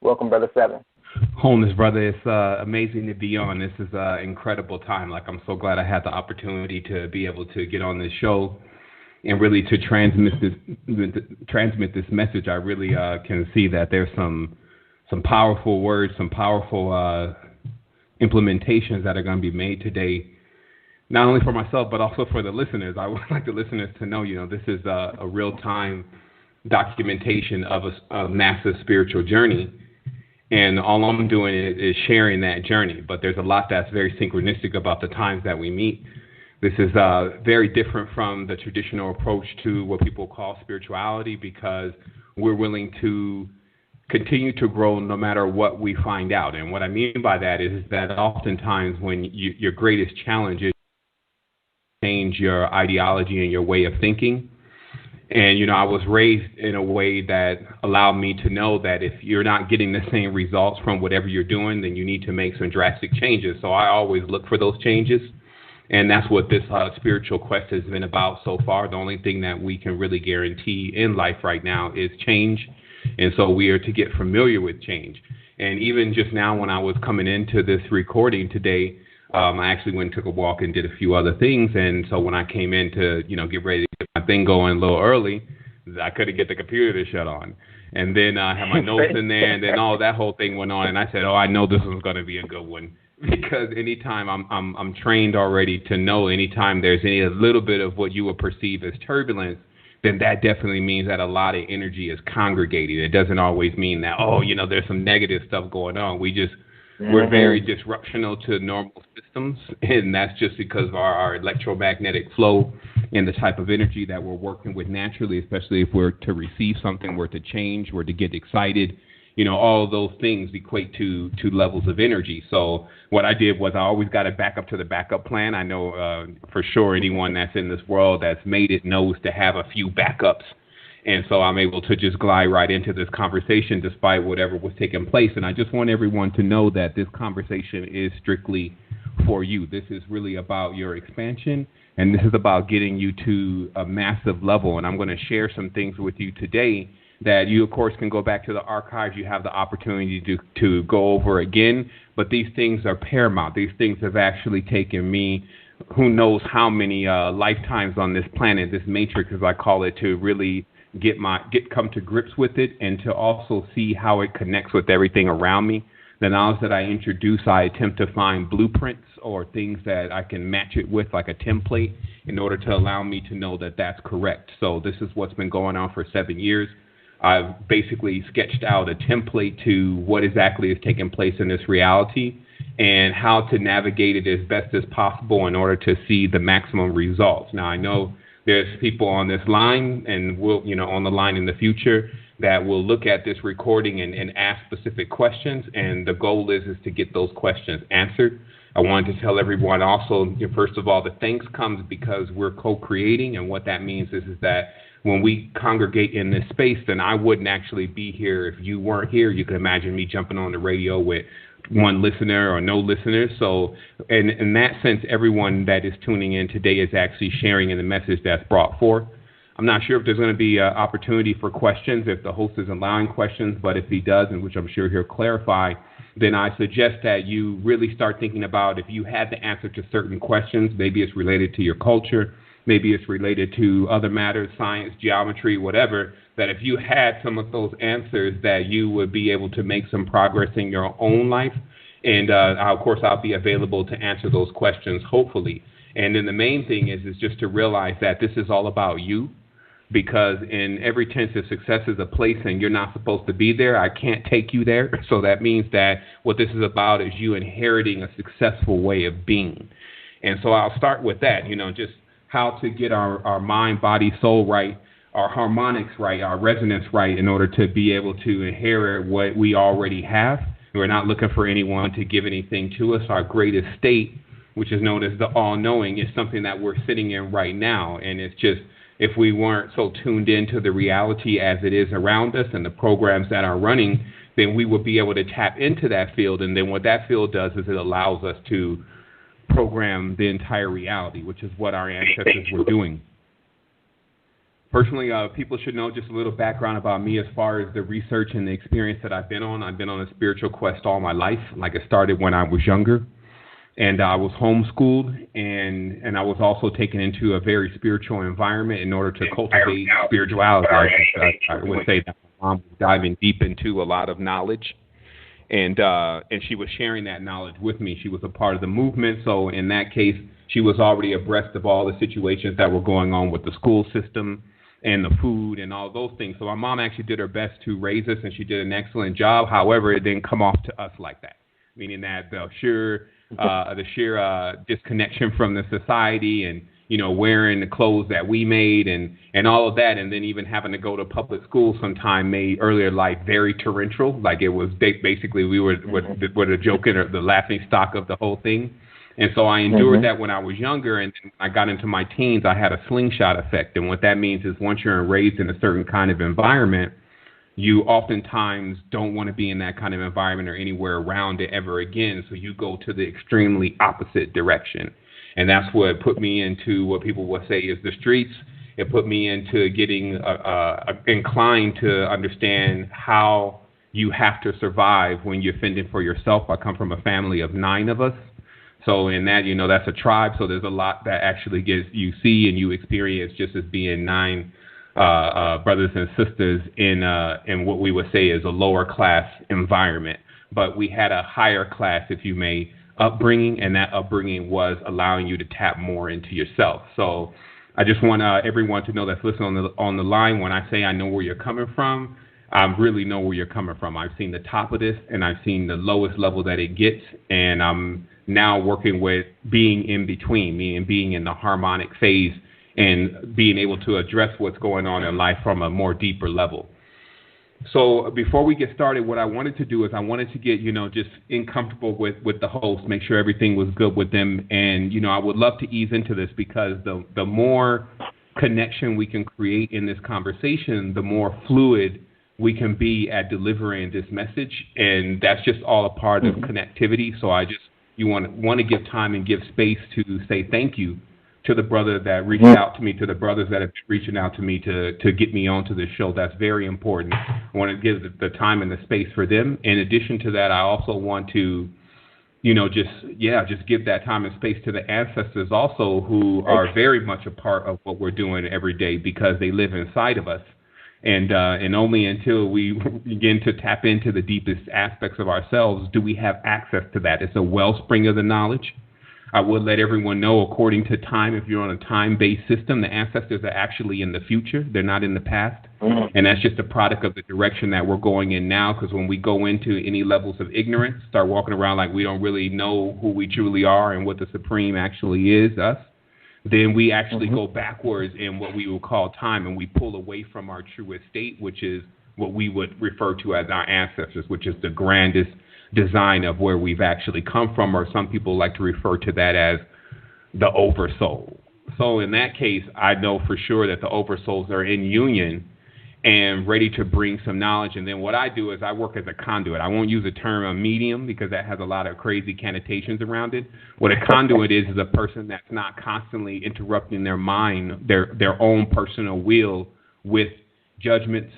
Welcome, Brother Seven. Wholeness, brother. It's amazing to be on. This is an incredible time. Like, I'm so glad I had the opportunity to be able to get on this show and really to transmit this message. I really can see that there's some powerful words, some powerful implementations that are going to be made today, not only for myself but also for the listeners. I would like the listeners to know, this is a real-time documentation of a massive spiritual journey. And all I'm doing is sharing that journey. But there's a lot that's very synchronistic about the times that we meet. This is very different from the traditional approach to what people call spirituality, because we're willing to continue to grow no matter what we find out. And what I mean by that is that oftentimes when your greatest challenge is to change your ideology and your way of thinking. And, I was raised in a way that allowed me to know that if you're not getting the same results from whatever you're doing, then you need to make some drastic changes. So I always look for those changes. And that's what this spiritual quest has been about so far. The only thing that we can really guarantee in life right now is change. And so we are to get familiar with change. And even just now when I was coming into this recording today, I actually went and took a walk and did a few other things. And so when I came in to, get ready to get my thing going a little early, I couldn't get the computer to shut on. And then I had my notes in there, and then all that whole thing went on. And I said, I know this one's going to be a good one. Because anytime I'm trained already to know anytime there's a little bit of what you would perceive as turbulence, then that definitely means that a lot of energy is congregated. It doesn't always mean that, there's some negative stuff going on. We're very disruptional to normal systems, and that's just because of our electromagnetic flow and the type of energy that we're working with naturally, especially if we're to receive something, we're to change, we're to get excited. All of those things equate to levels of energy. So what I did was I always got to back up to the backup plan. I know for sure anyone that's in this world that's made it knows to have a few backups. And so I'm able to just glide right into this conversation despite whatever was taking place. And I just want everyone to know that this conversation is strictly for you. This is really about your expansion, and this is about getting you to a massive level. And I'm going to share some things with you today that you, of course, can go back to the archives. You have the opportunity to go over again. But these things are paramount. These things have actually taken me who knows how many lifetimes on this planet, this matrix, as I call it, to really come to grips with it, and to also see how it connects with everything around me. The knowledge that I introduce, I attempt to find blueprints or things that I can match it with, like a template, in order to allow me to know that that's correct. So this is what's been going on for 7 years. I've basically sketched out a template to what exactly is taking place in this reality and how to navigate it as best as possible in order to see the maximum results. Now, I know there's people on this line and on the line in the future that will look at this recording and ask specific questions. And the goal is to get those questions answered. I wanted to tell everyone also, first of all, the thanks comes because we're co-creating. And what that means is that when we congregate in this space, then I wouldn't actually be here if you weren't here. You can imagine me jumping on the radio with one listener or no listeners. So in that sense, everyone that is tuning in today is actually sharing in the message that's brought forth. I'm not sure if there's going to be an opportunity for questions, if the host is allowing questions, but if he does, and which I'm sure he'll clarify, then I suggest that you really start thinking about if you had the answer to certain questions. Maybe it's related to your culture, maybe it's related to other matters, science, geometry, whatever, that if you had some of those answers, that you would be able to make some progress in your own life. And of course, I'll be available to answer those questions, hopefully. And then the main thing is just to realize that this is all about you, because in every tense of success is a place and you're not supposed to be there. I can't take you there. So that means that what this is about is you inheriting a successful way of being. And so I'll start with that, just how to get our mind, body, soul right, our harmonics right, our resonance right, in order to be able to inherit what we already have. We're not looking for anyone to give anything to us. Our greatest state, which is known as the all-knowing, is something that we're sitting in right now. And it's just, if we weren't so tuned into the reality as it is around us and the programs that are running, then we would be able to tap into that field. And then what that field does is it allows us to program the entire reality, which is what our ancestors were doing. Personally, people should know just a little background about me as far as the research and the experience that I've been on. I've been on a spiritual quest all my life. Like, it started when I was younger, and I was homeschooled, and I was also taken into a very spiritual environment in order to cultivate spirituality. I would say that my mom was diving deep into a lot of knowledge, and she was sharing that knowledge with me. She was a part of the movement, so in that case, she was already abreast of all the situations that were going on with the school system and the food and all those things. So my mom actually did her best to raise us, and she did an excellent job. However, it didn't come off to us like that, meaning that the sheer disconnection from the society, and wearing the clothes that we made, and all of that, and then even having to go to public school sometime made earlier life very torrential. Like, it was basically we were the joke or the laughing stock of the whole thing. And so I endured that when I was younger, and then when I got into my teens, I had a slingshot effect. And what that means is once you're raised in a certain kind of environment, you oftentimes don't want to be in that kind of environment or anywhere around it ever again. So you go to the extremely opposite direction. And that's what put me into what people would say is the streets. It put me into getting inclined to understand how you have to survive when you're fending for yourself. I come from a family of 9 of us. So in that, that's a tribe. So there's a lot that actually you see and you experience just as being 9 brothers and sisters in what we would say is a lower class environment. But we had a higher class, if you may, upbringing, and that upbringing was allowing you to tap more into yourself. So I just want everyone to know that's listening on the line, when I say I know where you're coming from, I really know where you're coming from. I've seen the top of this, and I've seen the lowest level that it gets, and I'm now working with being in between, meaning being in the harmonic phase and being able to address what's going on in life from a more deeper level. So before we get started, what I wanted to do is I wanted to get, just comfortable with the host, make sure everything was good with them. And, I would love to ease into this, because the more connection we can create in this conversation, the more fluid we can be at delivering this message. And that's just all a part of connectivity. So you want to give time and give space to say thank you to the brother that reached out to me, to the brothers that have been reaching out to me to get me onto this show. That's very important. I want to give the time and the space for them. In addition to that, I also want to, just give that time and space to the ancestors also, who are very much a part of what we're doing every day, because they live inside of us. And only until we begin to tap into the deepest aspects of ourselves do we have access to that. It's a wellspring of the knowledge. I would let everyone know, according to time, if you're on a time-based system, the ancestors are actually in the future. They're not in the past. And that's just a product of the direction that we're going in now, because when we go into any levels of ignorance, start walking around like we don't really know who we truly are and what the supreme actually is, us, then we actually go backwards in what we would call time, and we pull away from our truest state, which is what we would refer to as our ancestors, which is the grandest design of where we've actually come from, or some people like to refer to that as the oversoul. So in that case, I know for sure that the oversouls are in union and ready to bring some knowledge. And then what I do is I work as a conduit. I won't use the term a medium, because that has a lot of crazy connotations around it. What a conduit is a person that's not constantly interrupting their mind, their own personal will, with judgments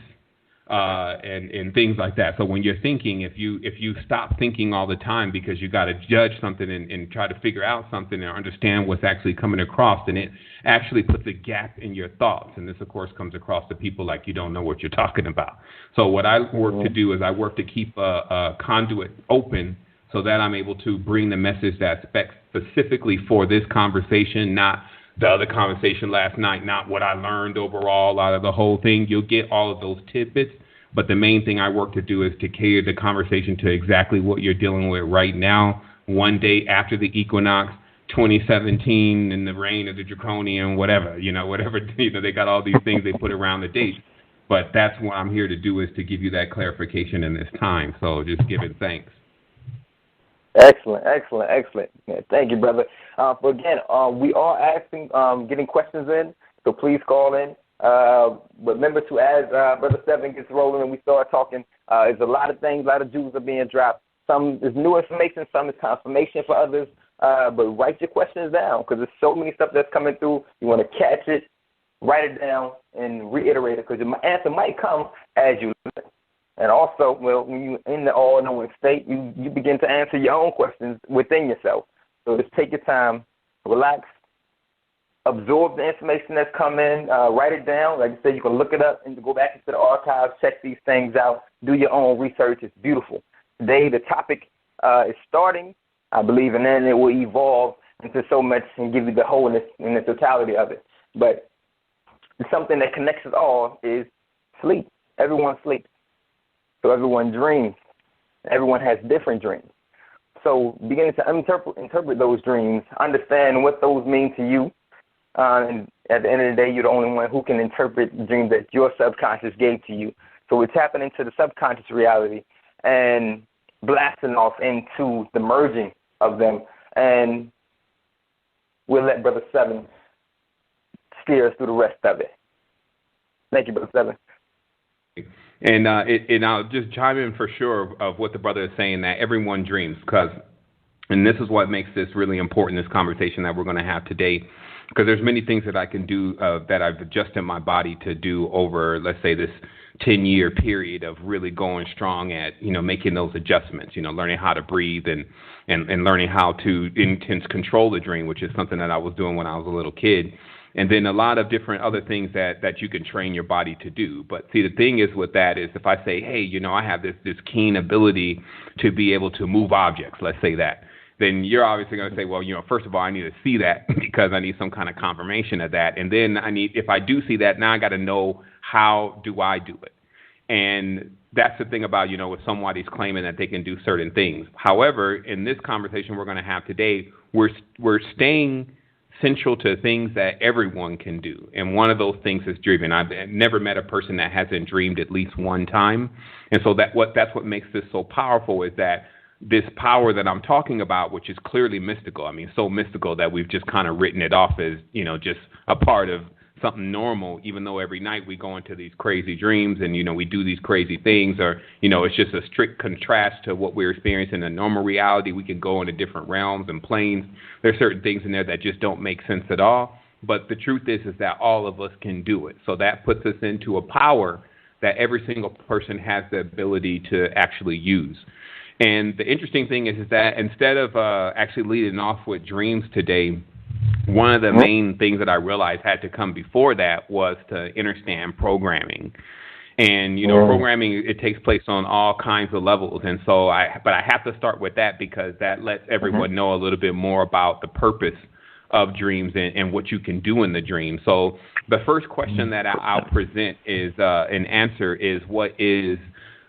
and things like that. So when you're thinking, if you stop thinking all the time because you got to judge something and try to figure out something and understand what's actually coming across, then it actually puts a gap in your thoughts. And this, of course, comes across to people like you don't know what you're talking about. So what I work to do is I work to keep a conduit open, so that I'm able to bring the message that's specifically for this conversation, not the other conversation last night, not what I learned overall out of the whole thing. You'll get all of those tidbits, but the main thing I work to do is to cater the conversation to exactly what you're dealing with right now, one day after the equinox, 2017, in the reign of the draconian, whatever, they got all these things they put around the date. But that's what I'm here to do, is to give you that clarification in this time. So just give it thanks. Excellent. Yeah, thank you, brother. But again, we are asking, getting questions in, so please call in. But remember to, as Brother Seven gets rolling and we start talking, there's a lot of things, a lot of jewels are being dropped. Some is new information, some is confirmation for others. But write your questions down, because there's so many stuff that's coming through. You want to catch it, write it down and reiterate it, because your answer might come as you listen. And also, well, when you're in the all-knowing state, you begin to answer your own questions within yourself. So just take your time, relax, absorb the information that's come in, write it down. Like I said, you can look it up and go back into the archives, check these things out, do your own research. It's beautiful. Today, the topic is starting, I believe, and then it will evolve into so much and give you the wholeness and the totality of it. But something that connects us all is sleep. Everyone sleeps. So everyone dreams. Everyone has different dreams. So beginning to interpret those dreams, understand what those mean to you. And at the end of the day, you're the only one who can interpret the dream that your subconscious gave to you. So we're tapping into the subconscious reality and blasting off into the merging of them. And we'll let Brother Seven steer us through the rest of it. Thank you, Brother Seven. And I'll just chime in for sure of what the brother is saying, that everyone dreams, and this is what makes this really important, this conversation that we're going to have today, because there's many things that I can do that I've adjusted my body to do over, let's say, this 10-year period of really going strong at, making those adjustments, learning how to breathe and learning how to intense control the dream, which is something that I was doing when I was a little kid. And then a lot of different other things that you can train your body to do. But see, the thing is with that is if I say, hey, I have this keen ability to be able to move objects, let's say that, then you're obviously going to say, well, first of all, I need to see that because I need some kind of confirmation of that. And then if I do see that, now I got to know, how do I do it? And that's the thing about, if somebody's claiming that they can do certain things. However, in this conversation we're going to have today, we're staying central to things that everyone can do. And one of those things is dreaming. I've never met a person that hasn't dreamed at least one time. And so that's what makes this so powerful, is that this power that I'm talking about, which is clearly mystical. So mystical that we've just kind of written it off as, just a part of something normal, even though every night we go into these crazy dreams and, we do these crazy things, or, it's just a strict contrast to what we're experiencing in normal reality. We can go into different realms and planes. There's certain things in there that just don't make sense at all. But the truth is that all of us can do it. So that puts us into a power that every single person has the ability to actually use. And the interesting thing is that instead of actually leading off with dreams today, one of the main things that I realized had to come before that was to understand programming. And, programming, it takes place on all kinds of levels. And so I have to start with that because that lets everyone know a little bit more about the purpose of dreams and what you can do in the dream. So the first question that I'll present is an answer is, what is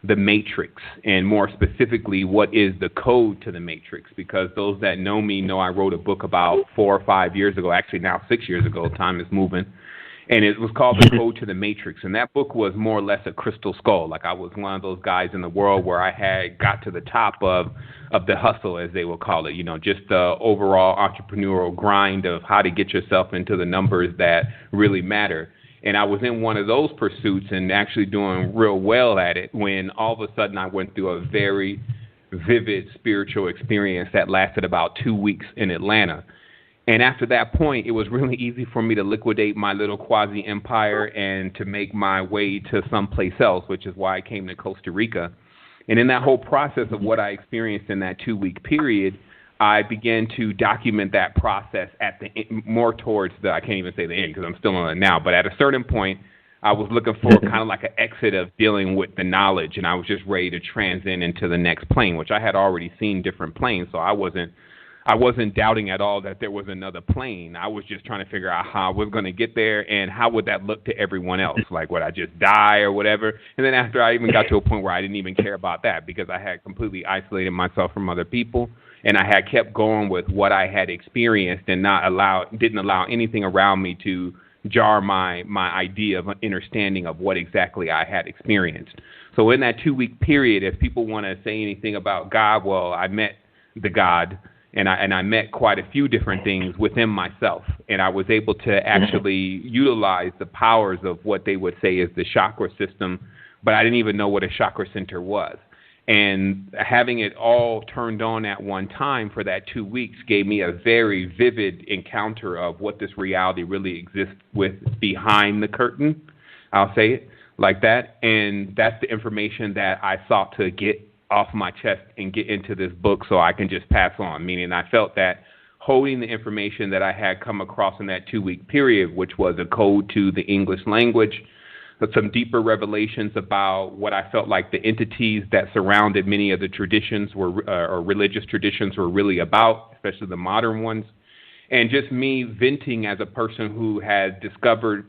the matrix, and more specifically, what is the code to the matrix? Because those that know me know I wrote a book about 4 or 5 years ago, actually now 6 years ago, time is moving, and it was called The Code to the Matrix. And that book was more or less a crystal skull. Like, I was one of those guys in the world where I had got to the top of the hustle, as they will call it, just the overall entrepreneurial grind of how to get yourself into the numbers that really matter. And I was in one of those pursuits and actually doing real well at it when all of a sudden I went through a very vivid spiritual experience that lasted about 2 weeks in Atlanta. And after that point, it was really easy for me to liquidate my little quasi-empire and to make my way to someplace else, which is why I came to Costa Rica. And in that whole process of what I experienced in that 2-week period, I began to document that process at the more towards the, I can't even say the end because I'm still on it now, but at a certain point, I was looking for kind of like an exit of dealing with the knowledge, and I was just ready to transcend into the next plane, which I had already seen different planes, so I wasn't doubting at all that there was another plane. I was just trying to figure out how I was going to get there and how would that look to everyone else. Like, would I just die or whatever? And then after I even got to a point where I didn't even care about that because I had completely isolated myself from other people. And I had kept going with what I had experienced and didn't allow anything around me to jar my idea of an understanding of what exactly I had experienced. So in that 2-week period, if people want to say anything about God, well, I met the God and I met quite a few different things within myself. And I was able to actually utilize the powers of what they would say is the chakra system, but I didn't even know what a chakra center was. And having it all turned on at one time for that 2 weeks gave me a very vivid encounter of what this reality really exists with behind the curtain. I'll say it like that. And that's the information that I sought to get off my chest and get into this book so I can just pass on. Meaning I felt that holding the information that I had come across in that 2 week period, which was a code to the English language, but some deeper revelations about what I felt like the entities that surrounded many of the traditions were, or religious traditions were really about, especially the modern ones. And just me venting as a person who had discovered,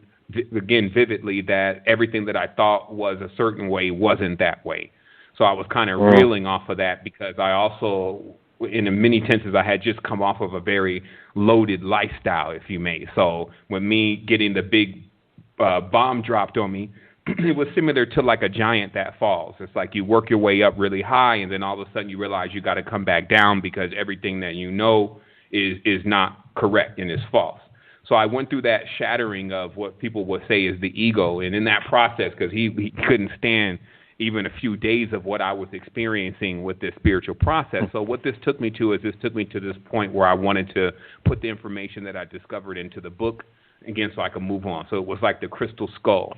again, vividly, that everything that I thought was a certain way wasn't that way. So I was kind of reeling off of that because I also, in many senses, I had just come off of a very loaded lifestyle, if you may. So when me getting the big bomb dropped on me, it was similar to like a giant that falls. It's like you work your way up really high, and then all of a sudden you realize you got to come back down because everything that you know is not correct and is false. So I went through that shattering of what people would say is the ego, and in that process, because he couldn't stand even a few days of what I was experiencing with this spiritual process. So what this took me to is this took me to this point where I wanted to put the information that I discovered into the book, again, so I could move on. So it was like the crystal skull.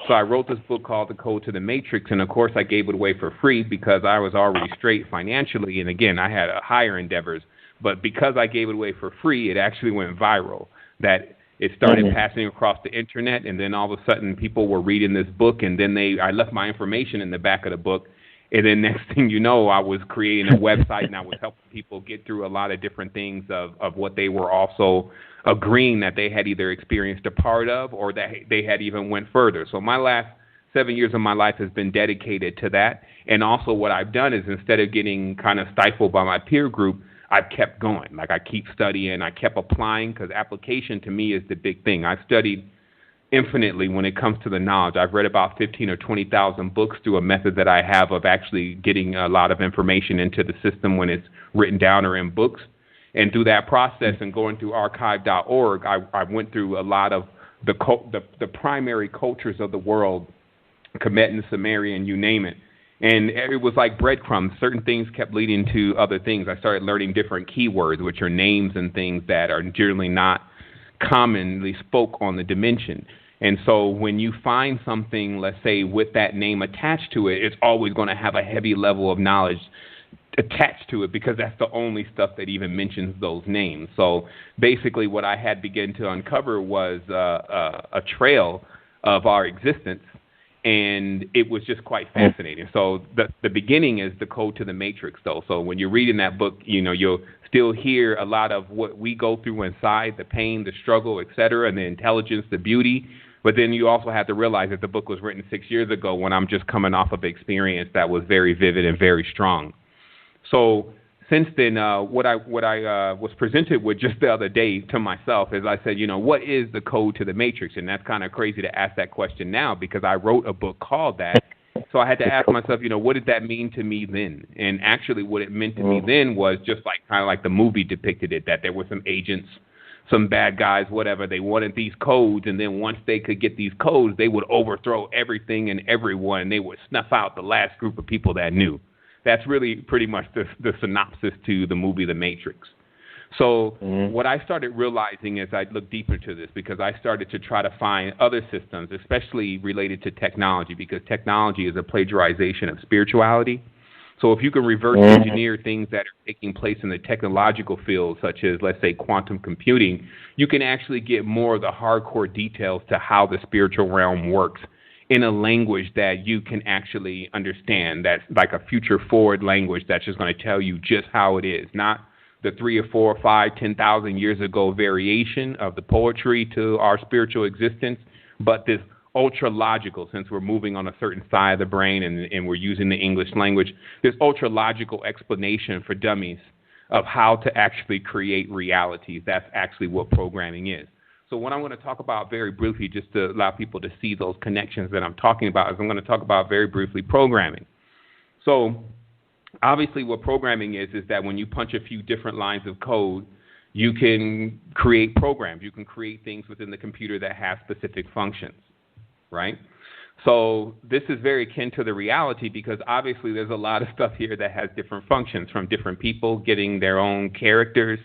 So I wrote this book called The Code to the Matrix, and of course I gave it away for free because I was already straight financially, and again, I had higher endeavors. But because I gave it away for free, it actually went viral. That it started passing across the internet, and then all of a sudden people were reading this book, and then I left my information in the back of the book. And then next thing you know, I was creating a website, and I was helping people get through a lot of different things of what they were also agreeing that they had either experienced a part of or that they had even went further. So my last 7 years of my life has been dedicated to that. And also what I've done is instead of getting kind of stifled by my peer group, I've kept going. Like I keep studying, I kept applying, because application to me is the big thing. I've studied infinitely when it comes to the knowledge. I've read about 15 or 20,000 books through a method that I have of actually getting a lot of information into the system when it's written down or in books. And through that process and going through archive.org, I went through a lot of the primary cultures of the world, Kemetan, Sumerian, you name it. And it was like breadcrumbs. Certain things kept leading to other things. I started learning different keywords, which are names and things that are generally not commonly spoke on the dimension. And so when you find something, let's say, with that name attached to it, it's always going to have a heavy level of knowledge attached to it because that's the only stuff that even mentions those names. So basically what I had begun to uncover was a trail of our existence, and it was just quite fascinating. So the beginning is the code to the matrix, though. So when you're reading that book, you know, you'll still hear a lot of what we go through inside, the pain, the struggle, et cetera, and the intelligence, the beauty. But then you also have to realize that the book was written 6 years ago when I'm just coming off of experience that was very vivid and very strong. So since then, what I was presented with just the other day to myself is I said, you know, what is the code to the matrix? And that's kind of crazy to ask that question now because I wrote a book called that. So I had to ask myself, you know, what did that mean to me then? And actually what it meant to me then was just like kind of like the movie depicted it, that there were some agents, some bad guys, whatever. They wanted these codes, and then once they could get these codes, they would overthrow everything and everyone. They would snuff out the last group of people that knew. That's really pretty much the synopsis to the movie The Matrix. So what I started realizing as I looked deeper into this, because I started to try to find other systems, especially related to technology, because technology is a plagiarization of spirituality. So if you can reverse engineer things that are taking place in the technological field, such as, let's say, quantum computing, you can actually get more of the hardcore details to how the spiritual realm works in a language that you can actually understand. That's like a future forward language that's just going to tell you just how it is, not the 3 or 4 or 5, 10,000 years ago variation of the poetry to our spiritual existence, but this ultra logical, since we're moving on a certain side of the brain and we're using the English language, this ultra logical explanation for dummies of how to actually create realities. That's actually what programming is. So what I'm going to talk about very briefly, just to allow people to see those connections that I'm talking about, is I'm going to talk about very briefly programming. So obviously what programming is that when you punch a few different lines of code, you can create programs. You can create things within the computer that have specific functions, right? So this is very akin to the reality because obviously there's a lot of stuff here that has different functions, from different people getting their own characters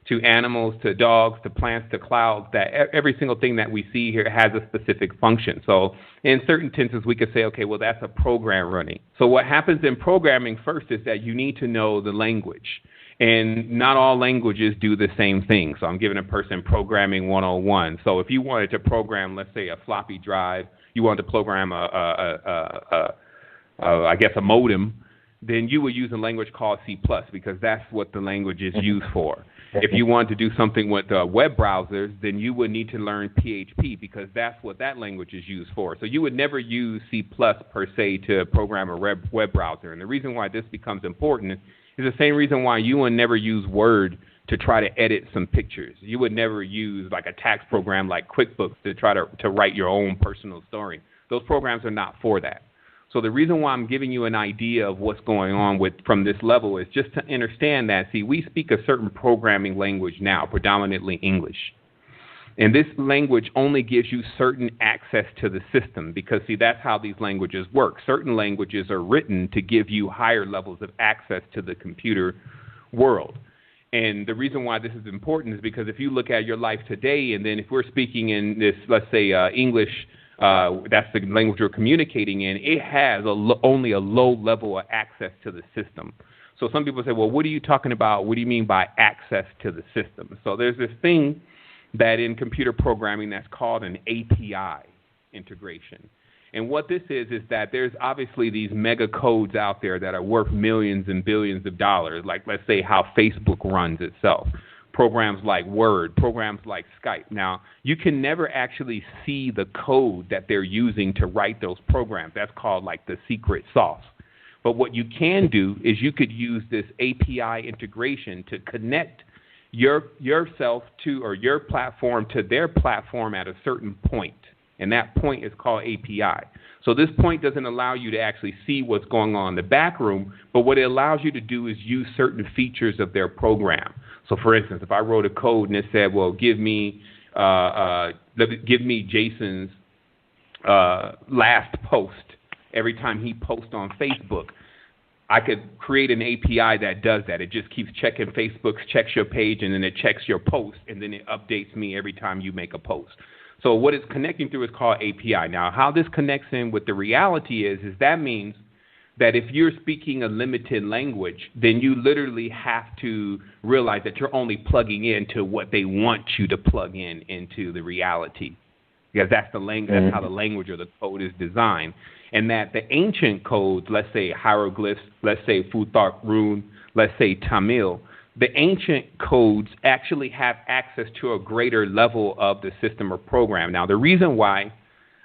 to animals to dogs to plants to clouds, that every single thing that we see here has a specific function. So in certain tenses, we could say, okay, well, that's a program running. So what happens in programming first is that you need to know the language. And not all languages do the same thing. So I'm giving a person programming 101. So if you wanted to program, let's say, a floppy drive, you wanted to program a modem, then you would use a language called C++ because that's what the language is used for. If you want to do something with web browsers, then you would need to learn PHP because that's what that language is used for. So you would never use C++ per se to program a web browser. And the reason why this becomes important is the same reason why you would never use Word to try to edit some pictures. You would never use like a tax program like QuickBooks to try to write your own personal story. Those programs are not for that. So the reason why I'm giving you an idea of what's going on from this level is just to understand that, see, we speak a certain programming language now, predominantly English. And this language only gives you certain access to the system because, see, that's how these languages work. Certain languages are written to give you higher levels of access to the computer world. And the reason why this is important is because if you look at your life today, and then if we're speaking in this, let's say, English, that's the language we're communicating in, it has only a low level of access to the system. So some people say, well, what are you talking about? What do you mean by access to the system? So there's this thing that in computer programming that's called an API integration. And what this is that there's obviously these mega codes out there that are worth millions and billions of dollars, like let's say how Facebook runs itself. Programs like Word, programs like Skype. Now, you can never actually see the code that they're using to write those programs. That's called like the secret sauce. But what you can do is you could use this API integration to connect yourself to, or your platform to their platform at a certain point. And that point is called API. So this point doesn't allow you to actually see what's going on in the back room, but what it allows you to do is use certain features of their program. So, for instance, if I wrote a code and it said, well, give me Jason's last post every time he posts on Facebook, I could create an API that does that. It just keeps checking Facebook, checks your page, and then it checks your post, and then it updates me every time you make a post. So what it's connecting through is called API. Now, how this connects in with the reality is that means that if you're speaking a limited language, then you literally have to realize that you're only plugging into what they want you to plug into the reality. Because that's the language, that's how the language or the code is designed. And that the ancient codes, let's say hieroglyphs, let's say Futhark rune, let's say Tamil, the ancient codes actually have access to a greater level of the system or program. Now, the reason why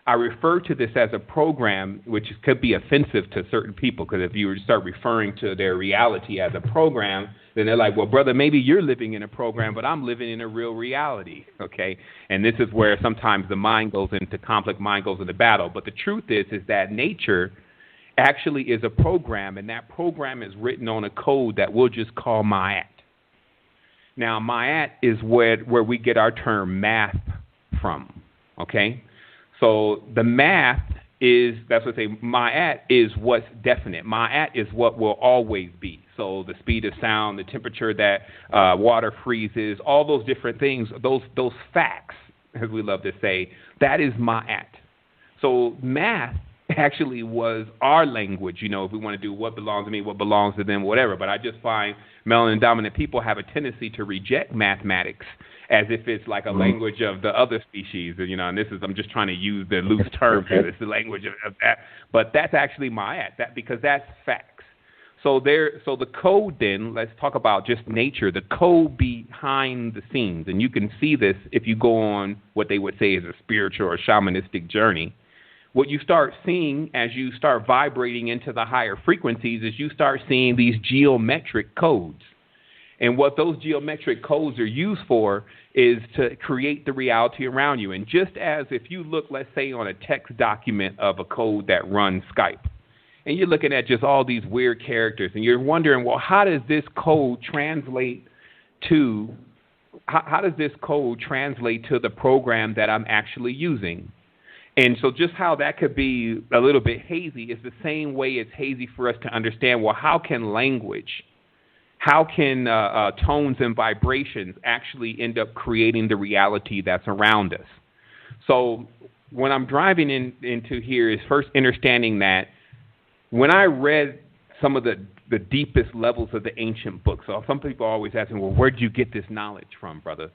I refer to this as a program, which could be offensive to certain people, because if you were to start referring to their reality as a program, then they're like, well, brother, maybe you're living in a program, but I'm living in a real reality, okay? And this is where sometimes the mind goes into conflict, mind goes into battle. But the truth is that nature actually is a program, and that program is written on a code that we'll just call Ma'at. Now, Ma'at is where we get our term math from, okay? So the math is, that's what I say, Ma'at is what's definite. Ma'at is what will always be. So the speed of sound, the temperature that water freezes, all those different things, those facts, as we love to say, that is Ma'at. So math actually was our language, you know, if we want to do what belongs to me, what belongs to them, whatever. But I just find melanin dominant people have a tendency to reject mathematics as if it's like a language of the other species, you know, and this is, I'm just trying to use the loose term here, it's the language of that. But that's actually Ma'at, because that's facts. So the code then, let's talk about just nature, the code behind the scenes. And you can see this if you go on what they would say is a spiritual or shamanistic journey. What you start seeing as you start vibrating into the higher frequencies is you start seeing these geometric codes. And what those geometric codes are used for is to create the reality around you. And just as if you look, let's say, on a text document of a code that runs Skype, and you're looking at just all these weird characters, and you're wondering, well, how does this code translate to the program that I'm actually using? And so just how that could be a little bit hazy is the same way it's hazy for us to understand, well, how can tones and vibrations actually end up creating the reality that's around us? So when I'm driving into here is first understanding that when I read some of the deepest levels of the ancient books, so some people are always asking, well, where'd you get this knowledge from, brother?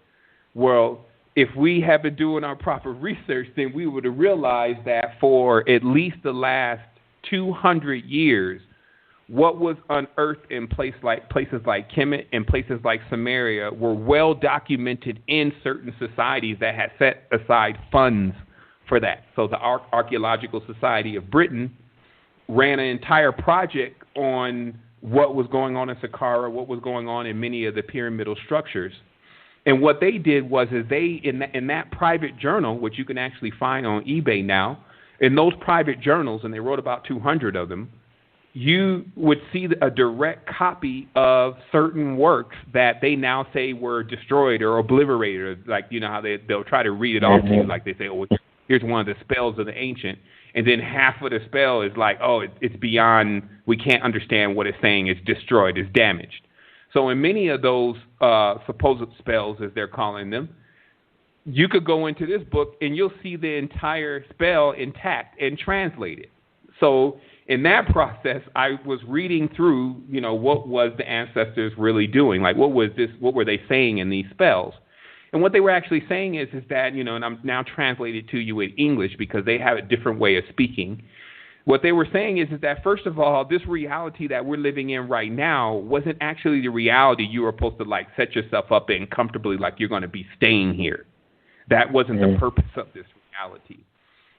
Well, if we have been doing our proper research, then we would have realized that for at least the last 200 years, what was unearthed in places like Kemet and places like Samaria were well documented in certain societies that had set aside funds for that. So the Archaeological Society of Britain ran an entire project on what was going on in Saqqara, what was going on in many of the pyramidal structures. And what they did was they, in that private journal, which you can actually find on eBay now, in those private journals, and they wrote about 200 of them, you would see a direct copy of certain works that they now say were destroyed or obliterated. Like, you know how they'll try to read it off to you, like they say, oh, here's one of the spells of the ancient. And then half of the spell is like, oh, it's beyond, we can't understand what it's saying, it's destroyed, it's damaged. So in many of those supposed spells, as they're calling them, you could go into this book and you'll see the entire spell intact and translated. So in that process, I was reading through, you know, what was the ancestors really doing? Like, what were they saying in these spells? And what they were actually saying is that, you know, and I'm now translated to you in English because they have a different way of speaking. What they were saying is that, first of all, this reality that we're living in right now wasn't actually the reality you were supposed to, like, set yourself up in comfortably, like you're going to be staying here. That wasn't the purpose of this reality.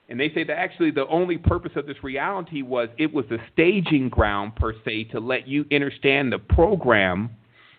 And they say that actually the only purpose of this reality was it was the staging ground, per se, to let you understand the program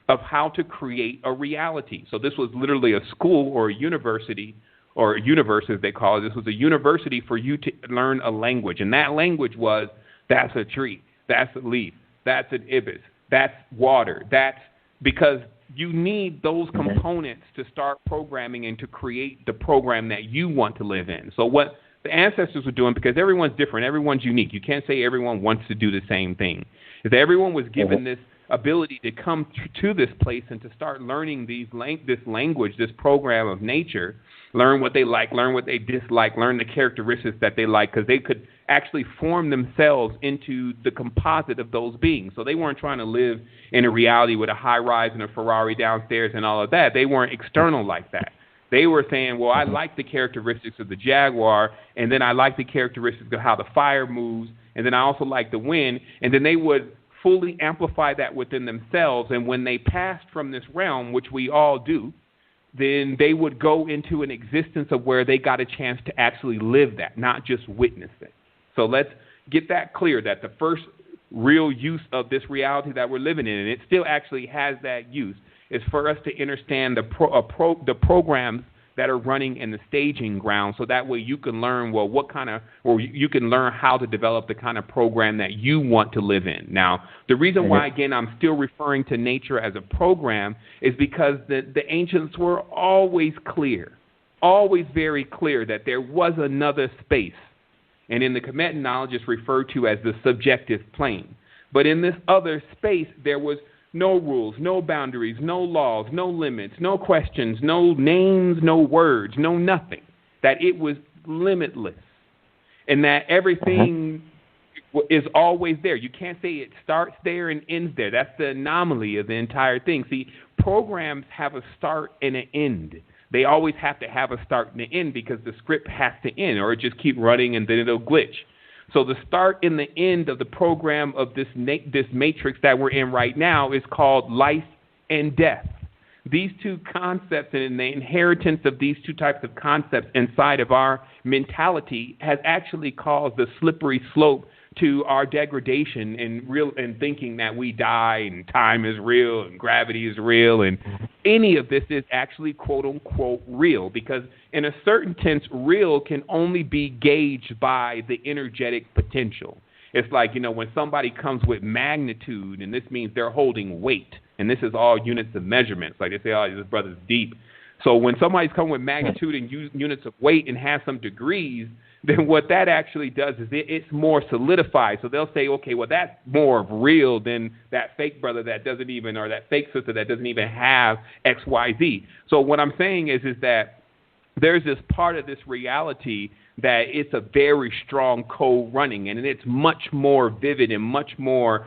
of how to create a reality. So this was literally a school or a university, or a universe as they call it. This was a university for you to learn a language. And that language was, that's a tree, that's a leaf, that's an ibis, that's water. That's because you need those components to start programming and to create the program that you want to live in. So what the ancestors were doing, because everyone's different, everyone's unique. You can't say everyone wants to do the same thing. If everyone was given this ability to come to this place and to start learning this language, this program of nature, learn what they like, learn what they dislike, learn the characteristics that they like, because they could actually form themselves into the composite of those beings. So they weren't trying to live in a reality with a high rise and a Ferrari downstairs and all of that. They weren't external like that. They were saying, well, I like the characteristics of the jaguar, and then I like the characteristics of how the fire moves, and then I also like the wind, and then they would fully amplify that within themselves. And when they passed from this realm, which we all do, then they would go into an existence of where they got a chance to actually live that, not just witness it. So let's get that clear, that the first real use of this reality that we're living in, and it still actually has that use, is for us to understand the programs that are running in the staging ground, so that way you can learn, well, you can learn how to develop the kind of program that you want to live in. Now, the reason why, again, I'm still referring to nature as a program is because the ancients were always clear, always very clear that there was another space. And in the Kemetic knowledge, it's referred to as the subjective plane. But in this other space, there was no rules, no boundaries, no laws, no limits, no questions, no names, no words, no nothing. That it was limitless. And that everything is always there. You can't say it starts there and ends there. That's the anomaly of the entire thing. See, programs have a start and an end. They always have to have a start and an end because the script has to end, or it just keep running and then it'll glitch. So the start and the end of the program of this matrix that we're in right now is called life and death. These two concepts and the inheritance of these two types of concepts inside of our mentality has actually caused the slippery slope to our degradation and thinking that we die and time is real and gravity is real, and any of this is actually quote unquote real, because in a certain sense real can only be gauged by the energetic potential. It's like, you know, when somebody comes with magnitude, and this means they're holding weight, and this is all units of measurements, like they say, oh, this brother's deep. So when somebody's coming with magnitude and units of weight and has some degrees, then what that actually does is it's more solidified. So they'll say, okay, well, that's more real than that fake brother that doesn't even, or that fake sister that doesn't even have X, Y, Z. So what I'm saying is that there's this part of this reality that it's a very strong code running, and it's much more vivid and much more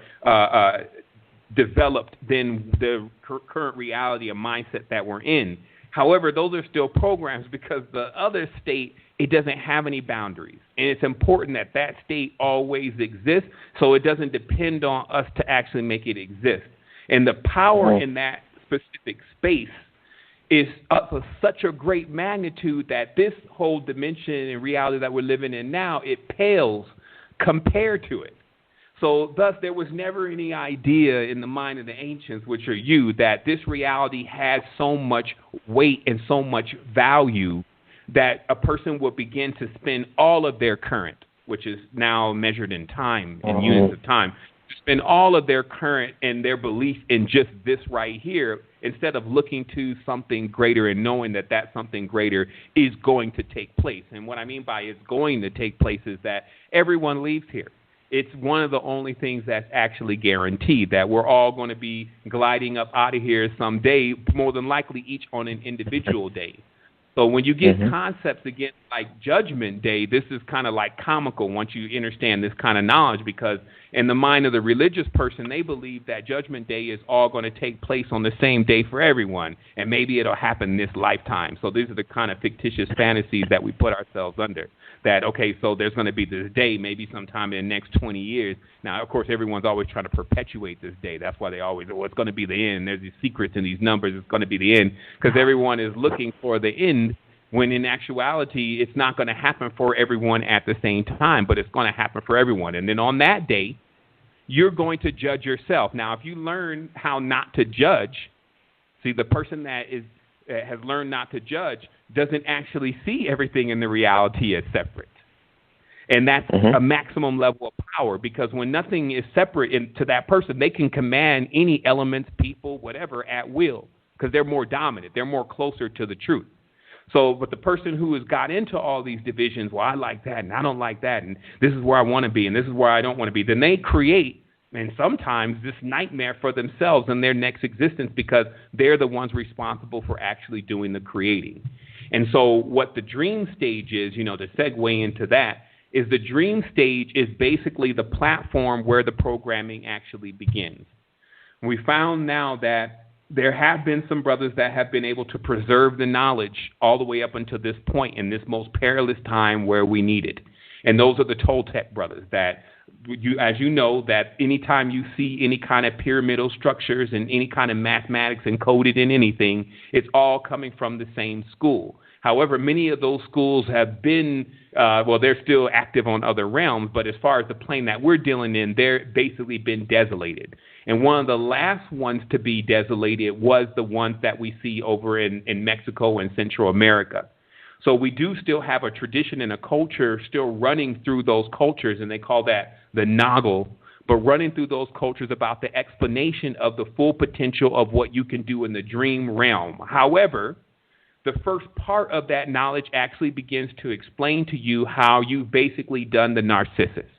developed than the current reality or mindset that we're in. However, those are still programs because the other state, it doesn't have any boundaries. And it's important that that state always exists so it doesn't depend on us to actually make it exist. And the power in that specific space is of such a great magnitude that this whole dimension and reality that we're living in now, it pales compared to it. So thus, there was never any idea in the mind of the ancients, which are you, that this reality has so much weight and so much value that a person would begin to spend all of their current, which is now measured in time, in units of time, spend all of their current and their belief in just this right here, instead of looking to something greater and knowing that that something greater is going to take place. And what I mean by it's going to take place is that everyone leaves here. It's one of the only things that's actually guaranteed, that we're all going to be gliding up out of here someday, more than likely each on an individual day. So when you get concepts again like Judgment Day, this is kind of like comical once you understand this kind of knowledge, because in the mind of the religious person, they believe that Judgment Day is all going to take place on the same day for everyone, and maybe it'll happen this lifetime. So these are the kind of fictitious fantasies that we put ourselves under. That, okay, so there's going to be this day maybe sometime in the next 20 years. Now, of course, everyone's always trying to perpetuate this day. That's why they always, well, it's going to be the end. There's these secrets in these numbers. It's going to be the end, because everyone is looking for the end, when in actuality, it's not going to happen for everyone at the same time, but it's going to happen for everyone. And then on that day, you're going to judge yourself. Now, if you learn how not to judge, see, the person that has learned not to judge doesn't actually see everything in the reality as separate. And that's a maximum level of power, because when nothing is separate to that person, they can command any elements, people, whatever, at will, because they're more dominant. They're more closer to the truth. So, but the person who has got into all these divisions, well, I like that and I don't like that, and this is where I want to be and this is where I don't want to be, then they create, and sometimes, this nightmare for themselves in their next existence, because they're the ones responsible for actually doing the creating. And so what the dream stage is, to segue into that, is the dream stage is basically the platform where the programming actually begins. We found now that there have been some brothers that have been able to preserve the knowledge all the way up until this point, in this most perilous time where we need it. And those are the Toltec brothers that, as you know, that anytime you see any kind of pyramidal structures and any kind of mathematics encoded in anything, it's all coming from the same school. However, many of those schools have been, they're still active on other realms, but as far as the plane that we're dealing in, they're basically been desolated. And one of the last ones to be desolated was the ones that we see over in Mexico and Central America. So we do still have a tradition and a culture still running through those cultures, and they call that the Noggle, but running through those cultures about the explanation of the full potential of what you can do in the dream realm. However, the first part of that knowledge actually begins to explain to you how you've basically done the Narcissus.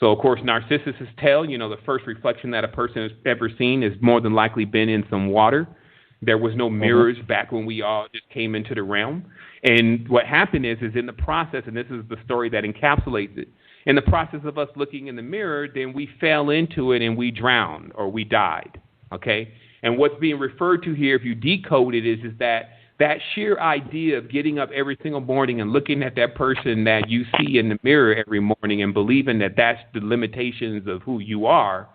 So, of course, Narcissus' tale, the first reflection that a person has ever seen has more than likely been in some water. There was no mirrors back when we all just came into the realm. And what happened is in the process, and this is the story that encapsulates it, in the process of us looking in the mirror, then we fell into it and we drowned or we died, okay? And what's being referred to here, if you decode it, is that sheer idea of getting up every single morning and looking at that person that you see in the mirror every morning and believing that that's the limitations of who you are,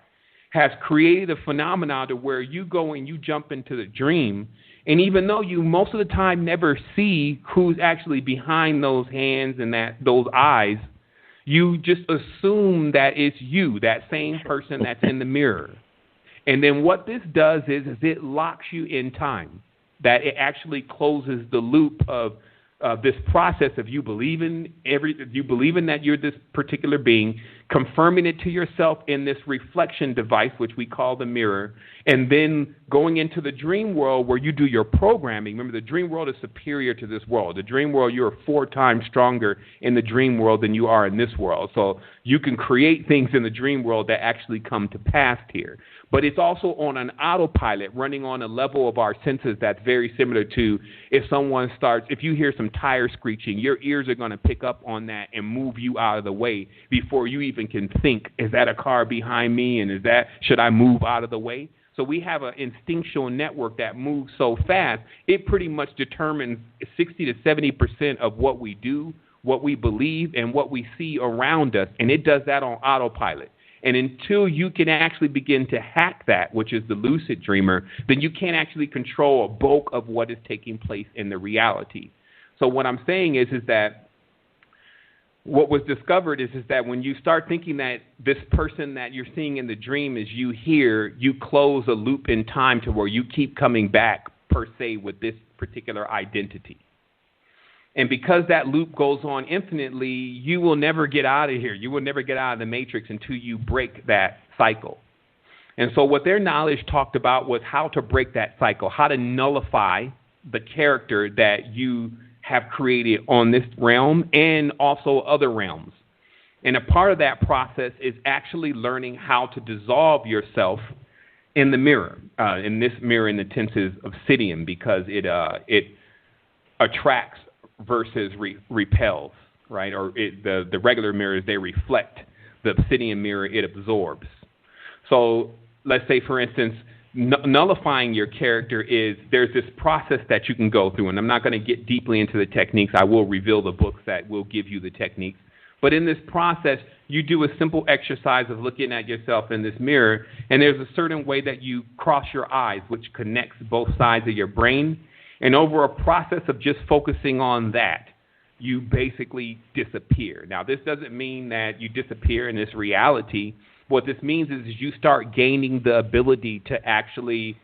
has created a phenomenon to where you go and you jump into the dream, and even though you most of the time never see who's actually behind those hands and those eyes, you just assume that it's you, that same person that's in the mirror. And then what this does is it locks you in time. That it actually closes the loop of this process of you believing that you're this particular being, confirming it to yourself in this reflection device, which we call the mirror, and then going into the dream world where you do your programming. Remember, the dream world is superior to this world. The dream world, you're 4 times stronger in the dream world than you are in this world. So you can create things in the dream world that actually come to pass here. But it's also on an autopilot, running on a level of our senses that's very similar to if you hear some tire screeching, your ears are going to pick up on that and move you out of the way before you even can think, is that a car behind me, and should I move out of the way? So we have an instinctual network that moves so fast, it pretty much determines 60 to 70% of what we do, what we believe, and what we see around us, and it does that on autopilot. And until you can actually begin to hack that, which is the lucid dreamer, then you can't actually control a bulk of what is taking place in the reality. So what I'm saying is that what was discovered is that when you start thinking that this person that you're seeing in the dream is you here, you close a loop in time to where you keep coming back, per se, with this particular identity. And because that loop goes on infinitely, you will never get out of here. You will never get out of the matrix until you break that cycle. And so what their knowledge talked about was how to break that cycle, how to nullify the character that you have created on this realm and also other realms. And a part of that process is actually learning how to dissolve yourself in the mirror, in this mirror in the tenses of obsidian, because it attracts versus repels, right? Or the regular mirrors, they reflect. The obsidian mirror, it absorbs. So let's say, for instance, nullifying your character there's this process that you can go through, and I'm not going to get deeply into the techniques. I will reveal the books that will give you the techniques. But in this process, you do a simple exercise of looking at yourself in this mirror, and there's a certain way that you cross your eyes, which connects both sides of your brain. And over a process of just focusing on that, you basically disappear. Now, this doesn't mean that you disappear in this reality. What this means is you start gaining the ability to actually,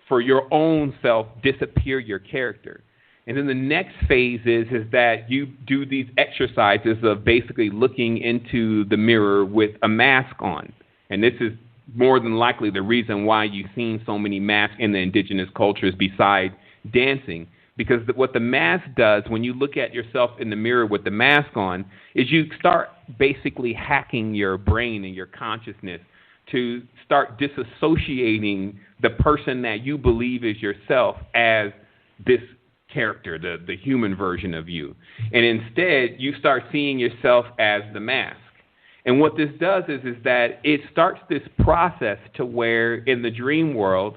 for your own self, disappear your character. And then the next phase is that you do these exercises of basically looking into the mirror with a mask on. And this is more than likely the reason why you've seen so many masks in the indigenous cultures besides dancing, because what the mask does when you look at yourself in the mirror with the mask on is you start basically hacking your brain and your consciousness to start disassociating the person that you believe is yourself as this character, the human version of you. And instead, you start seeing yourself as the mask. And what this does is that it starts this process to where in the dream world,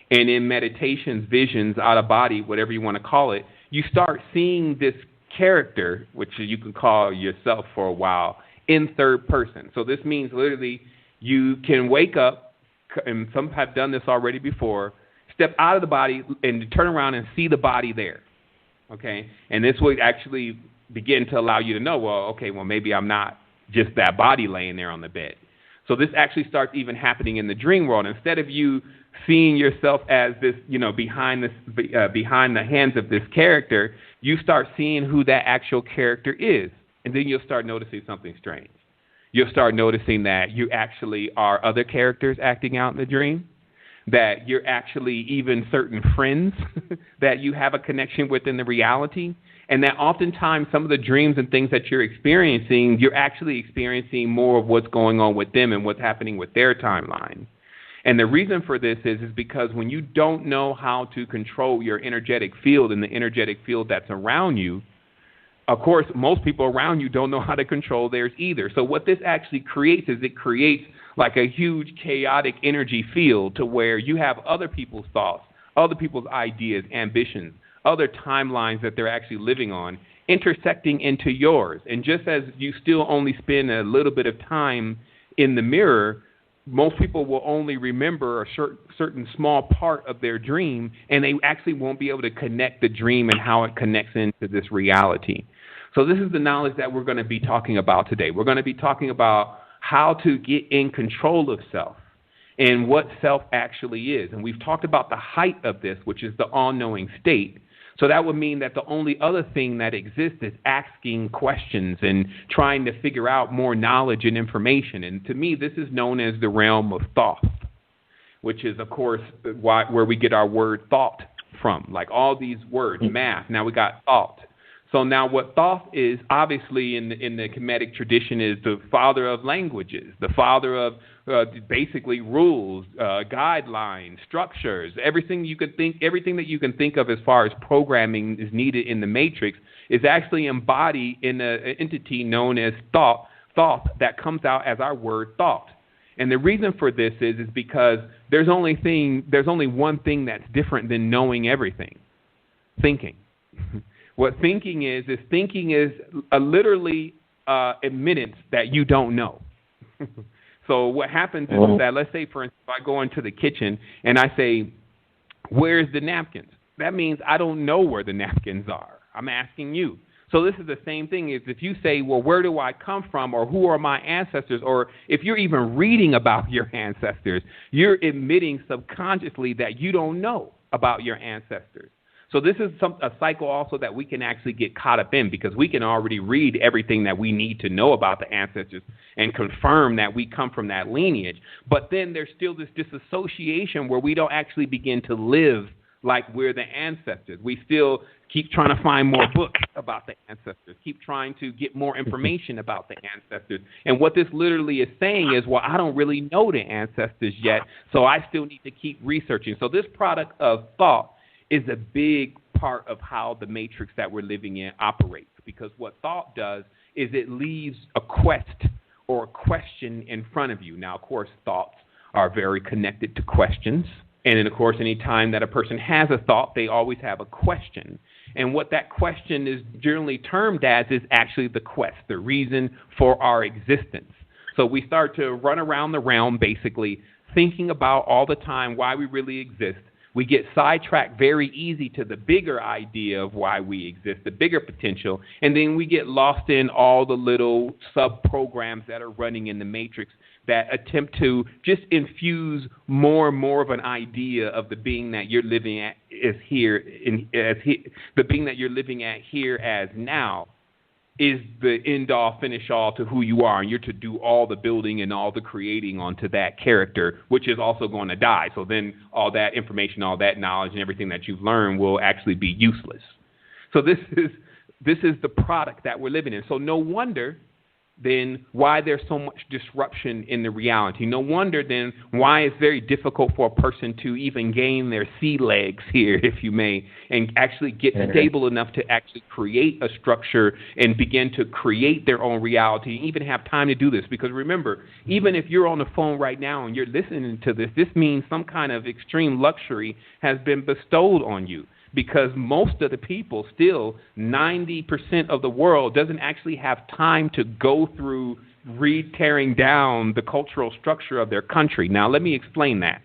and in meditations, visions, out of body, whatever you want to call it, you start seeing this character, which you can call yourself for a while, in third person. So this means literally you can wake up, and some have done this already before, step out of the body and turn around and see the body there. Okay? And this will actually begin to allow you to know, maybe I'm not just that body laying there on the bed. So this actually starts even happening in the dream world. Instead of you seeing yourself as this, behind the hands of this character, you start seeing who that actual character is. And then you'll start noticing something strange. You'll start noticing that you actually are other characters acting out in the dream, that you're actually even certain friends that you have a connection with in the reality, and that oftentimes some of the dreams and things that you're actually experiencing more of what's going on with them and what's happening with their timeline. And the reason for this is because when you don't know how to control your energetic field and the energetic field that's around you, of course, most people around you don't know how to control theirs either. So what this actually creates is it creates like a huge chaotic energy field to where you have other people's thoughts, other people's ideas, ambitions, other timelines that they're actually living on, intersecting into yours. And just as you still only spend a little bit of time in the mirror, most people will only remember a certain small part of their dream, and they actually won't be able to connect the dream and how it connects into this reality. So this is the knowledge that we're going to be talking about today. We're going to be talking about how to get in control of self and what self actually is. And we've talked about the height of this, which is the all-knowing state. So that would mean that the only other thing that exists is asking questions and trying to figure out more knowledge and information. And to me, this is known as the realm of thought, which is, of course, where we get our word thought from. Like all these words, math, now we got thought. So now what thought is, obviously in the Kemetic tradition, is the father of languages, the father of basically rules, guidelines, structures, everything that you can think of as far as programming is needed in the matrix is actually embodied in an entity known as thought that comes out as our word thought. And the reason for this is because there's only one thing that's different than knowing everything: thinking. What thinking is literally admittance that you don't know. So what happens is that, let's say, for instance, if I go into the kitchen and I say, "Where's the napkins?" That means I don't know where the napkins are. I'm asking you. So this is the same thing as if you say, well, where do I come from, or who are my ancestors, or if you're even reading about your ancestors, you're admitting subconsciously that you don't know about your ancestors. So this is a cycle also that we can actually get caught up in, because we can already read everything that we need to know about the ancestors and confirm that we come from that lineage. But then there's still this disassociation where we don't actually begin to live like we're the ancestors. We still keep trying to find more books about the ancestors, keep trying to get more information about the ancestors. And what this literally is saying is, well, I don't really know the ancestors yet, so I still need to keep researching. So this product of thought is a big part of how the matrix that we're living in operates, because what thought does is it leaves a quest or a question in front of you. Now, of course, thoughts are very connected to questions. And then, of course, any time that a person has a thought, they always have a question. And what that question is generally termed as is actually the quest, the reason for our existence. So we start to run around the realm, basically, thinking about all the time why we really exist. We get sidetracked very easy to the bigger idea of why we exist, the bigger potential, and then we get lost in all the little sub-programs that are running in the matrix that attempt to just infuse more and more of an idea of the being that you're living at the being that you're living at here as now is the end-all, finish-all to who you are, and you're to do all the building and all the creating onto that character, which is also going to die. So then all that information, all that knowledge, and everything that you've learned will actually be useless. So this is the product that we're living in. So no wonder then why there's so much disruption in the reality. No wonder then why it's very difficult for a person to even gain their sea legs here, if you may, and actually get stable enough to actually create a structure and begin to create their own reality, and even have time to do this. Because remember, even if you're on the phone right now and you're listening to this, this means some kind of extreme luxury has been bestowed on you. Because most of the people, still 90% of the world, doesn't actually have time to go through tearing down the cultural structure of their country. Now, let me explain that.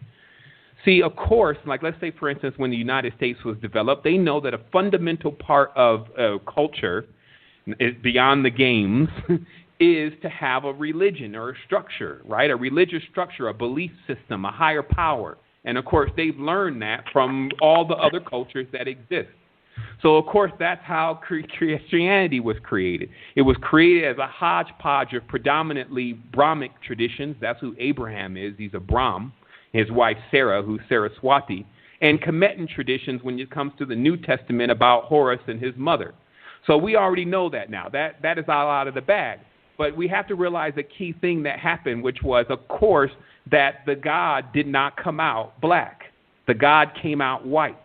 See, of course, like let's say, for instance, when the United States was developed, they know that a fundamental part of culture, beyond the games, is to have a religion or a structure, right? A religious structure, a belief system, a higher power. And, of course, they've learned that from all the other cultures that exist. So, of course, that's how Christianity was created. It was created as a hodgepodge of predominantly Brahmic traditions. That's who Abraham is. He's a Brahm. His wife, Sarah, who's Saraswati. And Kemetan traditions when it comes to the New Testament about Horus and his mother. So we already know that now. That is all out of the bag. But we have to realize a key thing that happened, which was, of course, that the God did not come out black. The God came out white.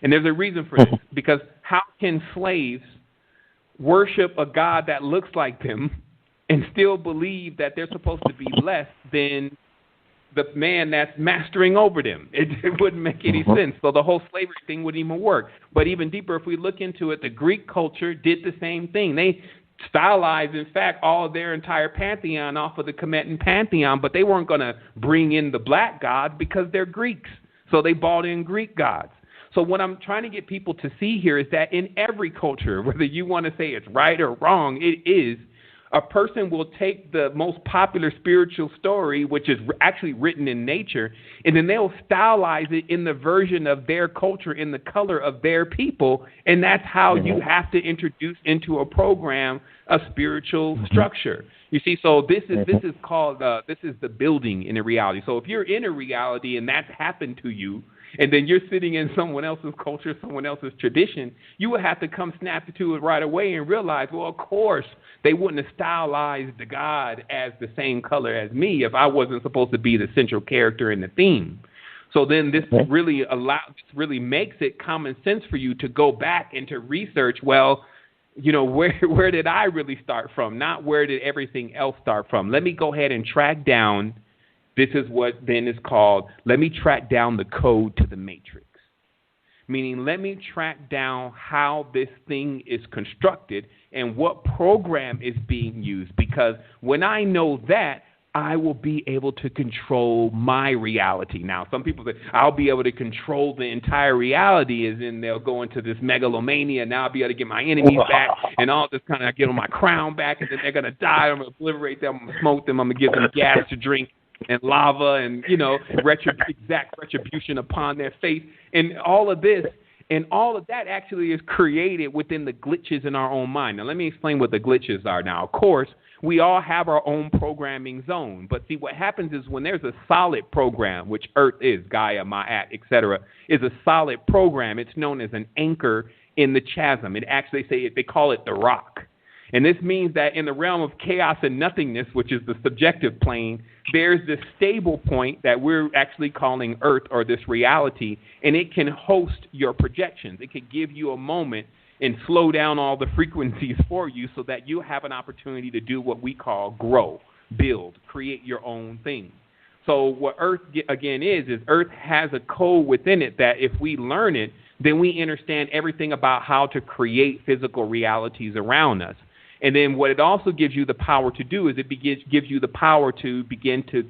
And there's a reason for this, because how can slaves worship a God that looks like them and still believe that they're supposed to be less than the man that's mastering over them? It wouldn't make any sense. So the whole slavery thing wouldn't even work. But even deeper, if we look into it, the Greek culture did the same thing. They stylized, in fact, all of their entire pantheon off of the Kemetan pantheon, but they weren't going to bring in the black gods because they're Greeks. So they brought in Greek gods. So what I'm trying to get people to see here is that in every culture, whether you want to say it's right or wrong, it is A person will take the most popular spiritual story, which is actually written in nature, and then they'll stylize it in the version of their culture, in the color of their people, and that's how you have to introduce into a program a spiritual structure. You see, so this is called this is the building in a reality. So if you're in a reality and that's happened to you, and then you're sitting in someone else's culture, someone else's tradition, you would have to come snap to it right away and realize, well, of course, they wouldn't have stylized the God as the same color as me if I wasn't supposed to be the central character in the theme. So then this really makes it common sense for you to go back and to research, well, you know, where did I really start from? Not where did everything else start from? Let me go ahead and track down. This is what then is called, let me track down the code to the matrix. Meaning, let me track down how this thing is constructed and what program is being used. Because when I know that, I will be able to control my reality. Now, some people say, I'll be able to control the entire reality, as in they'll go into this megalomania. Now I'll be able to get my enemies back and all this kind of, get my crown back, and then they're going to die. I'm going to obliterate them. I'm going to smoke them. I'm going to give them gas to drink and lava and, you know, exact retribution upon their face. And all of this, and all of that actually is created within the glitches in our own mind. Now, let me explain what the glitches are now. Of course, we all have our own programming zone. But see, what happens is when there's a solid program, which Earth is, Gaia, Ma'at, etc., is a solid program, it's known as an anchor in the chasm. It actually they call it the rock. And this means that in the realm of chaos and nothingness, which is the subjective plane, there's this stable point that we're actually calling Earth, or this reality, and it can host your projections. It can give you a moment and slow down all the frequencies for you so that you have an opportunity to do what we call grow, build, create your own thing. So what Earth, again, is Earth has a code within it that if we learn it, then we understand everything about how to create physical realities around us. And then what it also gives you the power to do is it gives you the power to begin to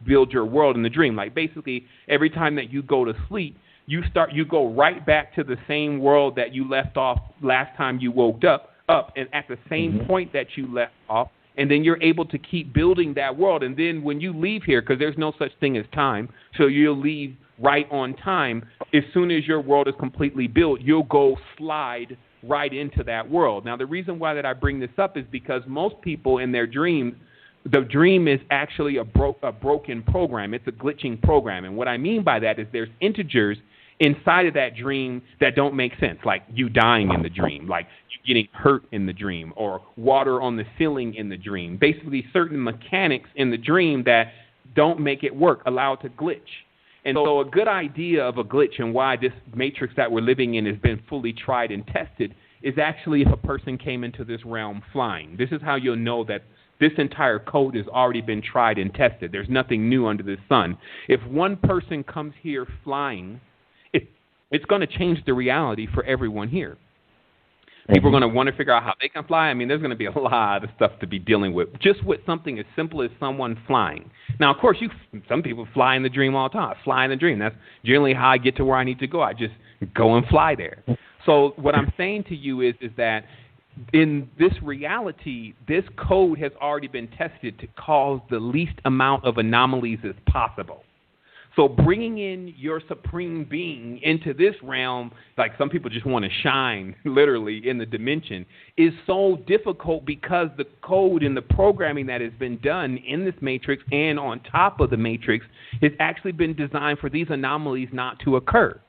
build your world in the dream. Like basically every time that you go to sleep, you go right back to the same world that you left off last time you woke up and at the same point that you left off. And then you're able to keep building that world. And then when you leave here, because there's no such thing as time, so you'll leave right on time. As soon as your world is completely built, you'll go slide right into that world. Now, the reason why that I bring this up is because most people in their dreams, the dream is actually a broken program. It's a glitching program. And what I mean by that is there's integers inside of that dream that don't make sense, like you dying in the dream, like you getting hurt in the dream, or water on the ceiling in the dream. Basically, certain mechanics in the dream that don't make it work, allow it to glitch. And so a good idea of a glitch and why this matrix that we're living in has been fully tried and tested is actually if a person came into this realm flying. This is how you'll know that this entire code has already been tried and tested. There's nothing new under the sun. If one person comes here flying, it's going to change the reality for everyone here. People are going to want to figure out how they can fly. I mean, there's going to be a lot of stuff to be dealing with, just with something as simple as someone flying. Now, of course, some people fly in the dream all the time. Fly in the dream. That's generally how I get to where I need to go. I just go and fly there. So what I'm saying to you is that in this reality, this code has already been tested to cause the least amount of anomalies as possible. So bringing in your supreme being into this realm, like some people just want to shine literally in the dimension, is so difficult because the code and the programming that has been done in this matrix and on top of the matrix has actually been designed for these anomalies not to occur.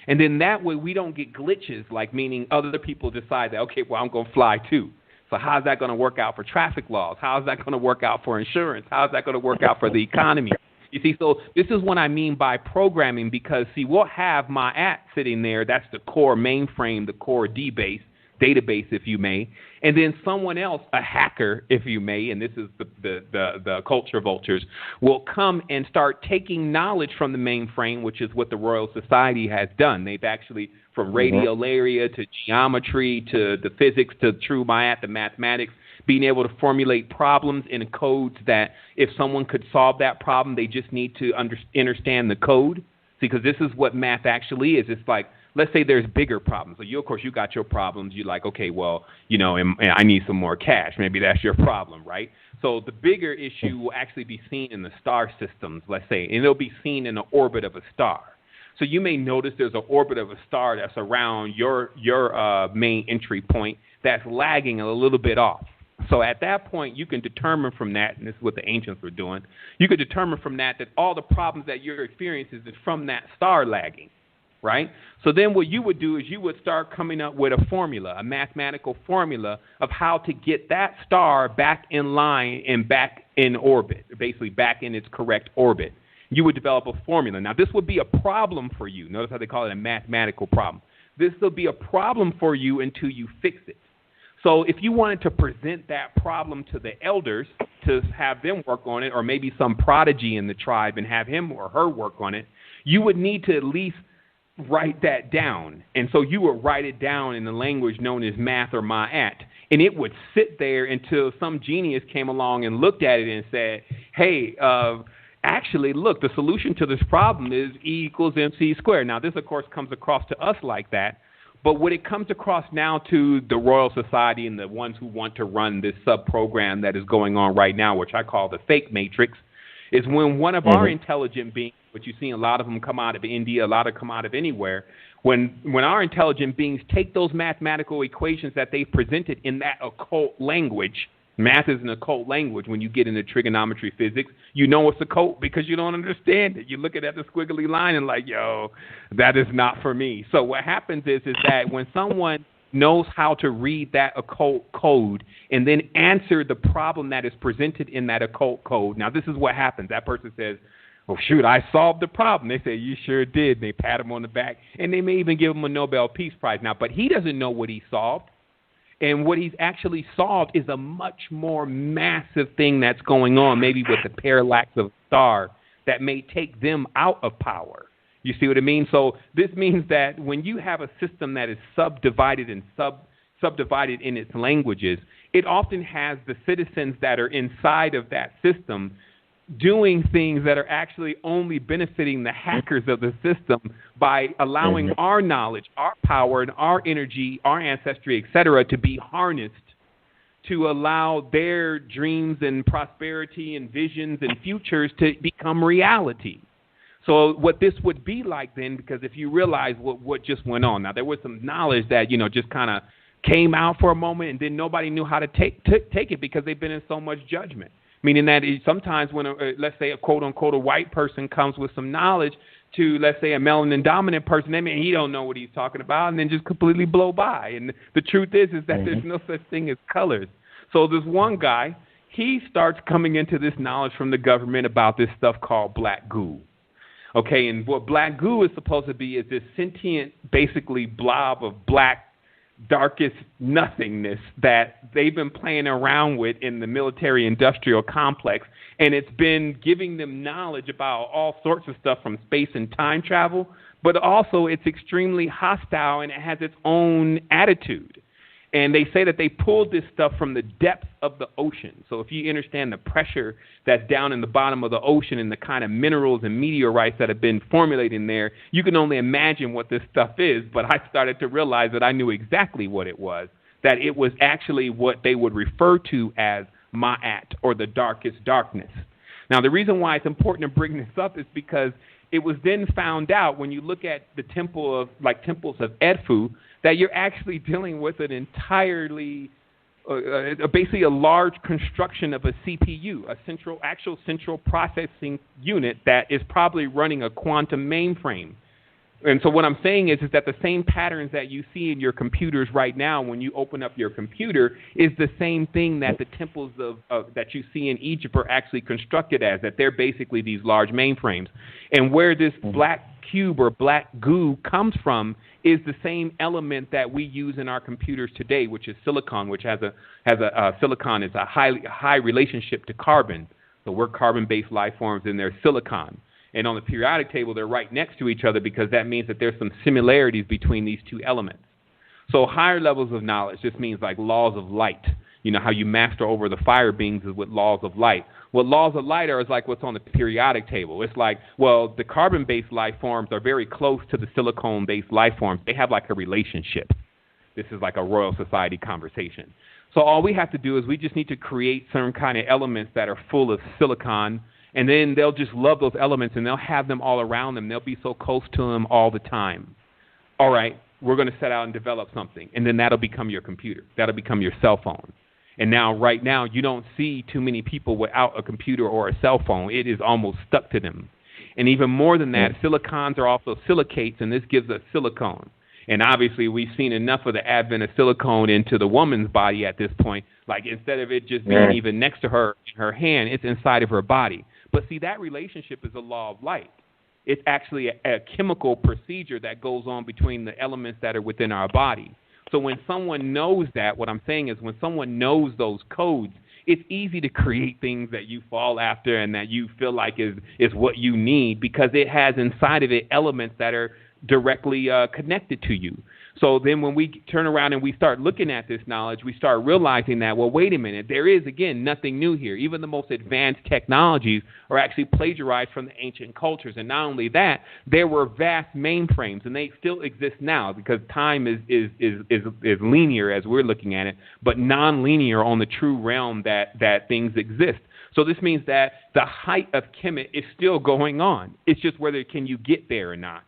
And then that way we don't get glitches, like meaning other people decide that, okay, well, I'm going to fly too. So how's that going to work out for traffic laws? How's that going to work out for insurance? How's that going to work out for the economy? You see, so this is what I mean by programming because, see, we'll have Ma'at sitting there. That's the core mainframe, the core database, if you may. And then someone else, a hacker, if you may, and this is the culture vultures, will come and start taking knowledge from the mainframe, which is what the Royal Society has done. They've actually, from radiolaria to geometry to the physics to true Ma'at, the mathematics, being able to formulate problems in codes that if someone could solve that problem, they just need to understand the code. Because this is what math actually is. It's like let's say there's bigger problems. So you, of course, you got your problems. You're like, okay, well, I need some more cash. Maybe that's your problem, right? So the bigger issue will actually be seen in the star systems, let's say, and it'll be seen in the orbit of a star. So you may notice there's an orbit of a star that's around your main entry point that's lagging a little bit off. So at that point, you can determine from that, and this is what the ancients were doing, you could determine from that all the problems that you're experiencing is from that star lagging, right? So then what you would do is you would start coming up with a formula, a mathematical formula of how to get that star back in line and back in orbit, basically back in its correct orbit. You would develop a formula. Now, this would be a problem for you. Notice how they call it a mathematical problem. This will be a problem for you until you fix it. So if you wanted to present that problem to the elders to have them work on it, or maybe some prodigy in the tribe and have him or her work on it, you would need to at least write that down. And so you would write it down in the language known as math or ma'at. And it would sit there until some genius came along and looked at it and said, hey, actually, look, the solution to this problem is E equals MC squared. Now, this, of course, comes across to us like that. But when it comes across now to the Royal Society and the ones who want to run this sub-program that is going on right now, which I call the fake matrix, is when one of our intelligent beings, which you see a lot of them come out of India, a lot of them come out of anywhere, when our intelligent beings take those mathematical equations that they presented in that occult language. Math is an occult language. When you get into trigonometry physics, you know it's occult because you don't understand it. You're looking at the squiggly line and like, yo, that is not for me. So what happens is that when someone knows how to read that occult code and then answer the problem that is presented in that occult code, now this is what happens. That person says, oh, shoot, I solved the problem. They say, you sure did. They pat him on the back, and they may even give him a Nobel Peace Prize. Now, but he doesn't know what he solved. And what he's actually solved is a much more massive thing that's going on, maybe with the parallax of a star, that may take them out of power. You see what I mean? So this means that when you have a system that is subdivided and subdivided in its languages, it often has the citizens that are inside of that system doing things that are actually only benefiting the hackers of the system by allowing our knowledge, our power, and our energy, our ancestry, etc., to be harnessed to allow their dreams and prosperity and visions and futures to become reality. So what this would be like then, because if you realize what just went on, now there was some knowledge that, just kind of came out for a moment and then nobody knew how to take it because they've been in so much judgment. Meaning that sometimes when, let's say, a quote-unquote a white person comes with some knowledge to, let's say, a melanin-dominant person, he don't know what he's talking about and then just completely blow by. And the truth is that there's no such thing as colors. So this one guy, he starts coming into this knowledge from the government about this stuff called black goo. Okay, and what black goo is supposed to be is this sentient, basically, blob of black darkest nothingness that they've been playing around with in the military-industrial complex, and it's been giving them knowledge about all sorts of stuff from space and time travel, but also it's extremely hostile and it has its own attitude. And they say that they pulled this stuff from the depths of the ocean. So if you understand the pressure that's down in the bottom of the ocean and the kind of minerals and meteorites that have been formulated in there, you can only imagine what this stuff is. But I started to realize that I knew exactly what it was, that it was actually what they would refer to as Ma'at, or the darkest darkness. Now, the reason why it's important to bring this up is because it was then found out when you look at the temples of Edfu, that you're actually dealing with an entirely, basically a large construction of a CPU, a central processing unit that is probably running a quantum mainframe. And so what I'm saying is that the same patterns that you see in your computers right now when you open up your computer is the same thing that the temples that you see in Egypt are actually constructed as, that they're basically these large mainframes. And where this black cube or black goo comes from is the same element that we use in our computers today, which is silicon, which silicon is a high relationship to carbon. So we're carbon-based life forms and they're silicon. And on the periodic table, they're right next to each other because that means that there's some similarities between these two elements. So higher levels of knowledge just means like laws of light. You know, how you master over the fire beings is with laws of light. Well, laws of light are like what's on the periodic table. It's like, well, the carbon-based life forms are very close to the silicone-based life forms. They have like a relationship. This is like a Royal Society conversation. So all we have to do is we just need to create certain kind of elements that are full of silicon, and then they'll just love those elements, and they'll have them all around them. They'll be so close to them all the time. All right, we're going to set out and develop something, and then that'll become your computer. That'll become your cell phone. And now, right now, you don't see too many people without a computer or a cell phone. It is almost stuck to them. And even more than that, silicons are also silicates, and this gives us silicone. And obviously, we've seen enough of the advent of silicone into the woman's body at this point. Like, instead of it just being even next to her in her hand, it's inside of her body. But see, that relationship is a law of light. It's actually a chemical procedure that goes on between the elements that are within our body. So when someone knows that, what I'm saying is when someone knows those codes, it's easy to create things that you fall after and that you feel like is what you need, because it has inside of it elements that are directly connected to you. So then when we turn around and we start looking at this knowledge, we start realizing that, well, wait a minute, there is, again, nothing new here. Even the most advanced technologies are actually plagiarized from the ancient cultures. And not only that, there were vast mainframes, and they still exist now because time is linear as we're looking at it, but non-linear on the true realm that things exist. So this means that the height of Kemet is still going on. It's just whether can you get there or not.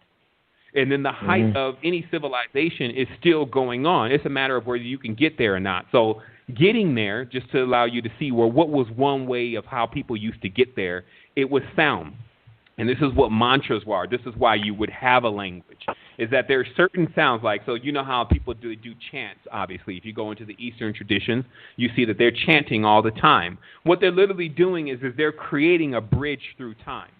And then the height of any civilization is still going on. It's a matter of whether you can get there or not. So getting there, just to allow you to see, well, what was one way of how people used to get there? It was sound. And this is what mantras were. This is why you would have a language, is that there are certain sounds like, so you know how people do chants, obviously. If you go into the Eastern traditions, you see that they're chanting all the time. What they're literally doing is they're creating a bridge through time.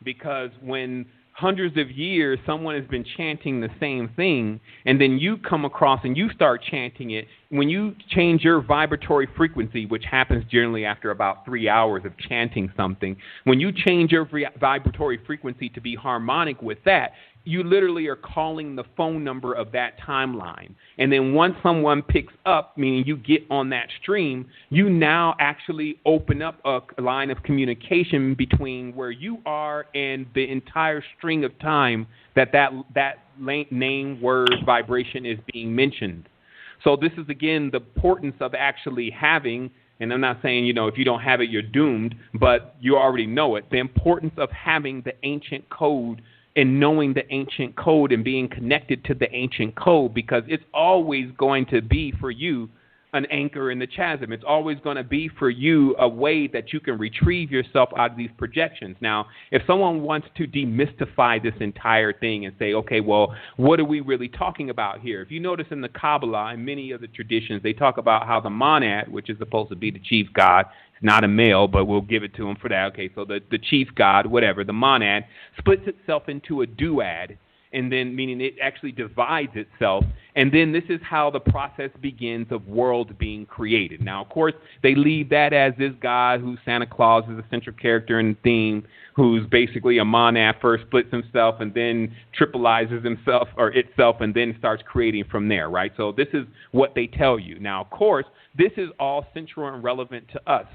Because when hundreds of years, someone has been chanting the same thing, and then you come across and you start chanting it. When you change your vibratory frequency, which happens generally after about 3 hours of chanting something, when you change your vibratory frequency to be harmonic with that, you literally are calling the phone number of that timeline. And then once someone picks up, meaning you get on that stream, you now actually open up a line of communication between where you are and the entire string of time that name, word, vibration is being mentioned. So this is, again, the importance of actually having, and I'm not saying, if you don't have it, you're doomed, but you already know it, the importance of having the ancient code and knowing the ancient code and being connected to the ancient code, because it's always going to be for you an anchor in the chasm. It's always going to be for you a way that you can retrieve yourself out of these projections. Now, if someone wants to demystify this entire thing and say, okay, well, what are we really talking about here? If you notice in the Kabbalah and many of the traditions, they talk about how the monad, which is supposed to be the chief god, not a male, but we'll give it to him for that. Okay, so the chief god, whatever, the monad, splits itself into a duad, and then meaning it actually divides itself. And then this is how the process begins of worlds being created. Now, of course, they leave that as this God who Santa Claus is a central character in the theme, who's basically a monad, first splits himself and then tripleizes himself or itself and then starts creating from there, right? So this is what they tell you. Now, of course, this is all central and relevant to us.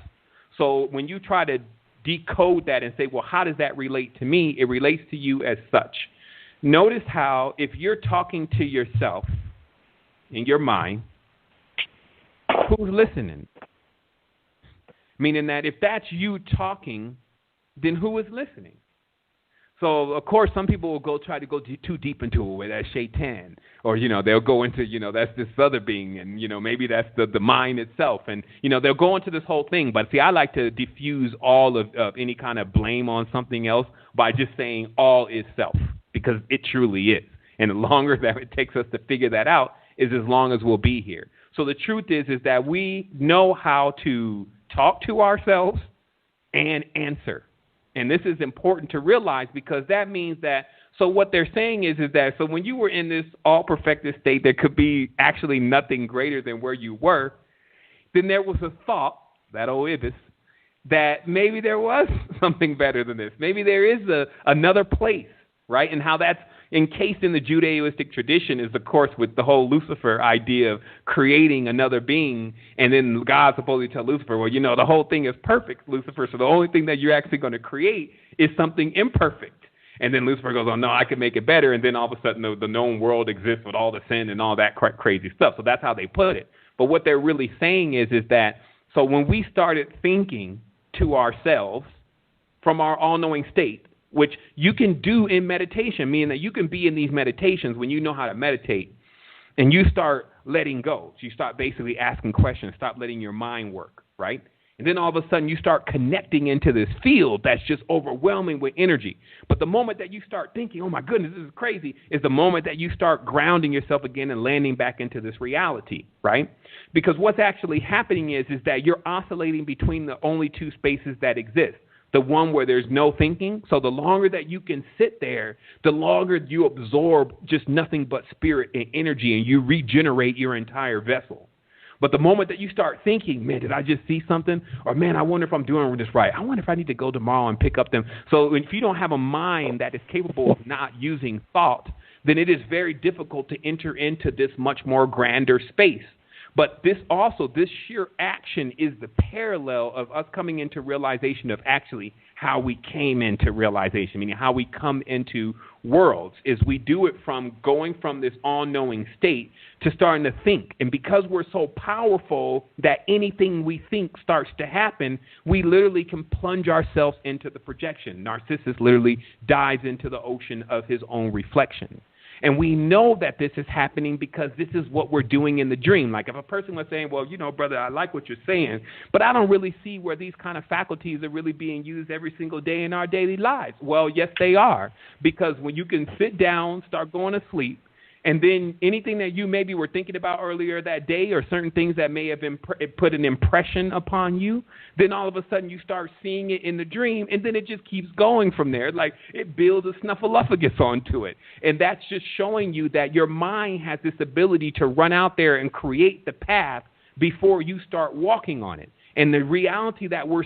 So when you try to decode that and say, well, how does that relate to me? It relates to you as such. Notice how if you're talking to yourself in your mind, who's listening? Meaning that if that's you talking, then who is listening? So, of course, some people will try to go too deep into it, where that's shaitan. Or, they'll go into, that's this other being, and, maybe that's the mind itself. And, they'll go into this whole thing. But, see, I like to diffuse all of any kind of blame on something else by just saying all is self, because it truly is. And the longer that it takes us to figure that out is as long as we'll be here. So the truth is that we know how to talk to ourselves and answer. And this is important to realize, because that means that, so what they're saying is that, so when you were in this all-perfected state, there could be actually nothing greater than where you were, then there was a thought, that old ibis, that maybe there was something better than this. Maybe there is another place, right? And how that's, encased in the Judaistic tradition is, of course, with the whole Lucifer idea of creating another being, and then God supposedly tell Lucifer, well, the whole thing is perfect, Lucifer, so the only thing that you're actually going to create is something imperfect. And then Lucifer goes, oh, no, I can make it better, and then all of a sudden the known world exists with all the sin and all that crazy stuff. So that's how they put it. But what they're really saying is that, so when we started thinking to ourselves from our all-knowing state, which you can do in meditation, meaning that you can be in these meditations when you know how to meditate, and you start letting go. So you start basically asking questions, stop letting your mind work, right? And then all of a sudden you start connecting into this field that's just overwhelming with energy. But the moment that you start thinking, oh my goodness, this is crazy, is the moment that you start grounding yourself again and landing back into this reality, right? Because what's actually happening is that you're oscillating between the only two spaces that exist. The one where there's no thinking. So the longer that you can sit there, the longer you absorb just nothing but spirit and energy, and you regenerate your entire vessel. But the moment that you start thinking, man, did I just see something? Or, man, I wonder if I'm doing this right. I wonder if I need to go tomorrow and pick up them. So if you don't have a mind that is capable of not using thought, then it is very difficult to enter into this much more grander space. But this sheer action is the parallel of us coming into realization of actually how we came into realization, meaning how we come into worlds, is we do it from going from this all-knowing state to starting to think. And because we're so powerful that anything we think starts to happen, we literally can plunge ourselves into the projection. Narcissus literally dives into the ocean of his own reflection. And we know that this is happening because this is what we're doing in the dream. Like if a person was saying, well, brother, I like what you're saying, but I don't really see where these kind of faculties are really being used every single day in our daily lives. Well, yes, they are. Because when you can sit down, start going to sleep, and then anything that you maybe were thinking about earlier that day or certain things that may have been put an impression upon you, then all of a sudden you start seeing it in the dream, and then it just keeps going from there. Like it builds a snuffleupagus onto it. And that's just showing you that your mind has this ability to run out there and create the path before you start walking on it. And the reality that we're,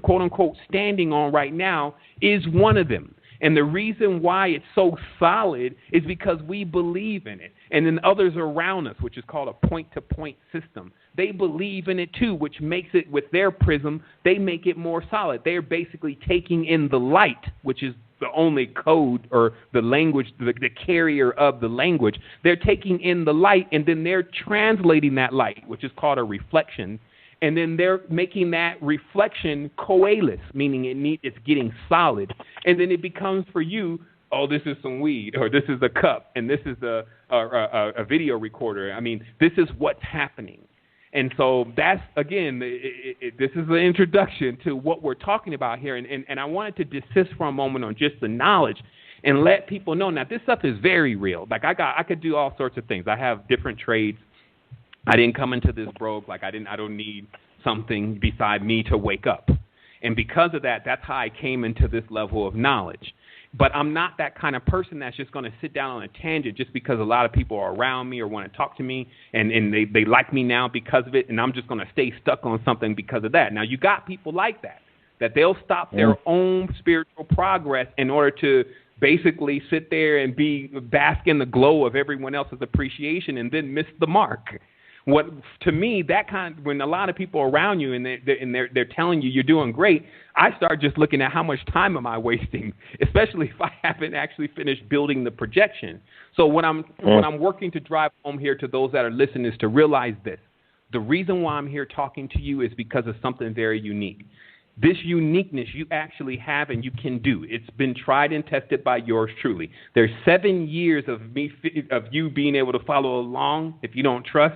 quote-unquote, standing on right now is one of them. And the reason why it's so solid is because we believe in it. And then others around us, which is called a point-to-point system, they believe in it too, which makes it, with their prism, they make it more solid. They're basically taking in the light, which is the only code or the language, the carrier of the language. They're taking in the light, and then they're translating that light, which is called a reflection. And then they're making that reflection coalesce, meaning it's getting solid. And then it becomes for you, oh, this is some weed, or this is a cup, and this is a video recorder. I mean, this is what's happening. And so that's, again, this is the introduction to what we're talking about here. And I wanted to desist for a moment on just the knowledge and let people know. Now, this stuff is very real. Like I could do all sorts of things. I have different trades. I didn't come into this broke. Like I don't need something beside me to wake up. And because of that, that's how I came into this level of knowledge. But I'm not that kind of person that's just going to sit down on a tangent just because a lot of people are around me or want to talk to me and they like me now because of it, and I'm just going to stay stuck on something because of that. Now, you got people like that they'll stop their own spiritual progress in order to basically sit there and bask in the glow of everyone else's appreciation and then miss the mark. What to me, when a lot of people are around you and they're telling you you're doing great, I start just looking at how much time am I wasting, especially if I haven't actually finished building the projection. So what I'm working to drive home here to those that are listening is to realize this: the reason why I'm here talking to you is because of something very unique. This uniqueness you actually have and you can do. It's been tried and tested by yours truly. There's 7 years of you being able to follow along. If you don't trust,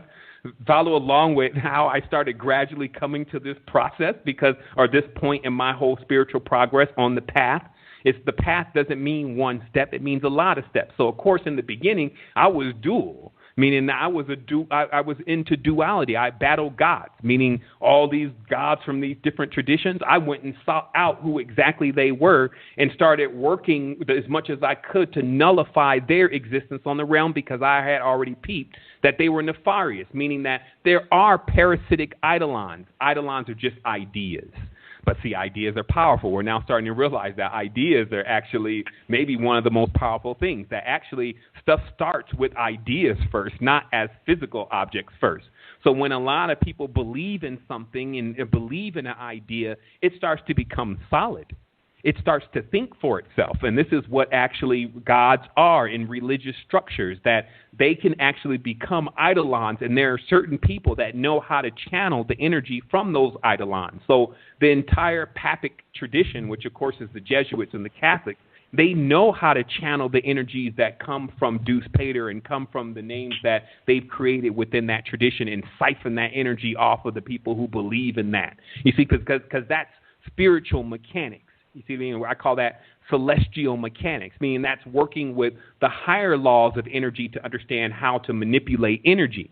follow along with how I started gradually coming to this process or this point in my whole spiritual progress on the path. The path doesn't mean one step. It means a lot of steps. So, of course, in the beginning, I was dual, meaning I was into duality. I battled gods, meaning all these gods from these different traditions. I went and sought out who exactly they were and started working as much as I could to nullify their existence on the realm, because I had already peeped that they were nefarious, meaning that there are parasitic eidolons. Eidolons are just ideas. But see, ideas are powerful. We're now starting to realize that ideas are actually maybe one of the most powerful things, that actually stuff starts with ideas first, not as physical objects first. So when a lot of people believe in something and believe in an idea, it starts to become solid. It starts to think for itself. And this is what actually gods are in religious structures, that they can actually become eidolons. And there are certain people that know how to channel the energy from those eidolons. So the entire Papic tradition, which of course is the Jesuits and the Catholics, they know how to channel the energies that come from Deus Pater and come from the names that they've created within that tradition and siphon that energy off of the people who believe in that. You see, because that's spiritual mechanics. You see what I mean? I call that celestial mechanics, meaning that's working with the higher laws of energy to understand how to manipulate energy.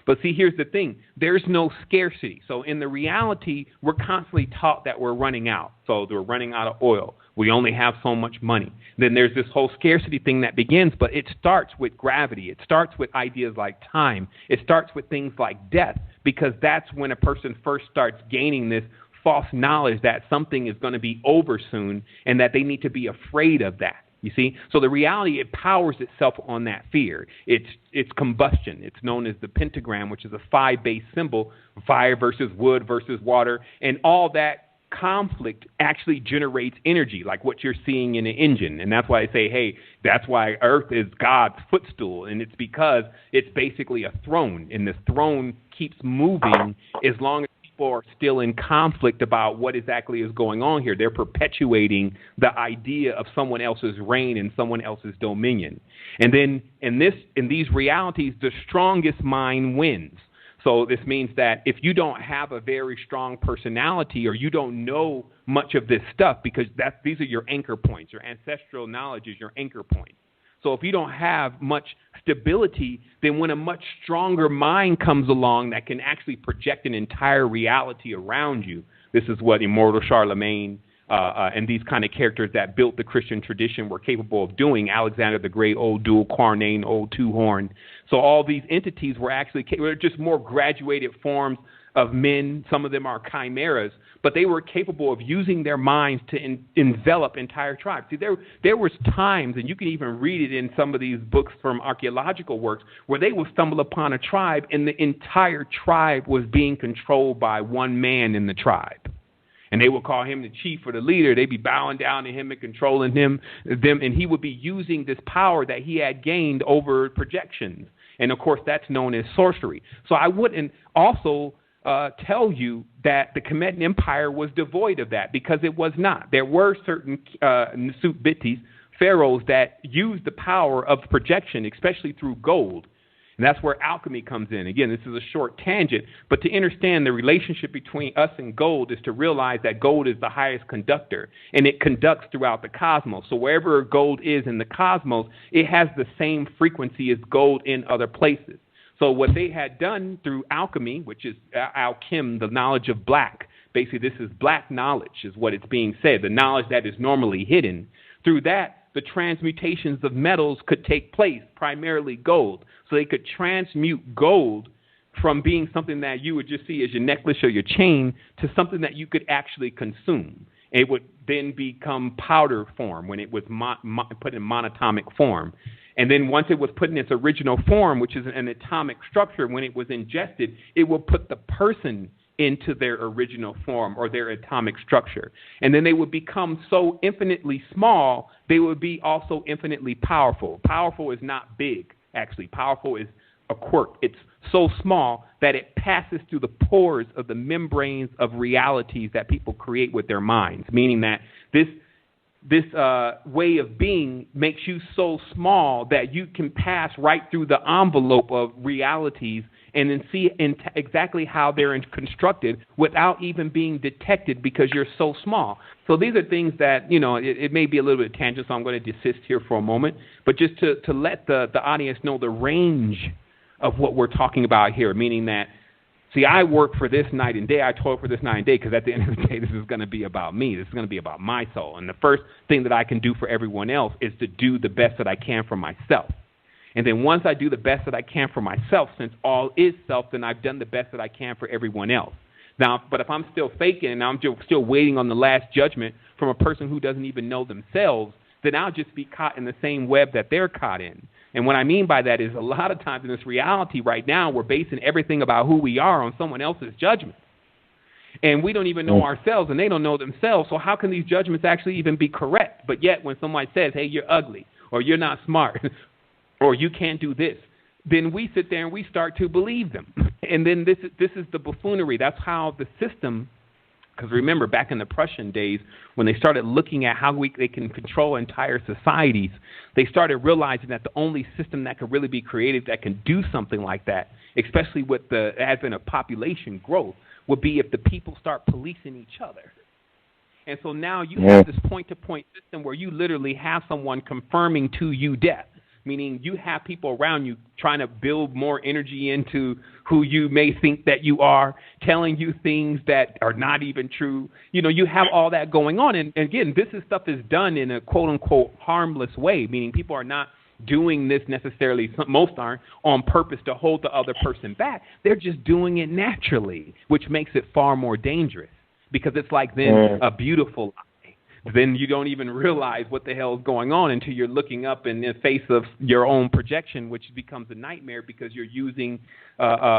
But see, here's the thing. There's no scarcity. So in the reality, we're constantly taught that we're running out. So we're running out of oil. We only have so much money. Then there's this whole scarcity thing that begins, but it starts with gravity. It starts with ideas like time. It starts with things like death, because that's when a person first starts gaining this false knowledge that something is going to be over soon and that they need to be afraid of that. You see? So the reality, it powers itself on that fear. It's combustion. It's known as the pentagram, which is a 5-base symbol, fire versus wood versus water, and all that conflict actually generates energy, like what you're seeing in an engine. And that's why I say, hey, that's why Earth is God's footstool. And it's because it's basically a throne, and the throne keeps moving as long as people are still in conflict about what exactly is going on here. They're perpetuating the idea of someone else's reign and someone else's dominion. And then in these realities, the strongest mind wins. So this means that if you don't have a very strong personality, or you don't know much of this stuff, because these are your anchor points. Your ancestral knowledge is your anchor point. So if you don't have much stability, then when a much stronger mind comes along that can actually project an entire reality around you, this is what immortal Charlemagne and these kind of characters that built the Christian tradition were capable of doing. Alexander the Great, old dual Quarnain, old two-horn. So all these entities were actually just more graduated forms of men. Some of them are chimeras, but they were capable of using their minds to envelop entire tribes. See, there was times, and you can even read it in some of these books from archaeological works, where they would stumble upon a tribe, and the entire tribe was being controlled by one man in the tribe. And they would call him the chief or the leader. They'd be bowing down to him and controlling them, and he would be using this power that he had gained over projections. And, of course, that's known as sorcery. So I wouldn't also tell you that the Kemetic Empire was devoid of that, because it was not. There were certain Nusut-Bitis, pharaohs, that used the power of projection, especially through gold. And that's where alchemy comes in. Again, this is a short tangent, but to understand the relationship between us and gold is to realize that gold is the highest conductor, and it conducts throughout the cosmos. So wherever gold is in the cosmos, it has the same frequency as gold in other places. So what they had done through alchemy, which is alchem, the knowledge of black, basically this is black knowledge is what it's being said, the knowledge that is normally hidden. Through that, the transmutations of metals could take place, primarily gold. So they could transmute gold from being something that you would just see as your necklace or your chain to something that you could actually consume. It would then become powder form when it was put in monatomic form. And then once it was put in its original form, which is an atomic structure, when it was ingested, it will put the person into their original form or their atomic structure. And then they would become so infinitely small, they would be also infinitely powerful. Powerful is not big, actually. Powerful is a quirk. It's so small that it passes through the pores of the membranes of realities that people create with their minds, meaning that this way of being makes you so small that you can pass right through the envelope of realities and then see exactly how they're constructed without even being detected, because you're so small. So these are things that, it may be a little bit tangent, so I'm going to desist here for a moment, but just to let the audience know the range of what we're talking about here, meaning that, see, I work for this night and day. I toil for this night and day, because at the end of the day, this is going to be about me. This is going to be about my soul. And the first thing that I can do for everyone else is to do the best that I can for myself. And then once I do the best that I can for myself, since all is self, then I've done the best that I can for everyone else. Now, but if I'm still faking and I'm still waiting on the last judgment from a person who doesn't even know themselves, then I'll just be caught in the same web that they're caught in. And what I mean by that is a lot of times in this reality right now, we're basing everything about who we are on someone else's judgment. And we don't even know ourselves, and they don't know themselves. So how can these judgments actually even be correct? But yet when somebody says, hey, you're ugly, or you're not smart, or you can't do this, then we sit there and we start to believe them. And then this is the buffoonery. That's how the system, because remember, back in the Prussian days, when they started looking at how they can control entire societies, they started realizing that the only system that could really be created that can do something like that, especially with the advent of population growth, would be if the people start policing each other. And so now you have this point-to-point system where you literally have someone confirming to you death, meaning you have people around you trying to build more energy into who you may think that you are, telling you things that are not even true. You know, you have all that going on. And again, stuff is done in a quote-unquote harmless way, meaning people are not doing this necessarily, most aren't, on purpose to hold the other person back. They're just doing it naturally, which makes it far more dangerous because it's like then a beautiful lie. Then you don't even realize what the hell is going on until you're looking up in the face of your own projection, which becomes a nightmare because you're using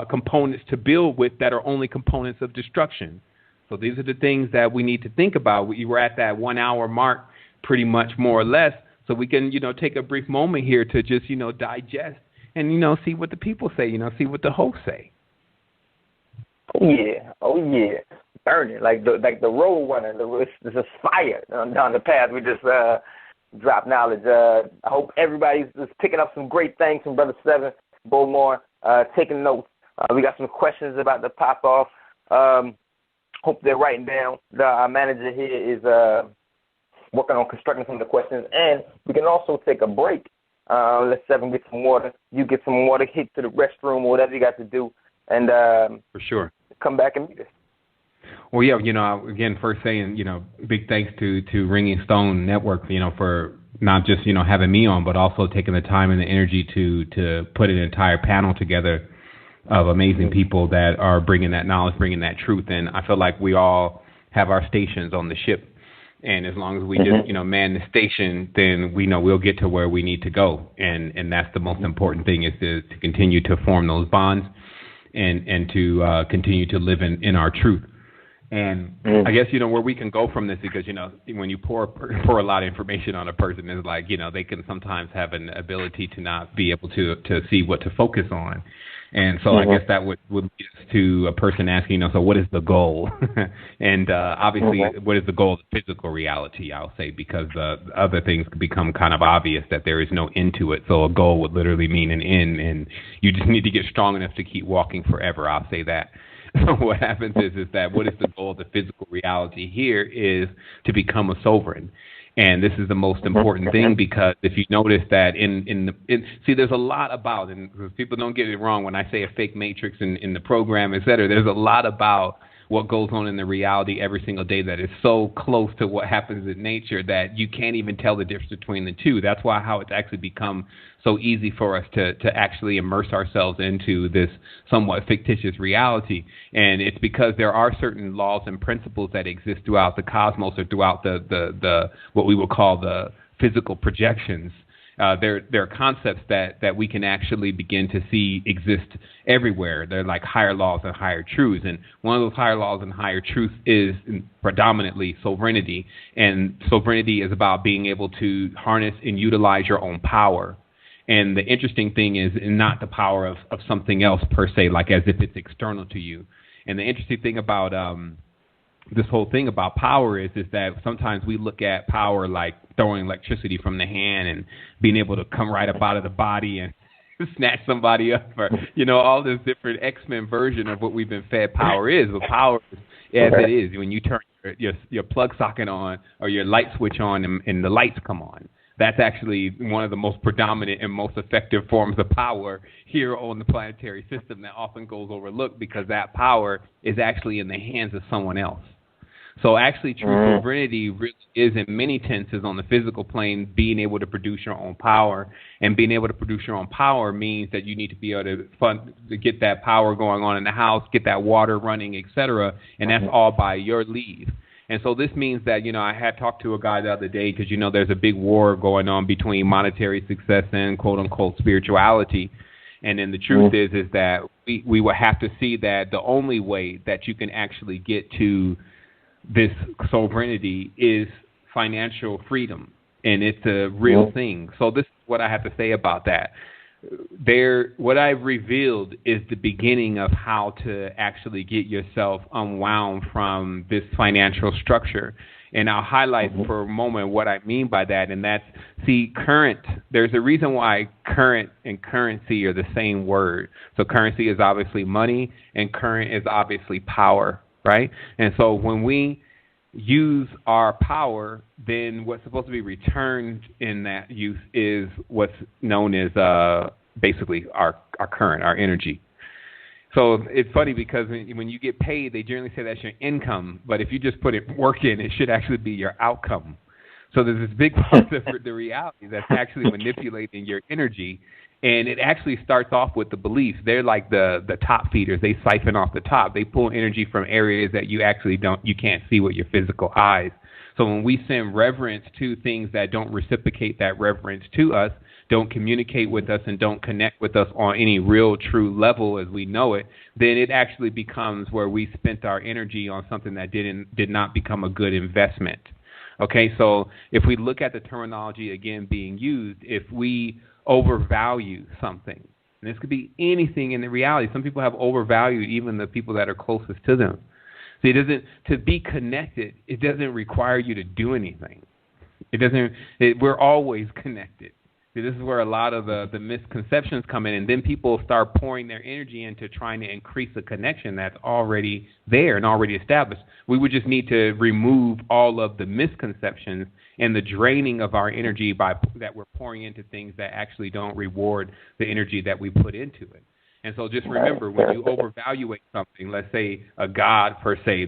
components to build with that are only components of destruction. So these are the things that we need to think about. We were at that 1 hour mark pretty much more or less. So we can, take a brief moment here to just, digest and, see what the people say, see what the hosts say. Oh yeah, burning like the road runner. There's a fire down the path. We just dropped knowledge. I hope everybody's just picking up some great things from Brother Seven, BOMAR, taking notes. We got some questions about the pop off. Hope they're writing down. Our manager here is working on constructing some of the questions, and we can also take a break. Let Seven get some water. You get some water, hit to the restroom or whatever you got to do, and for sure, come back and meet us. Well, yeah, again, first saying, big thanks to Ringing Stone Network, for not just, having me on, but also taking the time and the energy to put an entire panel together of amazing people that are bringing that knowledge, bringing that truth. And I feel like we all have our stations on the ship. And as long as we just, man the station, then we know we'll get to where we need to go. And that's the most important thing is to continue to form those bonds and to continue to live in our truth. And I guess, where we can go from this, because, when you pour a lot of information on a person, it's like, they can sometimes have an ability to not be able to see what to focus on. And so I guess that would lead us to a person asking, so what is the goal? And obviously, what is the goal of the physical reality, I'll say, because other things become kind of obvious that there is no end to it. So a goal would literally mean an end, and you just need to get strong enough to keep walking forever, I'll say that. So what happens is that what is the goal of the physical reality here is to become a sovereign. And this is the most important thing, because if you notice that see, there's a lot about, and people don't get it wrong when I say a fake matrix in the program, et cetera, there's a lot about what goes on in the reality every single day that is so close to what happens in nature that you can't even tell the difference between the two. That's why how it's actually become so easy for us to actually immerse ourselves into this somewhat fictitious reality. And it's because there are certain laws and principles that exist throughout the cosmos or throughout the what we would call the physical projections. There are concepts that we can actually begin to see exist everywhere. They're like higher laws and higher truths. And one of those higher laws and higher truths is predominantly sovereignty. And sovereignty is about being able to harness and utilize your own power. And the interesting thing is not the power of something else per se, like as if it's external to you. And the interesting thing about this whole thing about power is that sometimes we look at power like throwing electricity from the hand and being able to come right up out of the body and snatch somebody up, or all this different X-Men version of what we've been fed power is. But power is as it is when you turn your plug socket on or your light switch on and the lights come on. That's actually one of the most predominant and most effective forms of power here on the planetary system that often goes overlooked, because that power is actually in the hands of someone else. So actually, true sovereignty really is, in many tenses, on the physical plane, being able to produce your own power. And being able to produce your own power means that you need to be able to get that power going on in the house, get that water running, etc. And that's all by your leave. And so this means that, I had talked to a guy the other day because, there's a big war going on between monetary success and quote-unquote spirituality. And then the truth is that we will have to see that the only way that you can actually get to this sovereignty is financial freedom. And it's a real thing. So this is what I have to say about that. What I've revealed is the beginning of how to actually get yourself unwound from this financial structure. And I'll highlight for a moment what I mean by that. And that's, there's a reason why current and currency are the same word. So currency is obviously money and current is obviously power, right? And so when we use our power, then what's supposed to be returned in that use is what's known as basically our current, our energy. So it's funny because when you get paid, they generally say that's your income, but if you just put work in, it should actually be your outcome. So there's this big part of the reality that's actually manipulating your energy, and it actually starts off with the beliefs. They're like the top feeders. They siphon off the top. They pull energy from areas that you can't see with your physical eyes. So when we send reverence to things that don't reciprocate that reverence to us, don't communicate with us, and don't connect with us on any real true level as we know it, then it actually becomes where we spent our energy on something that did not become a good investment. Okay, so if we look at the terminology again being used, if we overvalue something, and this could be anything in the reality. Some people have overvalued even the people that are closest to them. So to be connected, it doesn't require you to do anything. We're always connected. See, this is where a lot of the misconceptions come in, and then people start pouring their energy into trying to increase a connection that's already there and already established. We would just need to remove all of the misconceptions and the draining of our energy that we're pouring into things that actually don't reward the energy that we put into it. And so just remember, when you overvaluate something, let's say a God per se,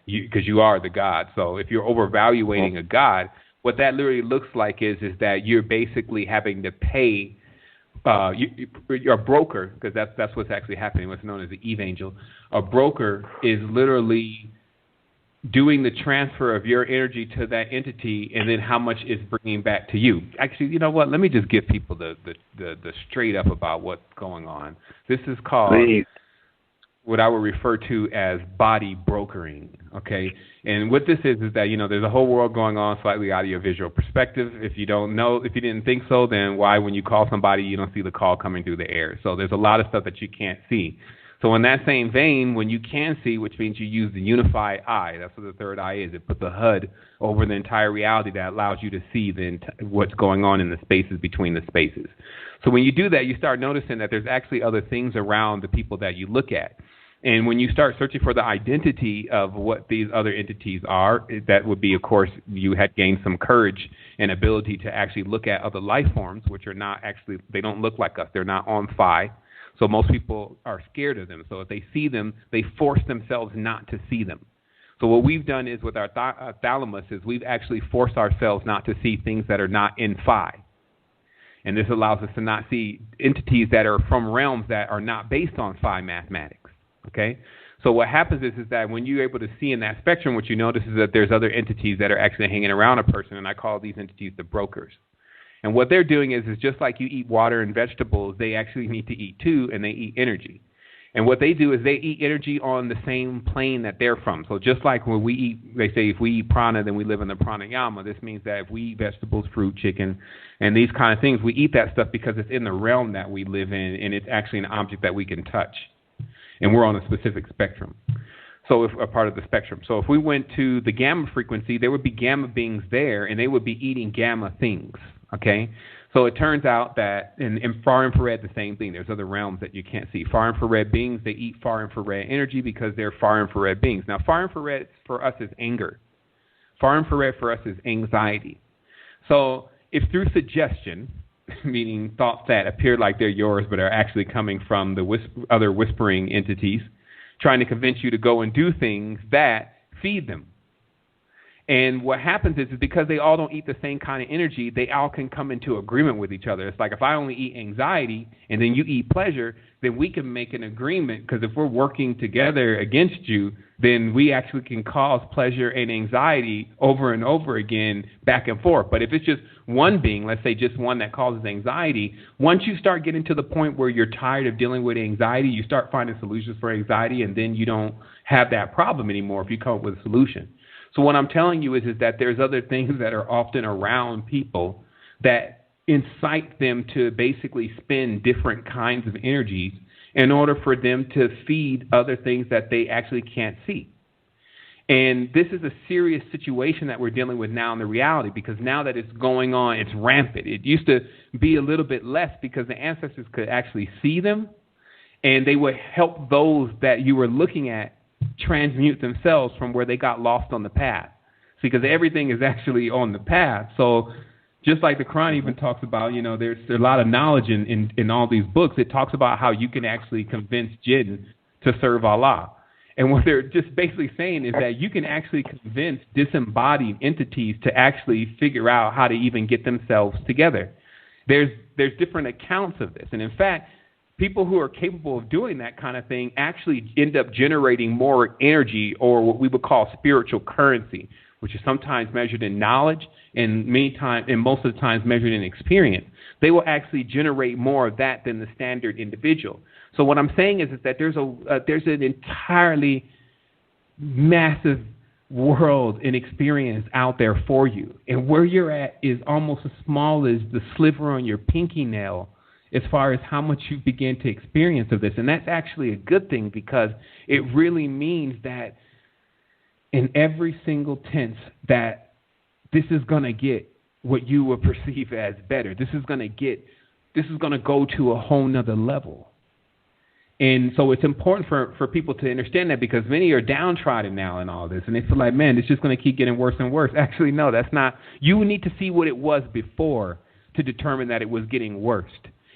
because you are the God. So if you're overvaluating a God, what that literally looks like is that you're basically having to pay your broker, because that's what's actually happening, what's known as the evangel. A broker is literally doing the transfer of your energy to that entity, and then how much is bringing back to you. Actually, you know what? Let me just give people the straight up about what's going on. This is called what I would refer to as body brokering, okay? And what this is that, there's a whole world going on slightly out of your visual perspective. If you didn't think so, then why, when you call somebody, you don't see the call coming through the air? So there's a lot of stuff that you can't see. So in that same vein, when you can see, which means you use the unified eye, that's what the third eye is. It puts a HUD over the entire reality that allows you to see what's going on in the spaces between the spaces. So when you do that, you start noticing that there's actually other things around the people that you look at. And when you start searching for the identity of what these other entities are, that would be, of course, you had gained some courage and ability to actually look at other life forms, which are not actually, they don't look like us. They're not on phi. So most people are scared of them. So if they see them, they force themselves not to see them. So what we've done is with our thalamus is we've actually forced ourselves not to see things that are not in phi. And this allows us to not see entities that are from realms that are not based on phi mathematics. Okay, so what happens is that when you're able to see in that spectrum, what you notice is that there's other entities that are actually hanging around a person, and I call these entities the brokers. And what they're doing is just like you eat water and vegetables, they actually need to eat too, and they eat energy. And what they do is they eat energy on the same plane that they're from. So just like when we eat, they say if we eat prana, then we live in the pranayama. This means that if we eat vegetables, fruit, chicken, and these kind of things, we eat that stuff because it's in the realm that we live in, and it's actually an object that we can touch. And we're on a specific spectrum. So if a part of the spectrum. So if we went to the gamma frequency, there would be gamma beings there, and they would be eating gamma things, okay? So it turns out that in far infrared, the same thing. There's other realms that you can't see. Far infrared beings, they eat far infrared energy because they're far infrared beings. Now, far infrared for us is anger. Far infrared for us is anxiety. So if through suggestion, meaning thoughts that appear like they're yours but are actually coming from the other whispering entities, trying to convince you to go and do things that feed them. And what happens is because they all don't eat the same kind of energy, they all can come into agreement with each other. It's like if I only eat anxiety and then you eat pleasure, then we can make an agreement, because if we're working together against you, then we actually can cause pleasure and anxiety over and over again, back and forth. But if it's just one being, let's say just one that causes anxiety, once you start getting to the point where you're tired of dealing with anxiety, you start finding solutions for anxiety, and then you don't have that problem anymore if you come up with a solution. So what I'm telling you is that there's other things that are often around people that incite them to basically spend different kinds of energies in order for them to feed other things that they actually can't see. And this is a serious situation that we're dealing with now in the reality, because now that it's going on, it's rampant. It used to be a little bit less because the ancestors could actually see them, and they would help those that you were looking at transmute themselves from where they got lost on the path. See, because everything is actually on the path. So just like the Quran even talks about, there's a lot of knowledge in all these books. It talks about how you can actually convince jinn to serve Allah. And what they're just basically saying is that you can actually convince disembodied entities to actually figure out how to even get themselves together. There's different accounts of this. And in fact, people who are capable of doing that kind of thing actually end up generating more energy, or what we would call spiritual currency, which is sometimes measured in knowledge and most of the times measured in experience. They will actually generate more of that than the standard individual. So what I'm saying is that there's an entirely massive world and experience out there for you. And where you're at is almost as small as the sliver on your pinky nail as far as how much you begin to experience of this. And that's actually a good thing, because it really means that in every single tense that this is going to get what you would perceive as better. This is going to go to a whole nother level. And so it's important for people to understand that, because many are downtrodden now in all this, and they feel like, man, it's just going to keep getting worse and worse. Actually, no, that's not. You need to see what it was before to determine that it was getting worse.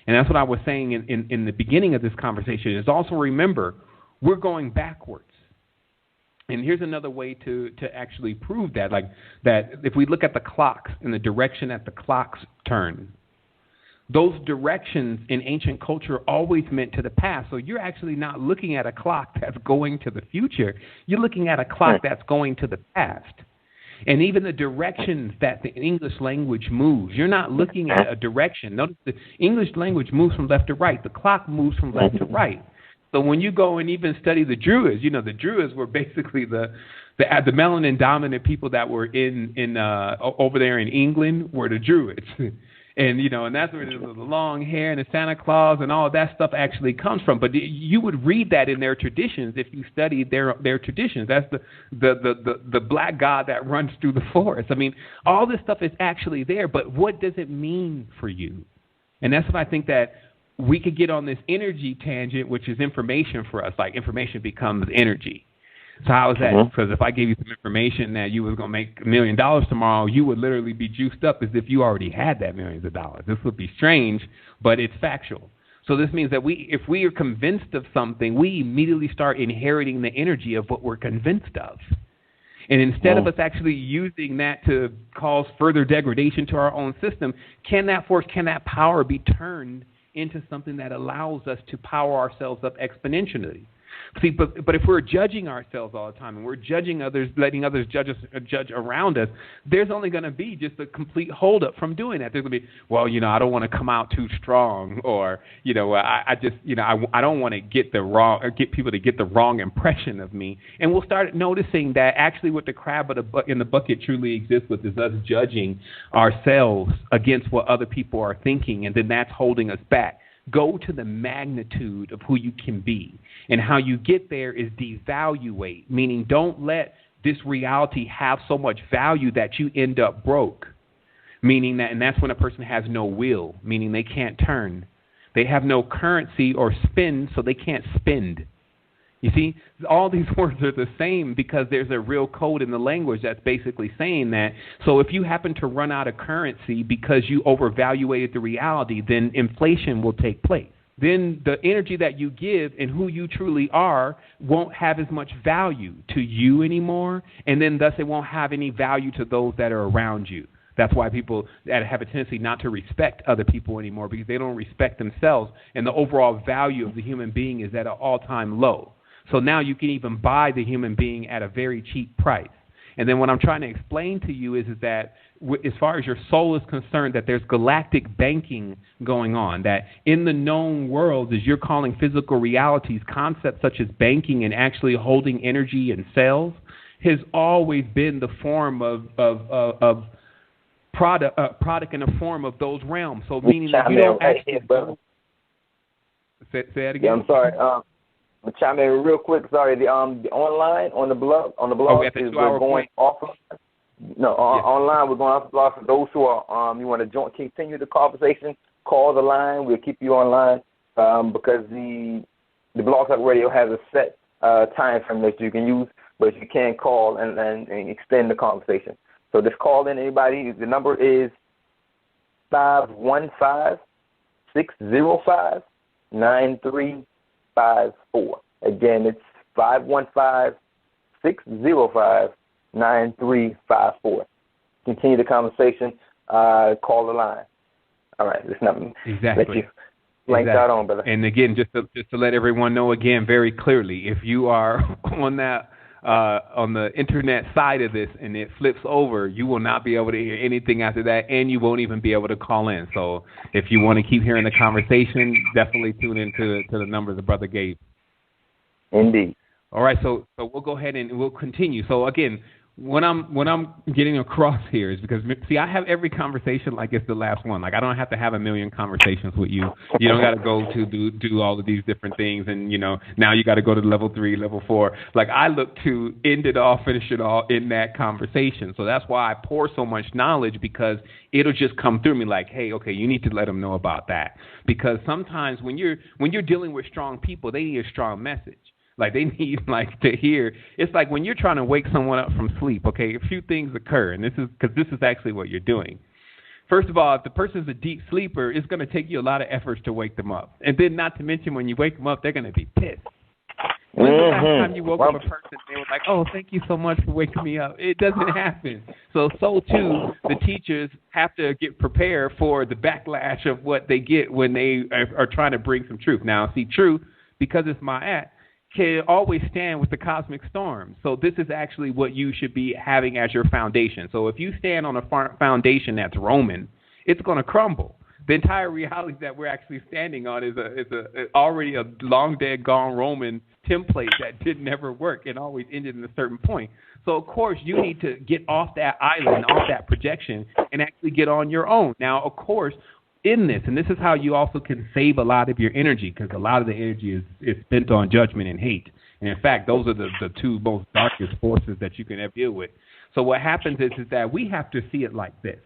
And that's what I was saying in the beginning of this conversation, is also remember, we're going backwards. And here's another way to actually prove that, like that if we look at the clocks and the direction that the clocks turn, those directions in ancient culture always meant to the past. So you're actually not looking at a clock that's going to the future. You're looking at a clock that's going to the past. And even the directions that the English language moves, you're not looking at a direction. Notice the English language moves from left to right. The clock moves from left to right. So when you go and even study the Druids, the Druids were basically the melanin dominant people that were in over there in England were the Druids. And, and that's where the long hair and the Santa Claus and all of that stuff actually comes from. But you would read that in their traditions if you studied their traditions. That's the black god that runs through the forest. I mean, all this stuff is actually there, but what does it mean for you? And that's what I think that we could get on this energy tangent, which is information for us. Like information becomes energy. So how is that? Because if I gave you some information that you was going to make $1 million tomorrow, you would literally be juiced up as if you already had that millions of dollars. This would be strange, but it's factual. So this means that if we are convinced of something, we immediately start inheriting the energy of what we're convinced of. And instead of us actually using that to cause further degradation to our own system, can that power be turned into something that allows us to power ourselves up exponentially? See, but if we're judging ourselves all the time and we're judging others, letting others judge around us, there's only going to be just a complete holdup from doing that. There's going to be, well, I don't want to come out too strong, or I don't want to get people to get the wrong impression of me. And we'll start noticing that actually what the crab in the bucket truly exists with is us judging ourselves against what other people are thinking, and then that's holding us back. Go to the magnitude of who you can be. And how you get there is devaluate, meaning don't let this reality have so much value that you end up broke. Meaning that, and that's when a person has no will, meaning they can't turn. They have no currency or spend, so they can't spend. You see, all these words are the same because there's a real code in the language that's basically saying that. So if you happen to run out of currency because you overvaluated the reality, then inflation will take place. then the energy that you give and who you truly are won't have as much value to you anymore, and then thus it won't have any value to those that are around you. That's why people that have a tendency not to respect other people anymore, because they don't respect themselves, and the overall value of the human being is at an all-time low. So now you can even buy the human being at a very cheap price. And then what I'm trying to explain to you is that as far as your soul is concerned, that there's galactic banking going on, that in the known world, as you're calling physical realities, concepts such as banking and actually holding energy and cells has always been the form of product in the form of those realms. So meaning that you don't actually say that again. Yeah, I'm sorry. I'm gonna chime in real quick. Sorry, the online on the blog is we're going offline. No, online we're going off the blog. For those who are you want to continue the conversation, call the line. We'll keep you online because the Blog Talk Radio has a set time frame that you can use, but you can call and extend the conversation. So just call in anybody. The number is 515-605-9354. Again, it's 515-605-9354. Continue the conversation. Call the line. All right. Let's not let you blank out on, brother. And again, just to let everyone know again very clearly, if you are on that on the internet side of this and it flips over, you will not be able to hear anything after that, and you won't even be able to call in. So if you want to keep hearing the conversation, definitely tune into the number the brother gave. Indeed. All right, so we'll go ahead and we'll continue. So again, what I'm getting across here is because, see, I have every conversation like it's the last one. Like I don't have to have a million conversations with you. You don't got to go to do all of these different things, and now you got to go to level 3, level 4. Like I look to end it all, finish it all in that conversation. So that's why I pour so much knowledge, because it'll just come through me like, hey, okay, you need to let them know about that. Because sometimes when you're dealing with strong people, they need a strong message. Like they need to hear. It's like when you're trying to wake someone up from sleep. Okay, a few things occur, and this is actually what you're doing. First of all, if the person's a deep sleeper, it's going to take you a lot of efforts to wake them up, and then not to mention when you wake them up, they're going to be pissed. When's the last time you woke up a person and they were like, "Oh, thank you so much for waking me up"? It doesn't happen. So too, the teachers have to get prepared for the backlash of what they get when they are trying to bring some truth. Now, see, truth, because it's my act, can always stand with the cosmic storm. So this is actually what you should be having as your foundation. So if you stand on a foundation that's Roman, it's going to crumble. The entire reality that we're actually standing on is already a long dead gone Roman template that did never work and always ended in a certain point. So of course you need to get off that island, off that projection, and actually get on your own. Now, of course, in this, and this is how you also can save a lot of your energy, because a lot of the energy is spent on judgment and hate. And in fact, those are the two most darkest forces that you can ever deal with. So what happens is that we have to see it like this.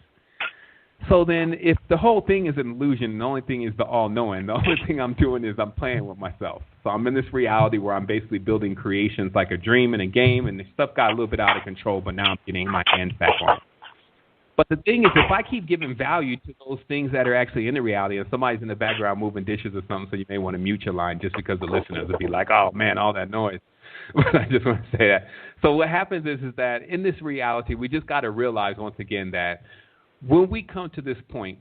So then if the whole thing is an illusion, the only thing is the all-knowing, the only thing I'm doing is I'm playing with myself. So I'm in this reality where I'm basically building creations like a dream and a game, and the stuff got a little bit out of control, but now I'm getting my hands back on it. But the thing is, if I keep giving value to those things that are actually in the reality, and somebody's in the background moving dishes or something, so you may want to mute your line just because the listeners will be like, oh, man, all that noise. But I just want to say that. So what happens is that in this reality, we just got to realize once again that when we come to this point,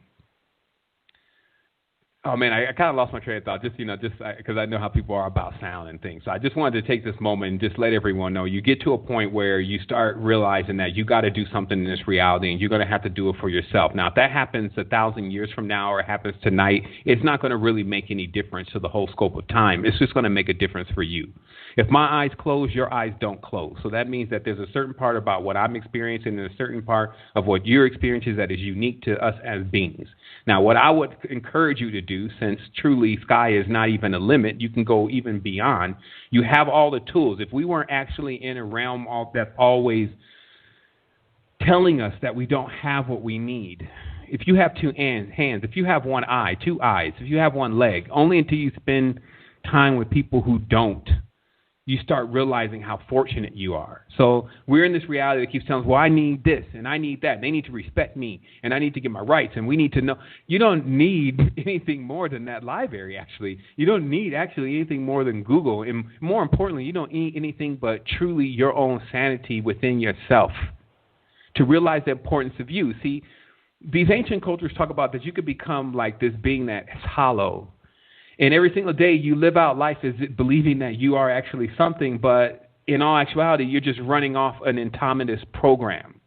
oh, man, I kind of lost my train of thought, just because I know how people are about sound and things. So I just wanted to take this moment and just let everyone know you get to a point where you start realizing that you got to do something in this reality, and you're going to have to do it for yourself. Now, if that happens 1,000 years from now or it happens tonight, it's not going to really make any difference to the whole scope of time. It's just going to make a difference for you. If my eyes close, your eyes don't close. So that means that there's a certain part about what I'm experiencing and a certain part of what you're experiencing that is unique to us as beings. Now, what I would encourage you to do, since truly sky is not even a limit, you can go even beyond. You have all the tools. If we weren't actually in a realm that's always telling us that we don't have what we need, if you have two hands, if you have one eye, 2 eyes, if you have one leg, only until you spend time with people who don't, you start realizing how fortunate you are. So we're in this reality that keeps telling us, well, I need this and I need that. They need to respect me and I need to get my rights and we need to know. You don't need anything more than that library, actually. You don't need actually anything more than Google. And more importantly, you don't need anything but truly your own sanity within yourself to realize the importance of you. See, these ancient cultures talk about that you could become like this being that is hollow. And every single day you live out life as believing that you are actually something, but in all actuality, you're just running off an autonomous program.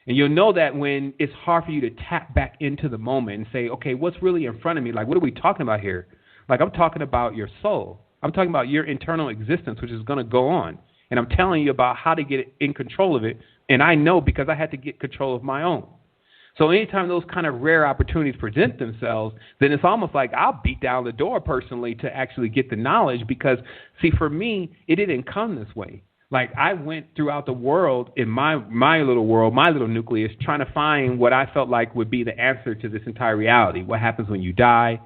And you'll know that when it's hard for you to tap back into the moment and say, okay, what's really in front of me? Like, what are we talking about here? Like, I'm talking about your soul. I'm talking about your internal existence, which is going to go on. And I'm telling you about how to get in control of it. And I know because I had to get control of my own. So anytime those kind of rare opportunities present themselves, then it's almost like I'll beat down the door personally to actually get the knowledge because, see, for me, it didn't come this way. Like I went throughout the world in my little world, my little nucleus, trying to find what I felt like would be the answer to this entire reality. What happens when you die?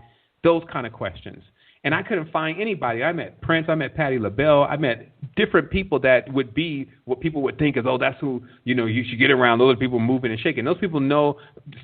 Those kind of questions. And I couldn't find anybody. I met Prince. I met Patti LaBelle. I met different people that would be what people would think is, oh, that's who, you should get around. Those are people moving and shaking. Those people know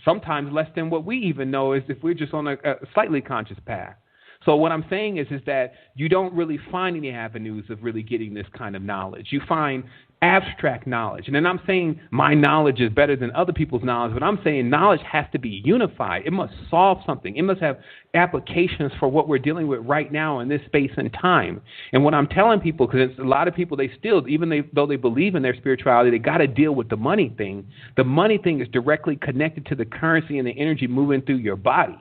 sometimes less than what we even know is if we're just on a slightly conscious path. So what I'm saying is that you don't really find any avenues of really getting this kind of knowledge. You find abstract knowledge. And then I'm saying my knowledge is better than other people's knowledge, but I'm saying knowledge has to be unified. It must solve something. It must have applications for what we're dealing with right now in this space and time. And what I'm telling people, because a lot of people, they still, though they believe in their spirituality, they got to deal with the money thing. The money thing is directly connected to the currency and the energy moving through your body.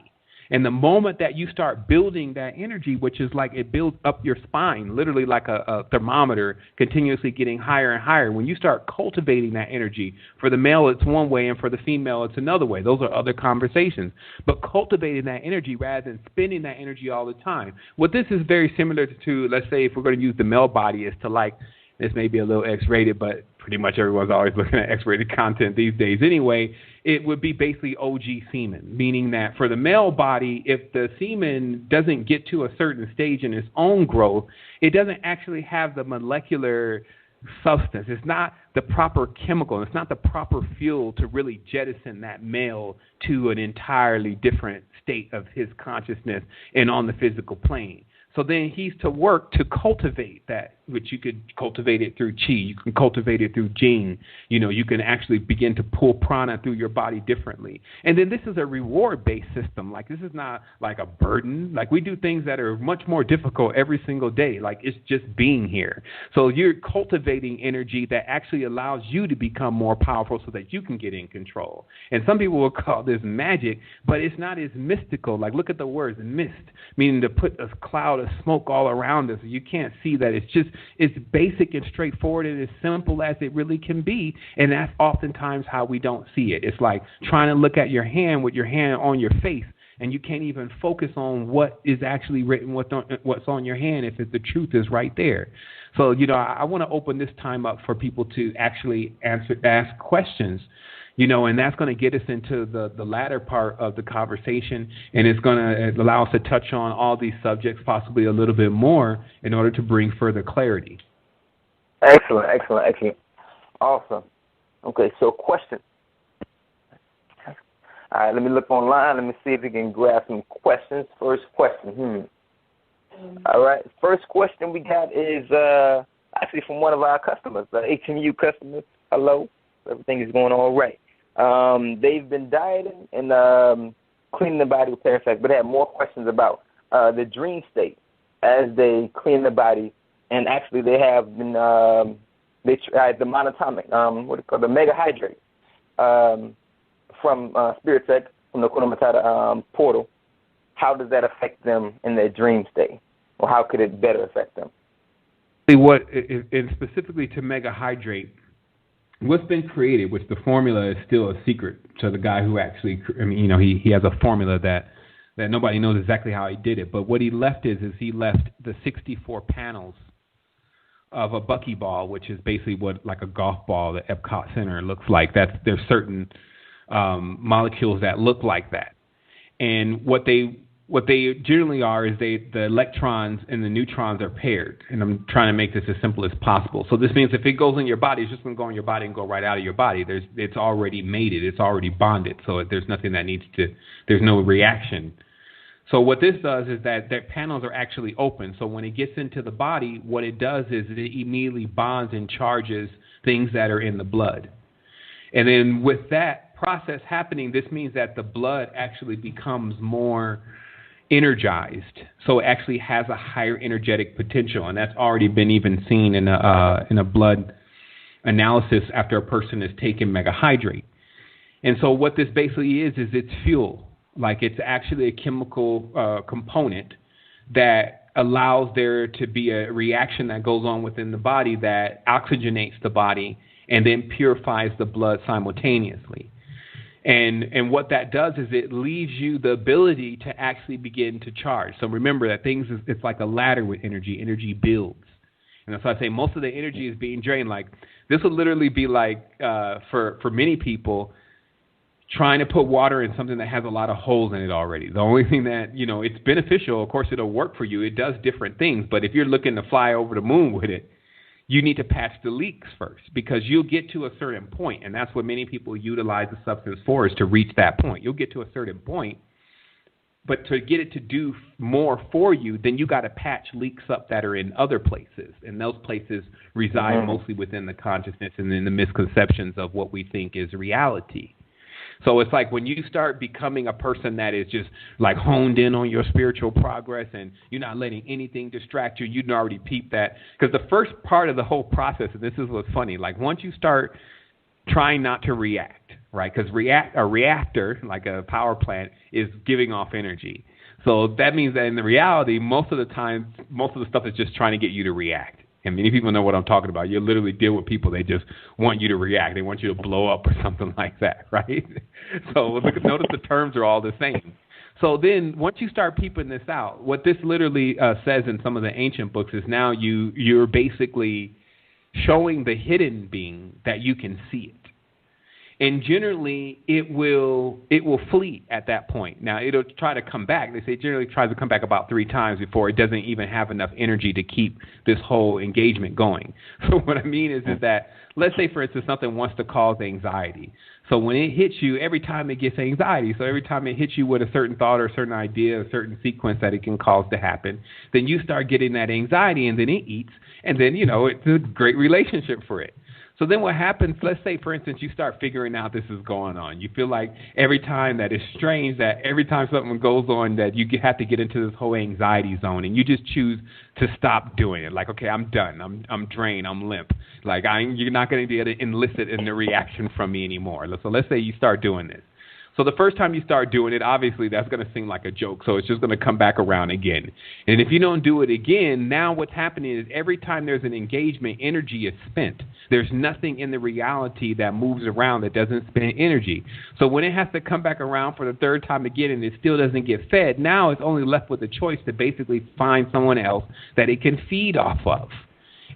And the moment that you start building that energy, which is like it builds up your spine, literally like a thermometer continuously getting higher and higher, when you start cultivating that energy, for the male it's one way and for the female it's another way. Those are other conversations. But cultivating that energy rather than spending that energy all the time. What this is very similar to, let's say if we're going to use the male body, is to like, this may be a little X-rated, but pretty much everyone's always looking at X-rated content these days anyway. It would be basically OG semen, meaning that for the male body, if the semen doesn't get to a certain stage in its own growth, it doesn't actually have the molecular substance. It's not the proper chemical. It's not the proper fuel to really jettison that male to an entirely different state of his consciousness and on the physical plane. So then he's to work to cultivate that, which you could cultivate it through chi, you can cultivate it through jing, you can actually begin to pull prana through your body differently. And then this is a reward-based system. Like this is not like a burden. Like we do things that are much more difficult every single day. Like it's just being here. So you're cultivating energy that actually allows you to become more powerful so that you can get in control. And some people will call this magic, but it's not as mystical. Like look at the words mist, meaning to put a cloud of smoke all around us. You can't see that. It's basic and straightforward and as simple as it really can be. And that's oftentimes how we don't see it. It's like trying to look at your hand with your hand on your face, and you can't even focus on what is actually written, what's on your hand, if the truth is right there. So, I want to open this time up for people to actually ask questions. And that's going to get us into the latter part of the conversation, and it's going to allow us to touch on all these subjects possibly a little bit more in order to bring further clarity. Excellent. Awesome. Okay, so question. All right, let me look online. Let me see if we can grab some questions. First question. All right, first question we got is actually from one of our customers, the HMU customers. Hello. Everything is going all right. They've been dieting and cleaning the body with parasites, but they have more questions about the dream state as they clean the body. And actually, they have been they tried the monatomic, the mega hydrate from Spirit Tech from the Kuna Matata portal. How does that affect them in their dream state, or how could it better affect them? And specifically to mega hydrate. What's been created, which the formula is still a secret to the guy who actually, he has a formula that nobody knows exactly how he did it. But what he left is he left the 64 panels of a buckyball, which is basically what like a golf ball at Epcot Center looks like. There's certain molecules that look like that. And what they what they generally are is the electrons and the neutrons are paired, and I'm trying to make this as simple as possible. So this means if it goes in your body, it's just going to go in your body and go right out of your body. It's already mated, it's already bonded, so there's nothing that there's no reaction. So what this does is that their panels are actually open. So when it gets into the body, what it does is it immediately bonds and charges things that are in the blood. And then with that process happening, this means that the blood actually becomes more energized, so it actually has a higher energetic potential, and that's already been even seen in a blood analysis after a person has taken megahydrate. And so what this basically is it's fuel. Like, it's actually a chemical component that allows there to be a reaction that goes on within the body that oxygenates the body and then purifies the blood simultaneously. And what that does is it leaves you the ability to actually begin to charge. So remember that it's like a ladder with energy. Energy builds. And that's why I say most of the energy is being drained. Like, this would literally be like, for many people, trying to put water in something that has a lot of holes in it already. The only thing that, it's beneficial, of course, it'll work for you. It does different things. But if you're looking to fly over the moon with it, you need to patch the leaks first, because you'll get to a certain point, and that's what many people utilize the substance for, is to reach that point. You'll get to a certain point, but to get it to do more for you, then you got to patch leaks up that are in other places, and those places reside mostly within the consciousness and in the misconceptions of what we think is reality. So it's like when you start becoming a person that is just like honed in on your spiritual progress and you're not letting anything distract you, you'd already peep that. Because the first part of the whole process, and this is what's funny, like once you start trying not to react, right? Because a reactor, like a power plant, is giving off energy. So that means that in the reality, most of the time, most of the stuff is just trying to get you to react. And many people know what I'm talking about. You literally deal with people, they just want you to react. They want you to blow up or something like that, right? So notice the terms are all the same. So then once you start peeping this out, what this literally says in some of the ancient books is now you're basically showing the hidden being that you can see it. And generally, it will flee at that point. Now, it'll try to come back. They say it generally tries to come back about 3 times before it doesn't even have enough energy to keep this whole engagement going. So what I mean is that, let's say, for instance, something wants to cause anxiety. So when it hits you, every time it gets anxiety, so every time it hits you with a certain thought or a certain idea, a certain sequence that it can cause to happen, then you start getting that anxiety, and then it eats, and then, it's a great relationship for it. So then what happens, let's say, for instance, you start figuring out this is going on. You feel like every time that it's strange, that every time something goes on, that you have to get into this whole anxiety zone, and you just choose to stop doing it. Like, okay, I'm done. I'm drained. I'm limp. Like, you're not going to be able to elicit a reaction from me anymore. So let's say you start doing this. So the first time you start doing it, obviously that's going to seem like a joke. So it's just going to come back around again. And if you don't do it again, now what's happening is every time there's an engagement, energy is spent. There's nothing in the reality that moves around that doesn't spend energy. So when it has to come back around for the 3rd time again and it still doesn't get fed, now it's only left with a choice to basically find someone else that it can feed off of.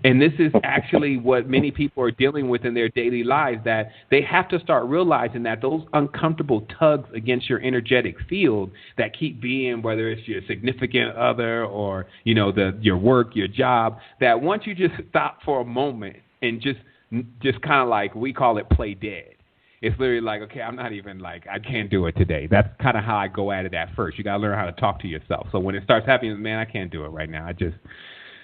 And this is actually what many people are dealing with in their daily lives, that they have to start realizing that those uncomfortable tugs against your energetic field that keep being, whether it's your significant other or, your work, your job, that once you just stop for a moment and just kind of like, we call it play dead. It's literally like, okay, I'm not even like, I can't do it today. That's kind of how I go at it at first. You got to learn how to talk to yourself. So when it starts happening, man, I can't do it right now.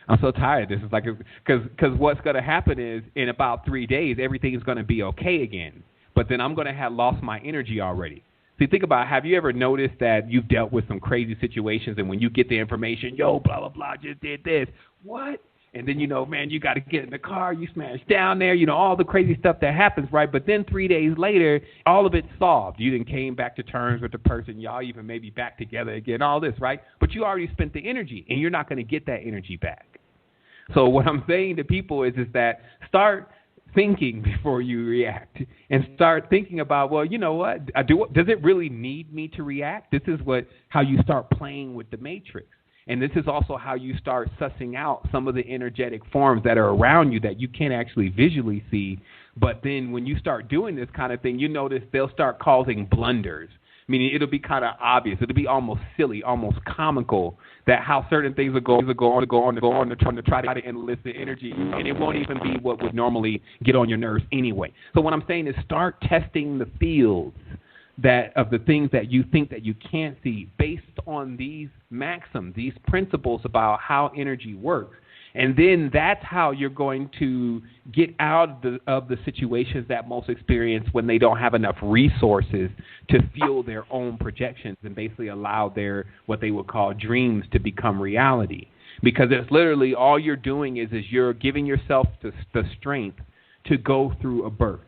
I'm so tired. This is like, because what's going to happen is in about 3 days, everything is going to be okay again. But then I'm going to have lost my energy already. See, think about, have you ever noticed that you've dealt with some crazy situations, and when you get the information, yo, blah, blah, blah, just did this. What? And then, man, you got to get in the car, you smash down there, all the crazy stuff that happens, right? But then 3 days later, all of it's solved. You then came back to terms with the person, y'all even maybe back together again, all this, right? But you already spent the energy, and you're not going to get that energy back. So what I'm saying to people is that start thinking before you react, and start thinking about, well, you know what? Does it really need me to react? This is how you start playing with the matrix. And this is also how you start sussing out some of the energetic forms that are around you that you can't actually visually see. But then when you start doing this kind of thing, you notice they'll start causing blunders. Meaning it'll be kind of obvious. It'll be almost silly, almost comical that how certain things will go on to try to enlist the energy, and it won't even be what would normally get on your nerves anyway. So what I'm saying is start testing the fields that of the things that you think that you can't see based on these maxims, these principles about how energy works. And then that's how you're going to get out of the situations that most experience when they don't have enough resources to fuel their own projections and basically allow their what they would call dreams to become reality. Because it's literally all you're doing is you're giving yourself the strength to go through a birth.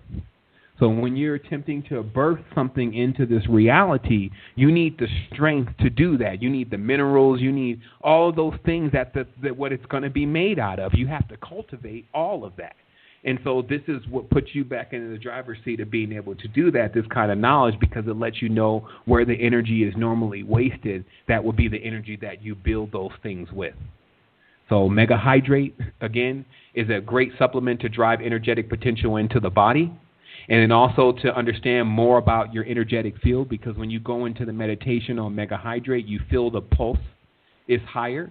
So when you're attempting to birth something into this reality, you need the strength to do that. You need the minerals. You need all of those things that what it's going to be made out of. You have to cultivate all of that. And so this is what puts you back into the driver's seat of being able to do that, this kind of knowledge, because it lets you know where the energy is normally wasted. That would be the energy that you build those things with. So Mega Hydrate, again, is a great supplement to drive energetic potential into the body. And then also to understand more about your energetic field, because when you go into the meditation on Mega Hydrate, you feel the pulse is higher.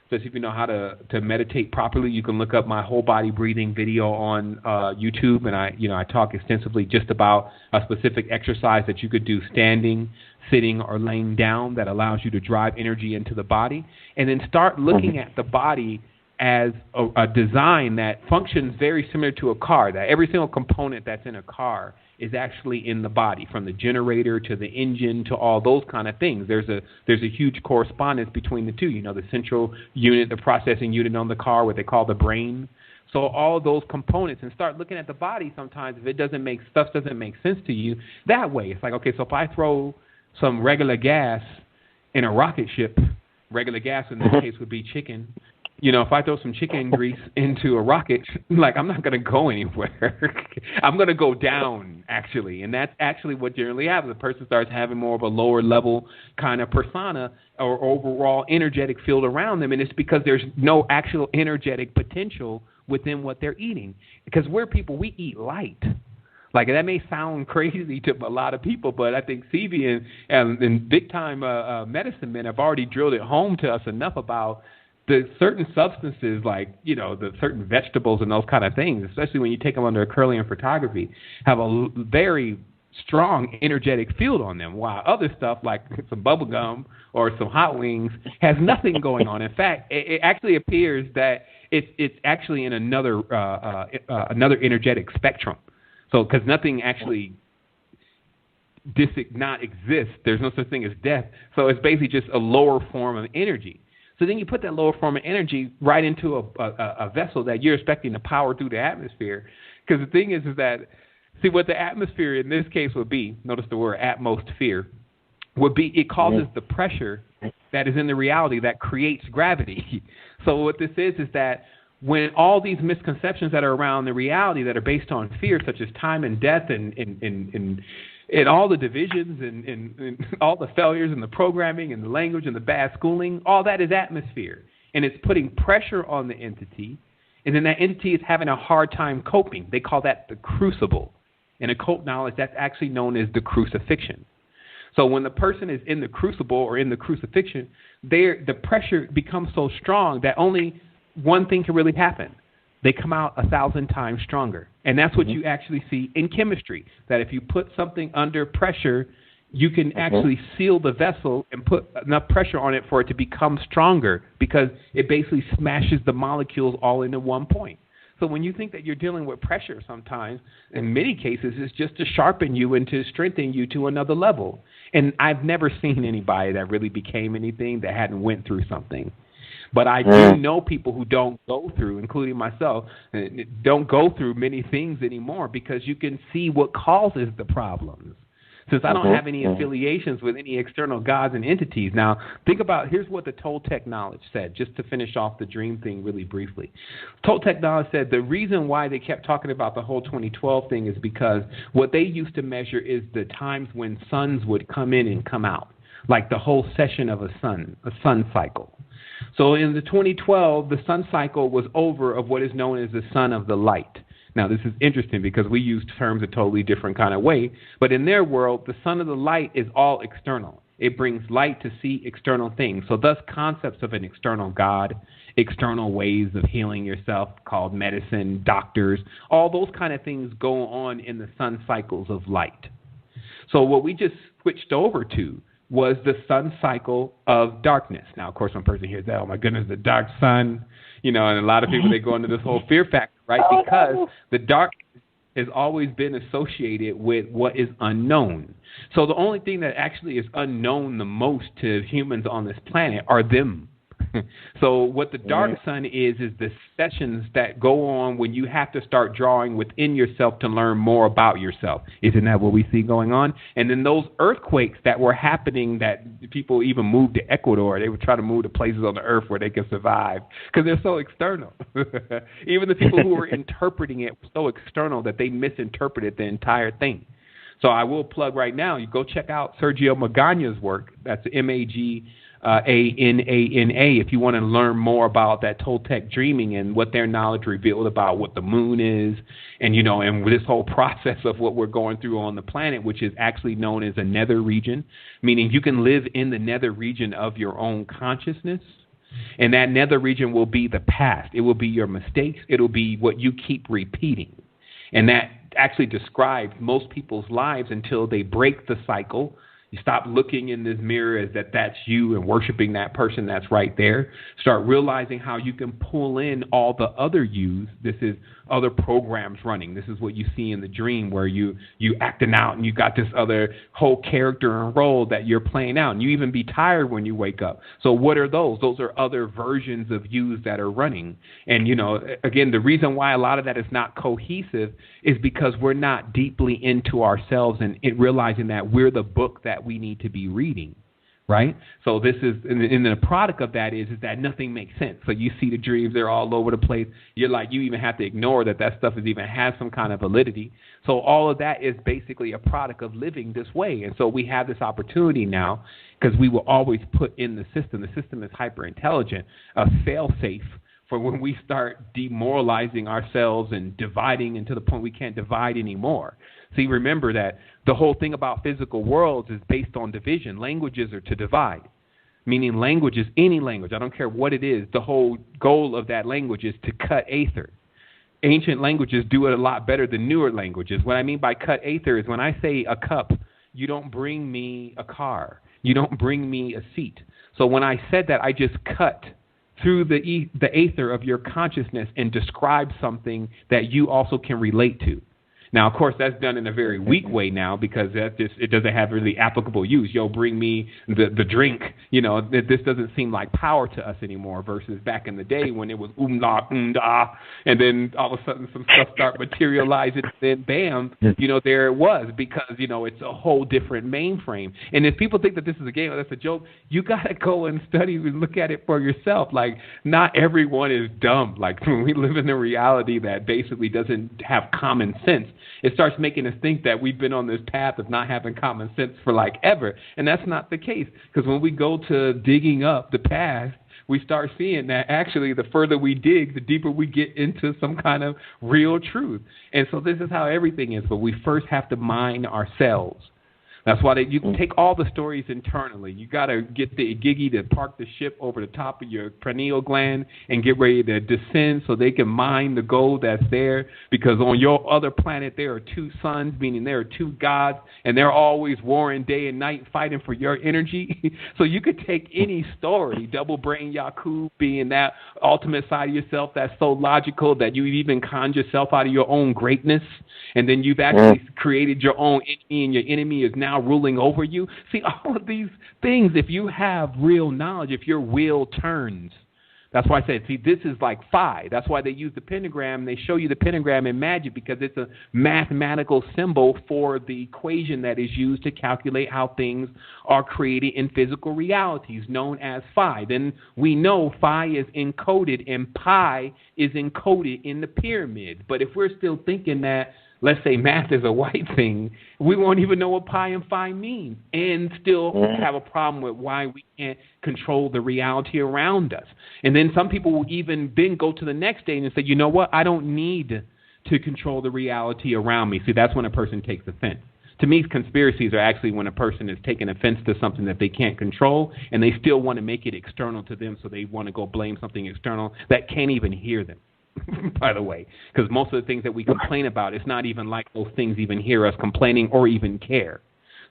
So if you know how to meditate properly, you can look up my whole body breathing video on YouTube, and I talk extensively just about a specific exercise that you could do standing, sitting, or laying down that allows you to drive energy into the body, and then start looking at the body as a design that functions very similar to a car, that every single component that's in a car is actually in the body, from the generator to the engine to all those kind of things. There's a huge correspondence between the two. You know, the central unit, the processing unit on the car, what they call the brain. So all those components, and start looking at the body sometimes if stuff doesn't make sense to you that way. It's like, okay, so if I throw some regular gas in a rocket ship, regular gas in this case would be chicken. You know, if I throw some chicken grease into a rocket, like, I'm not going to go anywhere. I'm going to go down, actually. And that's actually what generally happens. The person starts having more of a lower level kind of persona or overall energetic field around them. And it's because there's no actual energetic potential within what they're eating. Because we're people, we eat light. Like, that may sound crazy to a lot of people, but I think Sevi and big-time medicine men have already drilled it home to us enough about the certain substances, like, you know, the certain vegetables and those kind of things, especially when you take them under Curlian photography, have a very strong energetic field on them, while other stuff like some bubble gum or some hot wings has nothing going on. In fact, it actually appears that it's actually in another energetic spectrum. So, because nothing actually not exists, there's no such thing as death. So it's basically just a lower form of energy. So then you put that lower form of energy right into a vessel that you're expecting to power through the atmosphere. Because the thing is that, see, what the atmosphere in this case would be, notice the word atmosphere, would be it causes the pressure that is in the reality that creates gravity. So what this is that when all these misconceptions that are around the reality that are based on fear, such as time and death and all the divisions and all the failures and the programming and the language and the bad schooling, all that is atmosphere. And it's putting pressure on the entity, and then that entity is having a hard time coping. They call that the crucible. In occult knowledge, that's actually known as the crucifixion. So when the person is in the crucible or in the crucifixion, the pressure becomes so strong that only one thing can really happen. They come out 1,000 times stronger. And that's what you actually see in chemistry, that if you put something under pressure, you can actually seal the vessel and put enough pressure on it for it to become stronger, because it basically smashes the molecules all into one point. So when you think that you're dealing with pressure sometimes, in many cases, it's just to sharpen you and to strengthen you to another level. And I've never seen anybody that really became anything that hadn't went through something. But I do know people who don't go through, including myself, don't go through many things anymore, because you can see what causes the problems. Since I don't have any affiliations with any external gods and entities. Now, think about, here's what the Toltec knowledge said, just to finish off the dream thing really briefly. Toltec knowledge said the reason why they kept talking about the whole 2012 thing is because what they used to measure is the times when suns would come in and come out, like the whole session of a sun cycle. So in the 2012, the sun cycle was over of what is known as the sun of the light. Now, this is interesting because we use terms a totally different kind of way. But in their world, the sun of the light is all external. It brings light to see external things. So thus concepts of an external God, external ways of healing yourself called medicine, doctors, all those kind of things go on in the sun cycles of light. So what we just switched over to was the sun cycle of darkness. Now, of course, one person hears that, oh my goodness, the dark sun, and a lot of people, they go into this whole fear factor, right? Because the dark has always been associated with what is unknown. So the only thing that actually is unknown the most to humans on this planet are them. So what the dark sun is the sessions that go on when you have to start drawing within yourself to learn more about yourself. Isn't that what we see going on? And then those earthquakes that were happening, that people even moved to Ecuador, they would try to move to places on the earth where they can survive because they're so external. Even the people who were interpreting it were so external that they misinterpreted the entire thing. So I will plug right now, you go check out Sergio Magaña's work. That's Magana, if you want to learn more about that Toltec dreaming and what their knowledge revealed about what the moon is, and and this whole process of what we're going through on the planet, which is actually known as a nether region, meaning you can live in the nether region of your own consciousness. And that nether region will be the past. It will be your mistakes. It'll be what you keep repeating. And that actually describes most people's lives until they break the cycle. You stop looking in this mirror as that's you and worshiping that person that's right there. Start realizing how you can pull in all the other yous. This is other programs running. This is what you see in the dream where you acting out and you got this other whole character and role that you're playing out. And you even be tired when you wake up. So what are those? Those are other versions of yous that are running. And, again, the reason why a lot of that is not cohesive is because we're not deeply into ourselves and realizing that we're the book that we need to be reading. Right? So this is, and the product of that is that nothing makes sense. So you see the dreams, they're all over the place. You even have to ignore that stuff has some kind of validity. So all of that is basically a product of living this way. And so we have this opportunity now because we will always put in the system. The system is hyper intelligent, a fail safe for when we start demoralizing ourselves and dividing into the point we can't divide anymore. See, remember that the whole thing about physical worlds is based on division. Languages are to divide, meaning language is any language. I don't care what it is. The whole goal of that language is to cut aether. Ancient languages do it a lot better than newer languages. What I mean by cut aether is when I say a cup, you don't bring me a car. You don't bring me a seat. So when I said that, I just cut through the aether of your consciousness and describe something that you also can relate to. Now, of course, that's done in a very weak way now because it doesn't have really applicable use. Bring me the drink. This doesn't seem like power to us anymore versus back in the day when it was da, and then all of a sudden some stuff start materializing, and then bam, there it was because, it's a whole different mainframe. And if people think that this is a game or that's a joke, you got to go and study and look at it for yourself. Like, not everyone is dumb. Like, when we live in a reality that basically doesn't have common sense, it starts making us think that we've been on this path of not having common sense for ever. And that's not the case. Because when we go to digging up the past, we start seeing that actually the further we dig, the deeper we get into some kind of real truth. And so this is how everything is. But we first have to mine ourselves. That's why you can take all the stories internally. You got to get the Igigi to park the ship over the top of your pineal gland and get ready to descend so they can mine the gold that's there. Because on your other planet, there are two suns, meaning there are two gods, and they're always warring day and night fighting for your energy. So you could take any story, double brain Yakub being that ultimate side of yourself that's so logical that you even conjure yourself out of your own greatness. And then you've actually created your own enemy, and your enemy is now ruling over you. See, all of these things, if you have real knowledge, if your will turns, that's why I said, see, this is like phi. That's why they use the pentagram. They show you the pentagram in magic because it's a mathematical symbol for the equation that is used to calculate how things are created in physical realities, known as phi. Then we know phi is encoded and pi is encoded in the pyramid. But if we're still thinking that, let's say, math is a white thing, we won't even know what pi and phi means and still have a problem with why we can't control the reality around us. And then some people will even then go to the next day and say, you know what, I don't need to control the reality around me. See, that's when a person takes offense. To me, conspiracies are actually when a person is taking offense to something that they can't control, and they still want to make it external to them, so they want to go blame something external that can't even hear them, by the way. Because most of the things that we complain about, it's not even like those things even hear us complaining or even care.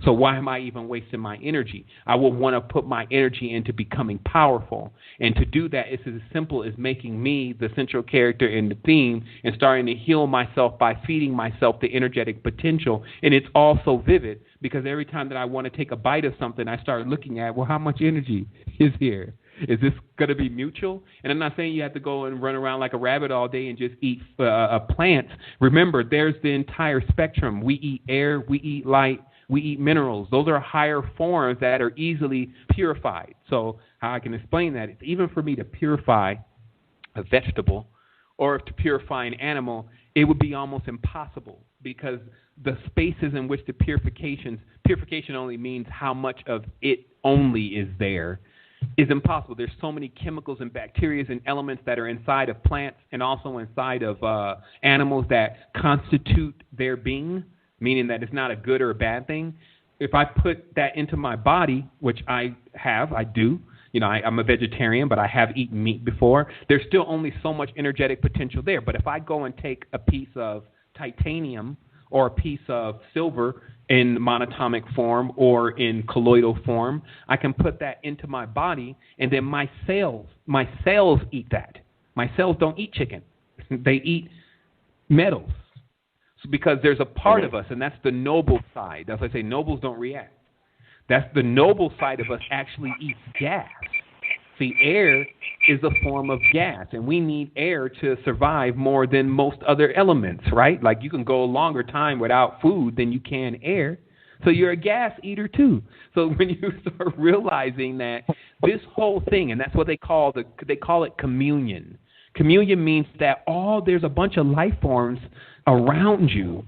So why am I even wasting my energy? I will want to put my energy into becoming powerful. And to do that, it's as simple as making me the central character in the theme and starting to heal myself by feeding myself the energetic potential. And it's all so vivid because every time that I want to take a bite of something, I start looking at, well, how much energy is here? Is this going to be mutual? And I'm not saying you have to go and run around like a rabbit all day and just eat plants. Remember, there's the entire spectrum. We eat air, we eat light, we eat minerals. Those are higher forms that are easily purified. So how I can explain that, it's even for me to purify a vegetable or to purify an animal, it would be almost impossible because the spaces in which the purification only means how much of it only is there, is impossible. There's so many chemicals and bacteria and elements that are inside of plants and also inside of animals that constitute their being, meaning that it's not a good or a bad thing. If I put that into my body, which I do, I'm a vegetarian, but I have eaten meat before, there's still only so much energetic potential there. But if I go and take a piece of titanium or a piece of silver in monatomic form or in colloidal form, I can put that into my body, and then my cells eat that. My cells don't eat chicken. They eat metals. Because there's a part of us, and that's the noble side. That's why I say nobles don't react. That's the noble side of us actually eats gas. See, air is a form of gas, and we need air to survive more than most other elements, right? Like you can go a longer time without food than you can air. So you're a gas eater too. So when you start realizing that this whole thing, and that's what they call it communion. Communion means that there's a bunch of life forms around you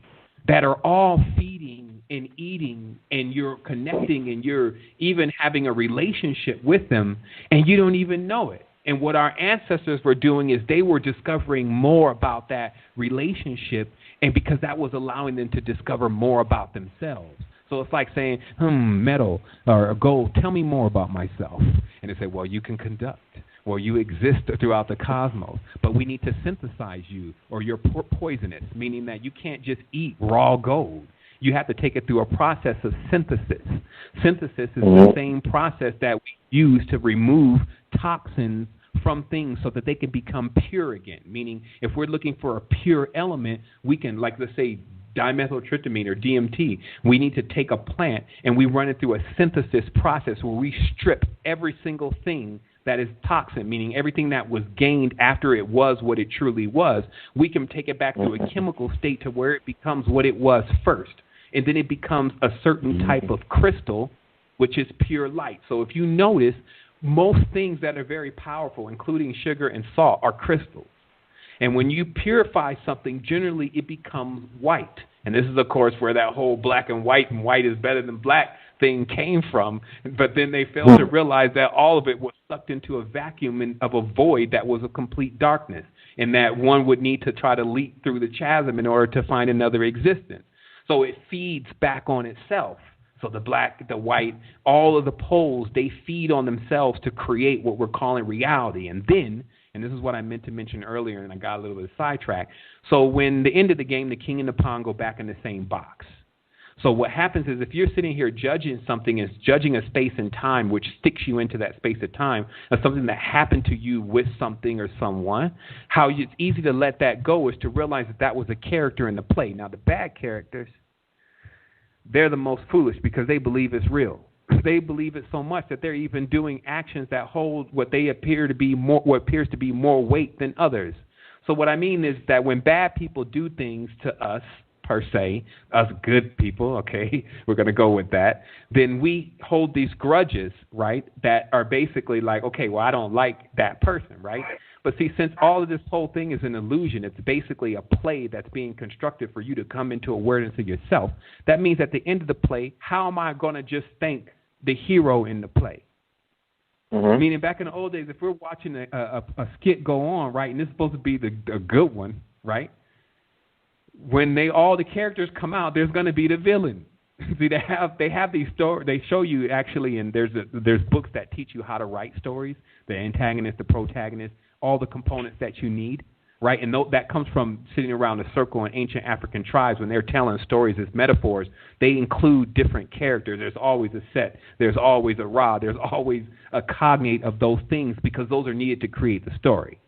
that are all feeding and eating, and you're connecting, and you're even having a relationship with them, and you don't even know it. And what our ancestors were doing is they were discovering more about that relationship, and because that was allowing them to discover more about themselves. So it's like saying, metal or gold, tell me more about myself. And they say, well, you can conduct. Well, you exist throughout the cosmos, but we need to synthesize you, or you're poisonous, meaning that you can't just eat raw gold. You have to take it through a process of synthesis. Synthesis is the same process that we use to remove toxins from things so that they can become pure again, meaning if we're looking for a pure element, we can, like, let's say, dimethyltryptamine or DMT, we need to take a plant and we run it through a synthesis process where we strip every single thing that is toxic, meaning everything that was gained after it was what it truly was. We can take it back to a chemical state to where it becomes what it was first. And then it becomes a certain type of crystal, which is pure light. So if you notice, most things that are very powerful, including sugar and salt, are crystals. And when you purify something, generally it becomes white. And this is, of course, where that whole black and white is better than black thing came from. But then they failed to realize that all of it was sucked into a vacuum of a void that was a complete darkness, and that one would need to try to leap through the chasm in order to find another existence. So it feeds back on itself. So the black, the white, all of the poles, they feed on themselves to create what we're calling reality. And then, and this is what I meant to mention earlier, and I got a little bit sidetracked. So when the end of the game, the king and the pawn go back in the same box. So what happens is if you're sitting here judging something as judging a space and time, which sticks you into that space of time, of something that happened to you with something or someone, how it's easy to let that go is to realize that that was a character in the play. Now, the bad characters, they're the most foolish because they believe it's real. They believe it so much that they're even doing actions that hold what appears to be more weight than others. So what I mean is that when bad people do things to us, per se, us good people, okay, we're going to go with that, then we hold these grudges, right, that are basically like, okay, well, I don't like that person, right? But see, since all of this whole thing is an illusion, it's basically a play that's being constructed for you to come into awareness of yourself. That means at the end of the play, how am I going to just thank the hero in the play? Meaning back in the old days, if we're watching a skit go on, right, and this is supposed to be a good one, right, when all the characters come out, there's going to be the villain. See, they have these stories. They show you actually, and there's books that teach you how to write stories. The antagonist, the protagonist, all the components that you need, right? And that comes from sitting around a circle in ancient African tribes when they're telling stories as metaphors. They include different characters. There's always a Set. There's always a Ra. There's always a cognate of those things because those are needed to create the story.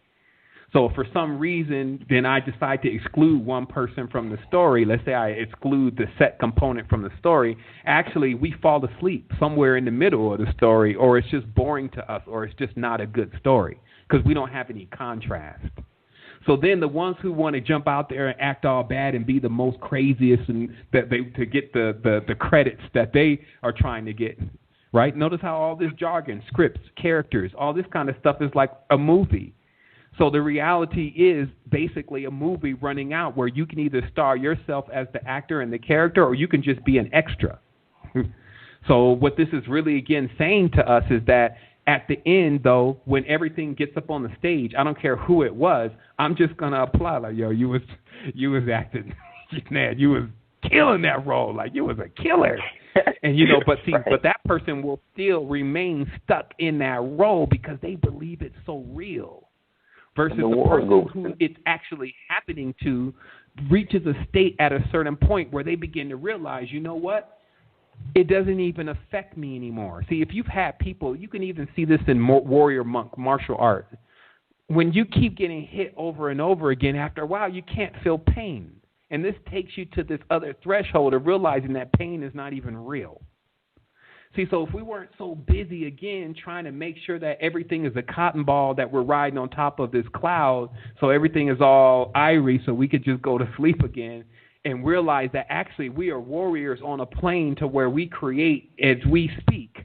So for some reason, then I decide to exclude one person from the story. Let's say I exclude the Set component from the story. Actually, we fall asleep somewhere in the middle of the story, or it's just boring to us, or it's just not a good story because we don't have any contrast. So then the ones who want to jump out there and act all bad and be the most craziest and to get the credits that they are trying to get, right? Notice how all this jargon, scripts, characters, all this kind of stuff is like a movie. So the reality is basically a movie running out where you can either star yourself as the actor and the character, or you can just be an extra. So what this is really, again, saying to us is that at the end, though, when everything gets up on the stage, I don't care who it was, I'm just going to applaud. Like, yo, you was acting, man, you was killing that role. Like, you was a killer. And, but that person will still remain stuck in that role because they believe it's so real. Versus the person who it's actually happening to reaches a state at a certain point where they begin to realize, you know what? It doesn't even affect me anymore. See, if you've had people, you can even see this in warrior monk martial art. When you keep getting hit over and over again, after a while, you can't feel pain. And this takes you to this other threshold of realizing that pain is not even real. See, so if we weren't so busy, again, trying to make sure that everything is a cotton ball that we're riding on top of this cloud, so everything is all irie so we could just go to sleep again and realize that actually we are warriors on a plane to where we create as we speak,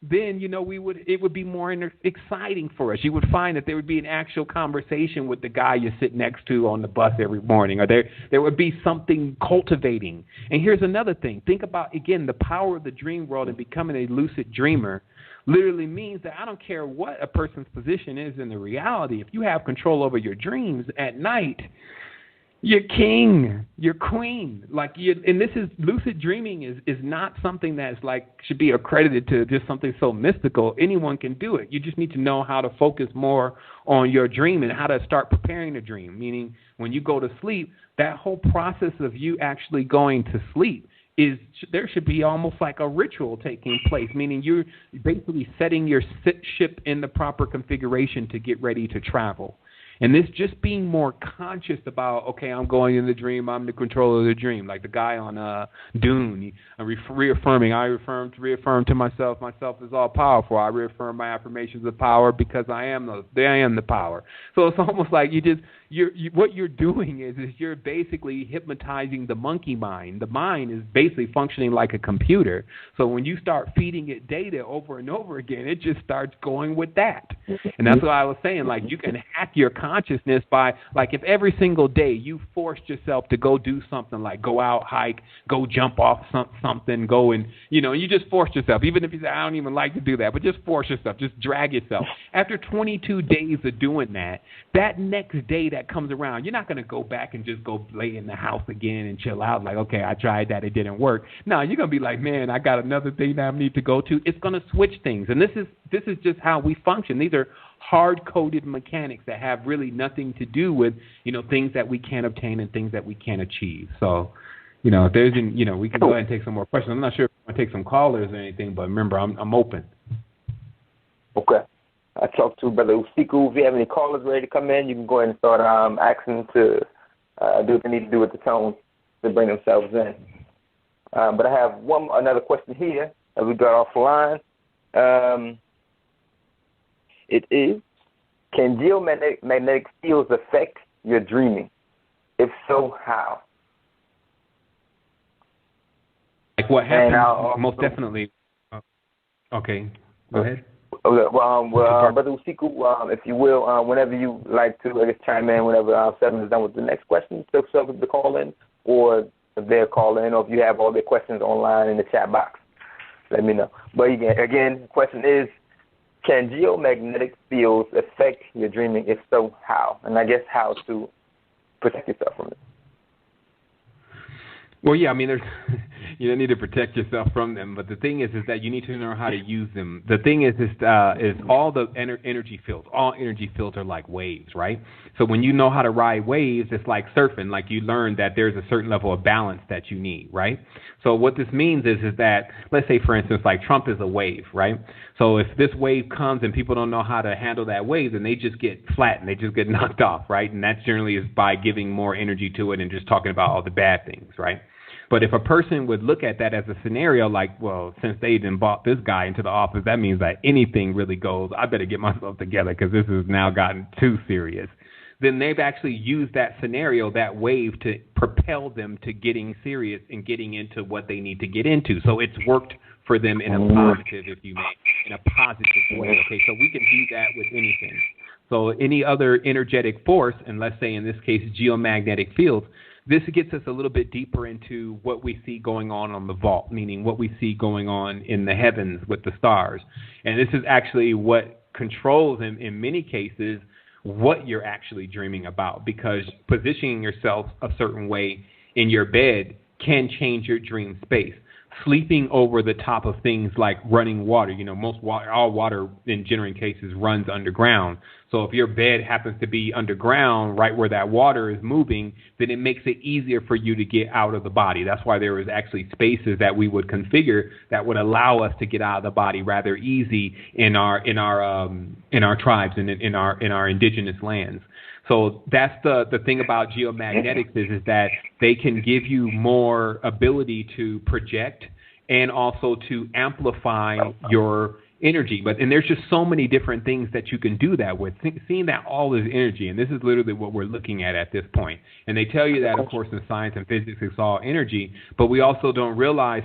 then, it would be more exciting for us. You would find that there would be an actual conversation with the guy you sit next to on the bus every morning, or there would be something cultivating. And here's another thing. Think about, again, the power of the dream world and becoming a lucid dreamer literally means that I don't care what a person's position is in the reality. If you have control over your dreams at night, you're king, you're queen. And this is lucid dreaming is not something that's should be accredited to just something so mystical. Anyone can do it. You just need to know how to focus more on your dream and how to start preparing the dream. Meaning, when you go to sleep, that whole process of you actually going to sleep there should be almost like a ritual taking place. Meaning, you're basically setting your ship in the proper configuration to get ready to travel. And this just being more conscious about, okay, I'm going in the dream, I'm the controller of the dream. Like the guy on Dune, reaffirming, I reaffirm to myself is all powerful. I reaffirm my affirmations of power because I am the power. So it's almost like what you're doing is you're basically hypnotizing the monkey mind. The mind is basically functioning like a computer. So when you start feeding it data over and over again, it just starts going with that. And that's what I was saying. Like, you can hack your consciousness by, if every single day you forced yourself to go do something, like go out, hike, go jump off something, go and, you just forced yourself. Even if you say, I don't even like to do that, but just force yourself, just drag yourself. After 22 days of doing that next day that comes around, you're not going to go back and just go lay in the house again and chill out like, okay, I tried that, it didn't work. No, you're going to be like, man, I got another thing that I need to go to. It's going to switch things. And this is just how we function. These are hard-coded mechanics that have really nothing to do with, things that we can't obtain and things that we can't achieve. So, if there's, we can go ahead and take some more questions. I'm not sure if I want to take some callers or anything, but remember, I'm open. Okay. I talked to Brother Usiku. If you have any callers ready to come in, you can go ahead and start asking to do what they need to do with the tone to bring themselves in. But I have another question here that we got off the line. It is, can geomagnetic fields affect your dreaming? If so, how? Like what happens? Most definitely. Okay, go ahead. Brother Usiku, if you will, whenever you like to, chime in whenever SEVAN is done with the next question, feel free to call in, or if they're calling, or if you have all their questions online in the chat box, let me know. But again, the question is, can geomagnetic fields affect your dreaming? If so, how? And I guess how to protect yourself from it. Well, yeah, I mean, there's you don't need to protect yourself from them, but the thing is that you need to know how to use them. The thing is all the energy fields. All energy fields are like waves, right? So when you know how to ride waves, it's like surfing. Like you learn that there's a certain level of balance that you need, right? So what this means is that, let's say, for instance, like Trump is a wave, right? So if this wave comes and people don't know how to handle that wave, then they just get flattened. They just get knocked off, right? And that generally is by giving more energy to it and just talking about all the bad things, right? But if a person would look at that as a scenario like, well, since they even bought this guy into the office, that means that anything really goes, I better get myself together because this has now gotten too serious. Then they've actually used that scenario, that wave, to propel them to getting serious and getting into what they need to get into. So it's worked for them in a positive, if you may, in a positive way. Okay, so we can do that with anything. So any other energetic force, and let's say in this case geomagnetic fields, this gets us a little bit deeper into what we see going on the vault, meaning what we see going on in the heavens with the stars. And this is actually what controls, in many cases, what you're actually dreaming about, because positioning yourself a certain way in your bed can change your dream space. Sleeping over the top of things like running water, all water in general cases runs underground. So if your bed happens to be underground, right where that water is moving, then it makes it easier for you to get out of the body. That's why there is actually spaces that we would configure that would allow us to get out of the body rather easy in our tribes and in our indigenous lands. So that's the thing about geomagnetics is that they can give you more ability to project and also to amplify your energy. And there's just so many different things that you can do that with. Seeing that all is energy, and this is literally what we're looking at this point. And they tell you that, of course, in science and physics, it's all energy. But we also don't realize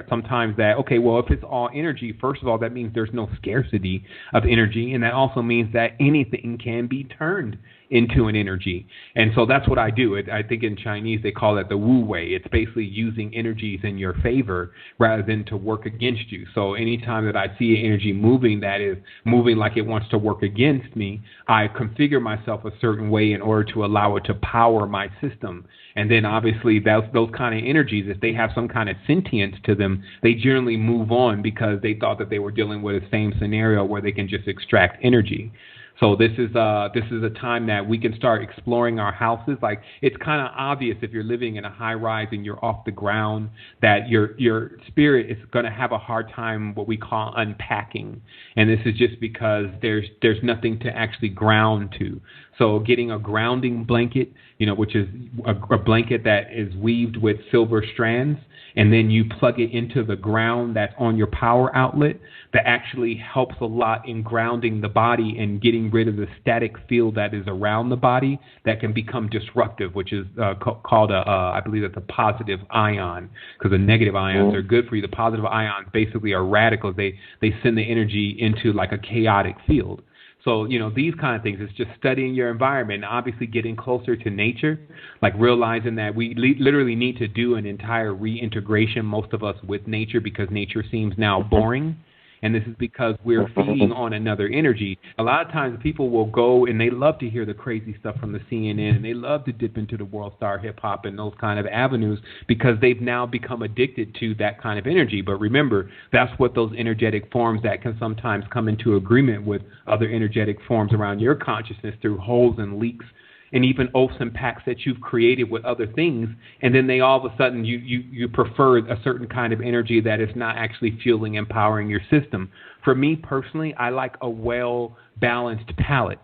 sometimes that, okay, well, if it's all energy, first of all, that means there's no scarcity of energy. And that also means that anything can be turned into an energy. And so that's what I do. I think in Chinese they call it the Wu Wei. It's basically using energies in your favor rather than to work against you. So anytime that I see an energy moving that is moving like it wants to work against me, I configure myself a certain way in order to allow it to power my system. And then obviously those kind of energies, if they have some kind of sentience to them, they generally move on because they thought that they were dealing with the same scenario where they can just extract energy. So this is a time that we can start exploring our houses. Like, it's kind of obvious if you're living in a high rise and you're off the ground that your spirit is going to have a hard time what we call unpacking. And this is just because there's nothing to actually ground to. So getting a grounding blanket, which is a blanket that is weaved with silver strands, and then you plug it into the ground that's on your power outlet, that actually helps a lot in grounding the body and getting rid of the static field that is around the body that can become disruptive, which is called I believe it's a positive ion, because the negative ions are good for you. The positive ions basically are radicals. They send the energy into like a chaotic field. So, these kind of things, it's just studying your environment and obviously getting closer to nature, like realizing that we literally need to do an entire reintegration, most of us, with nature, because nature seems now boring. And this is because we're feeding on another energy. A lot of times people will go and they love to hear the crazy stuff from the CNN, and they love to dip into the World Star Hip Hop and those kind of avenues because they've now become addicted to that kind of energy. But remember, that's what those energetic forms that can sometimes come into agreement with other energetic forms around your consciousness through holes and leaks and even oaths and pacts that you've created with other things, and then they all of a sudden you prefer a certain kind of energy that is not actually fueling and powering your system. For me personally, I like a well-balanced palette.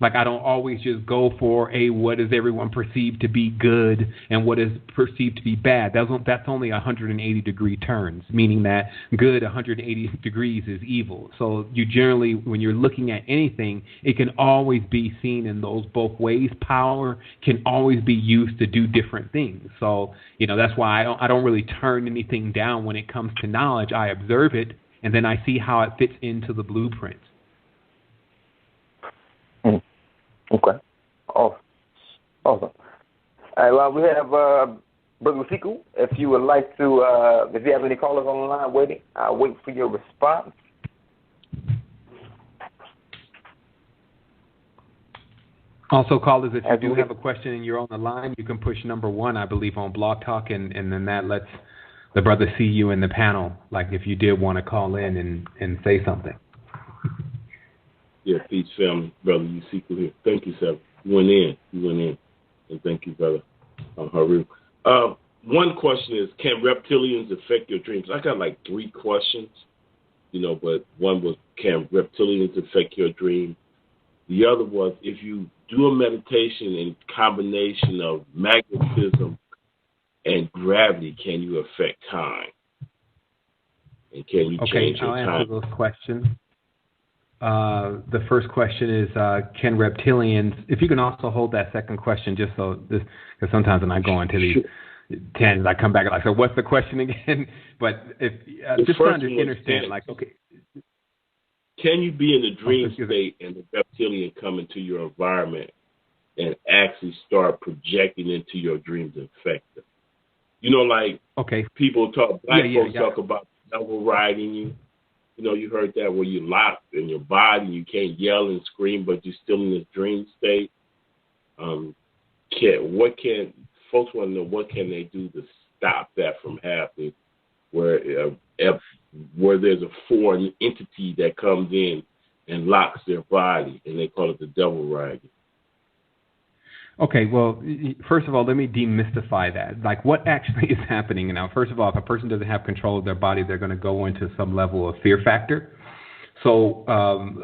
Like, I don't always just go for what is everyone perceived to be good and what is perceived to be bad. That's only 180-degree turns, meaning that good 180 degrees is evil. So you generally, when you're looking at anything, it can always be seen in those both ways. Power can always be used to do different things. So, that's why I don't really turn anything down when it comes to knowledge. I observe it, and then I see how it fits into the blueprint. Okay. Awesome. All right, well, we have Brother Siku. If you would like to, if you have any callers on the line waiting, I'll wait for your response. Also, callers, if you do have a question and you're on the line, you can push number 1, I believe, on Blog Talk, and then that lets the brother see you in the panel, like if you did want to call in and say something. Yeah, peace, family. Brother, you sequel here. Thank you, sir. You went in. And thank you, brother Haru. One question is, can reptilians affect your dreams? I got like 3 questions, but one was, can reptilians affect your dream? The other was, if you do a meditation in combination of magnetism and gravity, can you affect time? And can you change your time? I'll answer those questions. The first question is, can reptilians, if you can also hold that second question, just so this, because sometimes when I go into these tangents, I come back and I say, what's the question again? But if just trying to understand, okay. Can you be in a dream state and the reptilian come into your environment and actually start projecting into your dreams and affect them? People talk, black folks talk about devil riding you. You heard that where you're locked in your body, you can't yell and scream, but you're still in this dream state. Folks want to know what can they do to stop that from happening? Where there's a foreign entity that comes in and locks their body, and they call it the devil riding. Okay, well, first of all, let me demystify that. Like, what actually is happening now? First of all, if a person doesn't have control of their body, they're going to go into some level of fear factor. So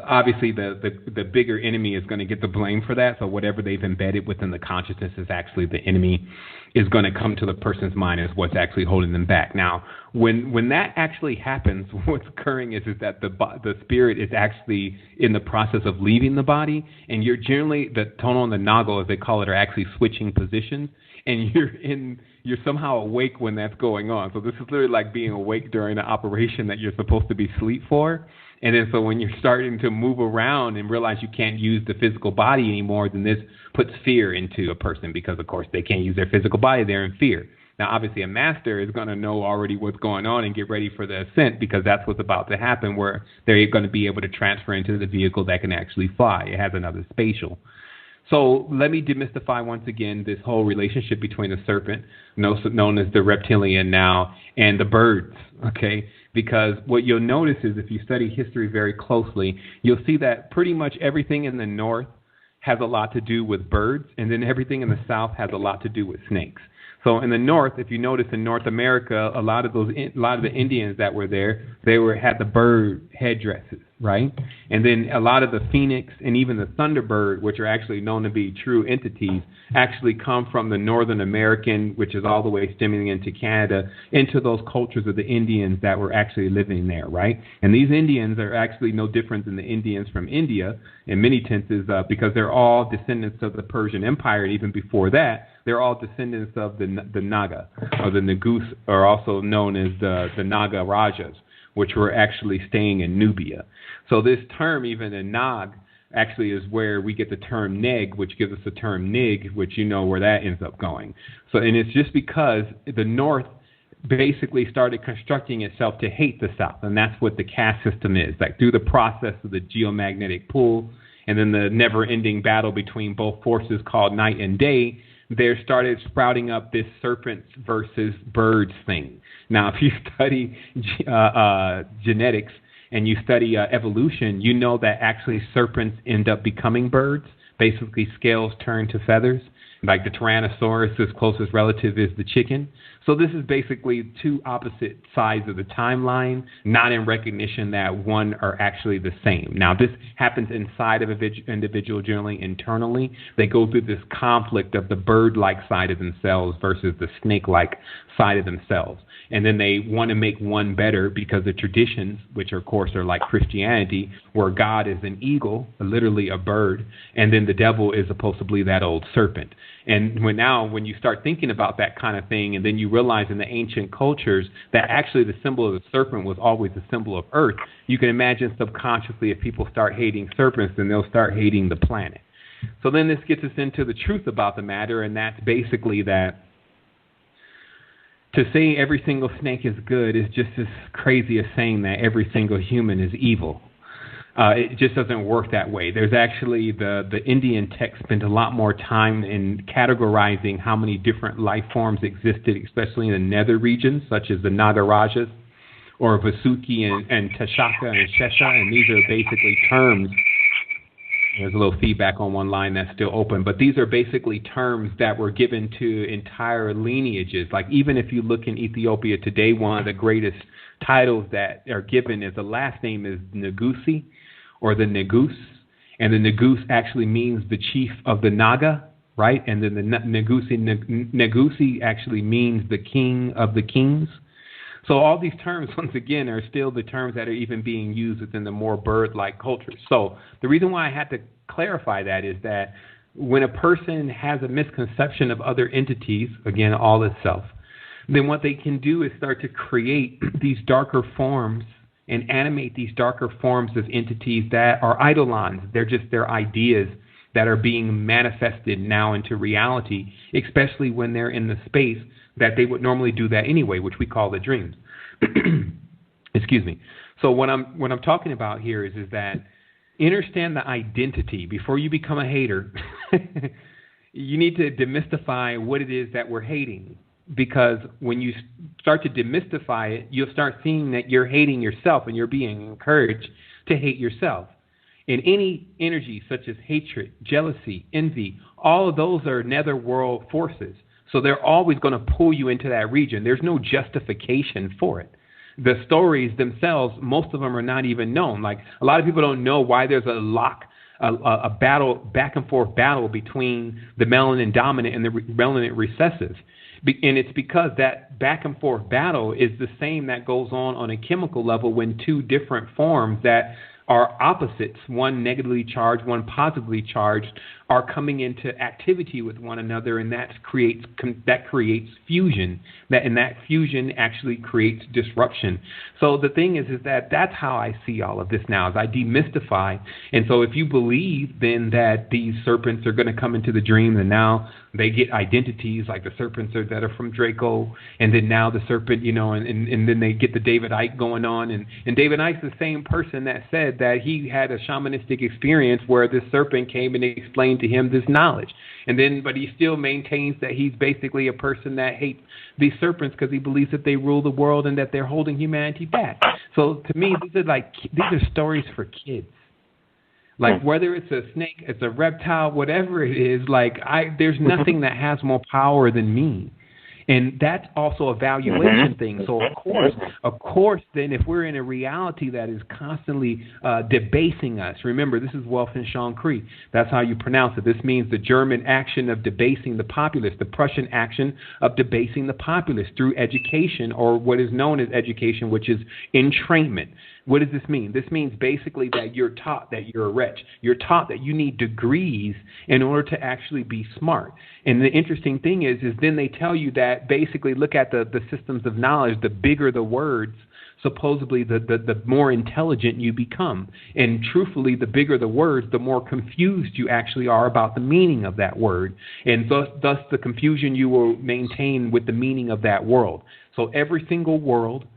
obviously, the bigger enemy is going to get the blame for that. So whatever they've embedded within the consciousness is actually the enemy is going to come to the person's mind as what's actually holding them back. Now, when that actually happens, what's occurring is that the spirit is actually in the process of leaving the body, and you're generally, the tono and the nago, as they call it, are actually switching positions, and you're somehow awake when that's going on. So this is literally like being awake during an operation that you're supposed to be asleep for. And then so when you're starting to move around and realize you can't use the physical body anymore, then this puts fear into a person because, of course, they can't use their physical body. They're in fear. Now, obviously, a master is going to know already what's going on and get ready for the ascent because that's what's about to happen, where they're going to be able to transfer into the vehicle that can actually fly. It has another spatial. So let me demystify once again this whole relationship between the serpent, known as the reptilian now, and the birds, okay? Because what you'll notice is if you study history very closely, you'll see that pretty much everything in the north has a lot to do with birds, and then everything in the south has a lot to do with snakes. So in the north, if you notice in North America, a lot of the Indians that were there, had the bird headdresses, right? And then a lot of the phoenix and even the thunderbird, which are actually known to be true entities, actually come from the Northern American, which is all the way stemming into Canada, into those cultures of the Indians that were actually living there, right? And these Indians are actually no different than the Indians from India in many senses because they're all descendants of the Persian Empire, and even before that, they're all descendants of the Naga, or the Nagus, or also known as the Naga Rajas, which were actually staying in Nubia. So this term, even in Nag, actually is where we get the term neg, which gives us the term nig, which you know where that ends up going. So, and it's just because the North basically started constructing itself to hate the South, and that's what the caste system is. Like through the process of the geomagnetic pull, and then the never-ending battle between both forces called night and day, there started sprouting up this serpents versus birds thing. Now, if you study genetics and you study evolution, you know that actually serpents end up becoming birds. Basically, scales turn to feathers. Like the Tyrannosaurus' closest relative is the chicken. So this is basically two opposite sides of the timeline, not in recognition that one are actually the same. Now, this happens inside of an individual, generally internally. They go through this conflict of the bird-like side of themselves versus the snake-like side of themselves. And then they want to make one better because the traditions, which of course are like Christianity, where God is an eagle, literally a bird, and then the devil is supposedly that old serpent. And when you start thinking about that kind of thing, and then you realize in the ancient cultures that actually the symbol of the serpent was always the symbol of earth, you can imagine subconsciously if people start hating serpents, then they'll start hating the planet. So then this gets us into the truth about the matter, and that's basically that to say every single snake is good is just as crazy as saying that every single human is evil. It just doesn't work that way. There's actually the Indian text spent a lot more time in categorizing how many different life forms existed, especially in the nether regions, such as the Nagarajas or Vasuki and Tashaka and Shesha, and these are basically terms. There's a little feedback on one line that's still open, but these are basically terms that were given to entire lineages. Like even if you look in Ethiopia today, one of the greatest titles that are given is the last name is Negusi or the Negus, and the Negus actually means the chief of the Naga, right? And then the Negusi actually means the king of the kings. So all these terms, once again, are still the terms that are even being used within the more bird-like cultures. So the reason why I had to clarify that is that when a person has a misconception of other entities, again, all itself, then what they can do is start to create these darker forms and animate these darker forms of entities that are eidolons. They're just their ideas that are being manifested now into reality, especially when they're in the space that they would normally do that anyway, which we call the dreams. Excuse me. So what I'm talking about here is that understand the identity. Before you become a hater, you need to demystify what it is that we're hating. Because when you start to demystify it, you'll start seeing that you're hating yourself and you're being encouraged to hate yourself. And any energy such as hatred, jealousy, envy, all of those are netherworld forces. So they're always going to pull you into that region. There's no justification for it. The stories themselves, most of them are not even known. Like a lot of people don't know why there's a battle, back and forth battle between the melanin dominant and the melanin recessive. And it's because that back and forth battle is the same that goes on a chemical level when two different forms that are opposites, one negatively charged, one positively charged, are coming into activity with one another, and that creates fusion. And that fusion actually creates disruption. So the thing is that that's how I see all of this now, is I demystify. And so if you believe then that these serpents are going to come into the dream, and now they get identities like the serpents that are from Draco, and then now the serpent, and then they get the David Icke going on. And David Icke's the same person that said that he had a shamanistic experience where this serpent came and explained to him this knowledge. But he still maintains that he's basically a person that hates these serpents because he believes that they rule the world and that they're holding humanity back. So to me, these are stories for kids. Like whether it's a snake, it's a reptile, whatever it is, there's nothing that has more power than me. And that's also a valuation thing. So of course, then if we're in a reality that is constantly debasing us, remember, this is Welfenschaunkrieg. That's how you pronounce it. This means the German action of debasing the populace, the Prussian action of debasing the populace through education, or what is known as education, which is entrainment. What does this mean? This means basically that you're taught that you're a wretch. You're taught that you need degrees in order to actually be smart. And the interesting thing is then they tell you that basically look at the systems of knowledge, the bigger the words, supposedly the more intelligent you become. And truthfully, the bigger the words, the more confused you actually are about the meaning of that word. And thus the confusion you will maintain with the meaning of that world. So every single word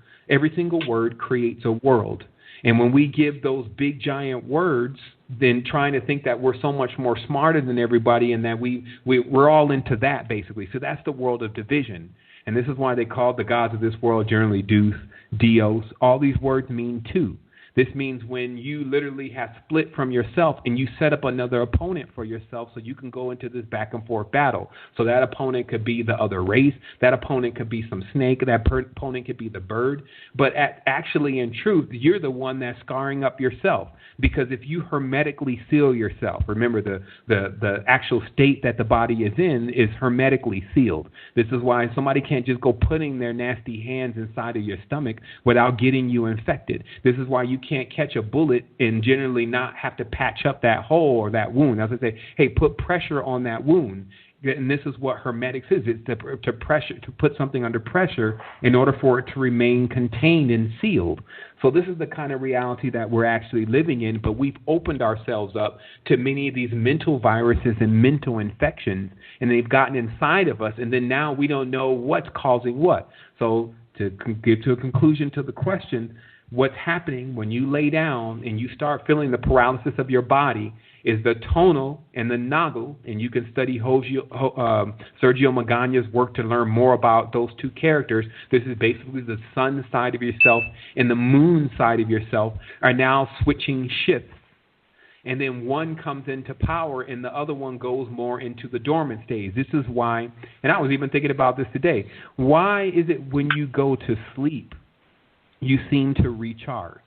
creates a world. And when we give those big giant words, then trying to think that we're so much more smarter than everybody and that we're all into that, basically. So that's the world of division. And this is why they call the gods of this world generally Deus, Dios. All these words mean two. This means when you literally have split from yourself and you set up another opponent for yourself so you can go into this back and forth battle. So that opponent could be the other race. That opponent could be some snake. That opponent could be the bird. But actually, in truth, you're the one that's scarring up yourself. Because if you hermetically seal yourself, remember the actual state that the body is in is hermetically sealed. This is why somebody can't just go putting their nasty hands inside of your stomach without getting you infected. This is why you can't catch a bullet and generally not have to patch up that hole or that wound. As I say, hey, put pressure on that wound. And this is what hermetics is. It's to put something under pressure in order for it to remain contained and sealed. So this is the kind of reality that we're actually living in, but we've opened ourselves up to many of these mental viruses and mental infections, and they've gotten inside of us, and then now we don't know what's causing what. So to get to a conclusion to the question, what's happening when you lay down and you start feeling the paralysis of your body is the tonal and the nagu, and you can study Sergio Magana's work to learn more about those two characters. This is basically the sun side of yourself and the moon side of yourself are now switching shifts. And then one comes into power and the other one goes more into the dormant stage. This is why, and I was even thinking about this today, why is it when you go to sleep, you seem to recharge?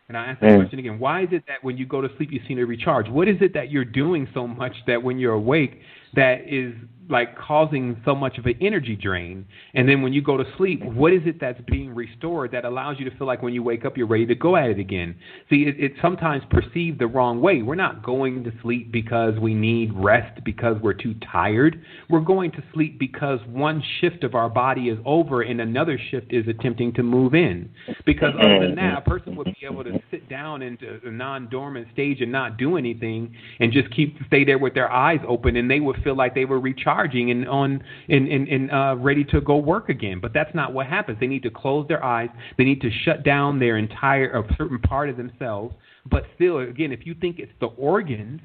And I ask the question again, why is it that when you go to sleep, you seem to recharge? What is it that you're doing so much that when you're awake, that is like causing so much of an energy drain? And then when you go to sleep, what is it that's being restored that allows you to feel like when you wake up, you're ready to go at it again? See, it's sometimes perceived the wrong way. We're not going to sleep because we need rest, because we're too tired. We're going to sleep because one shift of our body is over and another shift is attempting to move in. Because other than that, a person would be able to sit down into a non-dormant stage and not do anything and just stay there with their eyes open, and they would feel like they were recharging and ready to go work again. But that's not what happens. They need to close their eyes. They need to shut down their a certain part of themselves. But still, again, if you think it's the organs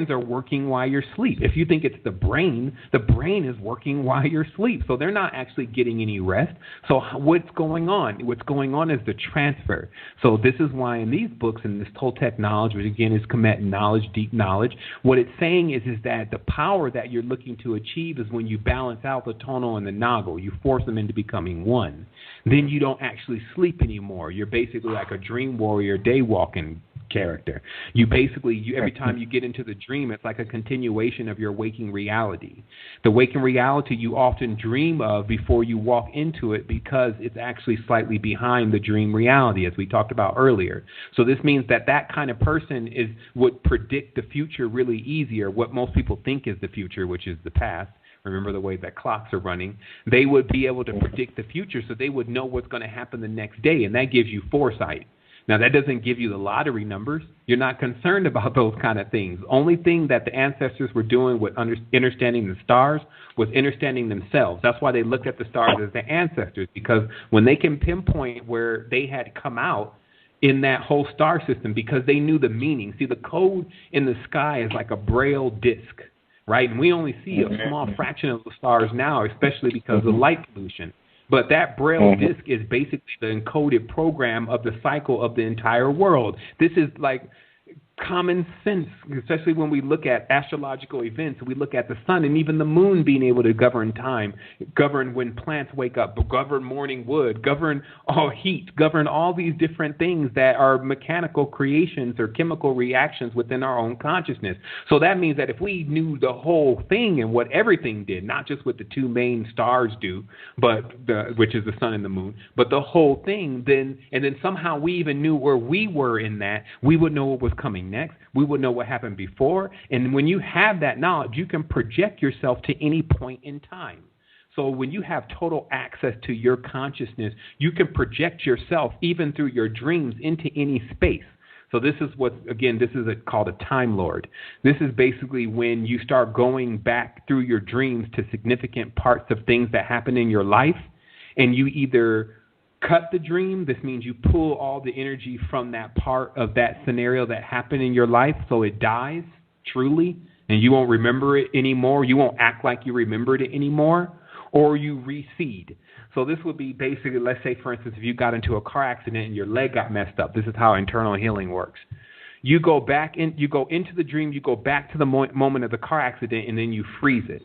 are working while you're asleep. If you think it's the brain is working while you're asleep. So they're not actually getting any rest. So what's going on? What's going on is the transfer. So this is why in these books, in this Toltec knowledge, which again is Kemet knowledge, deep knowledge, what it's saying is that the power that you're looking to achieve is when you balance out the tonal and the nagu. You force them into becoming one. Then you don't actually sleep anymore. You're basically like a dream warrior, day walking character. Every time you get into the dream, it's like a continuation of your waking reality. The waking reality you often dream of before you walk into it because it's actually slightly behind the dream reality, as we talked about earlier. So this means that kind of person would predict the future really easier, what most people think is the future, which is the past. Remember the way that clocks are running. They would be able to predict the future, so they would know what's going to happen the next day, and that gives you foresight. Now, that doesn't give you the lottery numbers. You're not concerned about those kind of things. Only thing that the ancestors were doing with understanding the stars was understanding themselves. That's why they looked at the stars as their ancestors, because when they can pinpoint where they had come out in that whole star system, because they knew the meaning. See, the code in the sky is like a braille disc, right? And we only see a small fraction of the stars now, especially because of light pollution. But that braille disc is basically the encoded program of the cycle of the entire world. This is like common sense, especially when we look at astrological events. We look at the sun and even the moon being able to govern time, govern when plants wake up, govern morning wood, govern all heat, govern all these different things that are mechanical creations or chemical reactions within our own consciousness. So that means that if we knew the whole thing and what everything did, not just what the two main stars do, which is the sun and the moon, but the whole thing, then somehow we even knew where we were in that, we would know what was coming next. We would know what happened before. And when you have that knowledge, you can project yourself to any point in time. So when you have total access to your consciousness, you can project yourself even through your dreams into any space. So this is called a Time Lord. This is basically when you start going back through your dreams to significant parts of things that happen in your life, and you either cut the dream. This means you pull all the energy from that part of that scenario that happened in your life, so it dies truly, and you won't remember it anymore. You won't act like you remembered it anymore, or you reseed. So this would be basically, let's say, for instance, if you got into a car accident and your leg got messed up. This is how internal healing works. You go back in, you go into the dream, you go back to the moment of the car accident, and then you freeze it.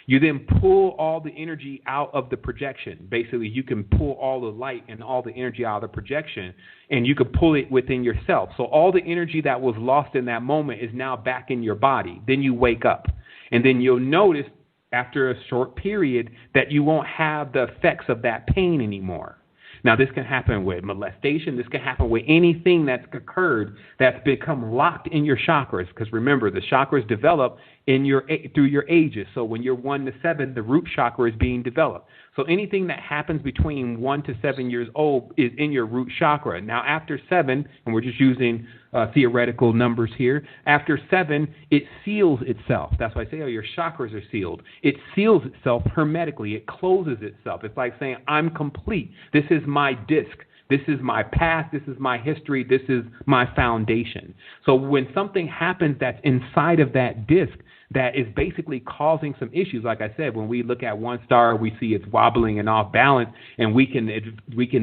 You then pull all the energy out of the projection. Basically, you can pull all the light and all the energy out of the projection, and you can pull it within yourself. So all the energy that was lost in that moment is now back in your body. Then you wake up, and then you'll notice after a short period that you won't have the effects of that pain anymore. Now, this can happen with molestation. This can happen with anything that's occurred that's become locked in your chakras. Because remember, the chakras develop through your ages. So when you're 1 to 7, the root chakra is being developed. So anything that happens between 1 to 7 years old is in your root chakra. Now, after 7, and we're just using theoretical numbers here, after 7, it seals itself. That's why I say, your chakras are sealed. It seals itself hermetically. It closes itself. It's like saying, I'm complete. This is my disc. This is my past. This is my history. This is my foundation. So when something happens that's inside of that disc that is basically causing some issues, like I said, when we look at one star, we see it's wobbling and off balance, and we can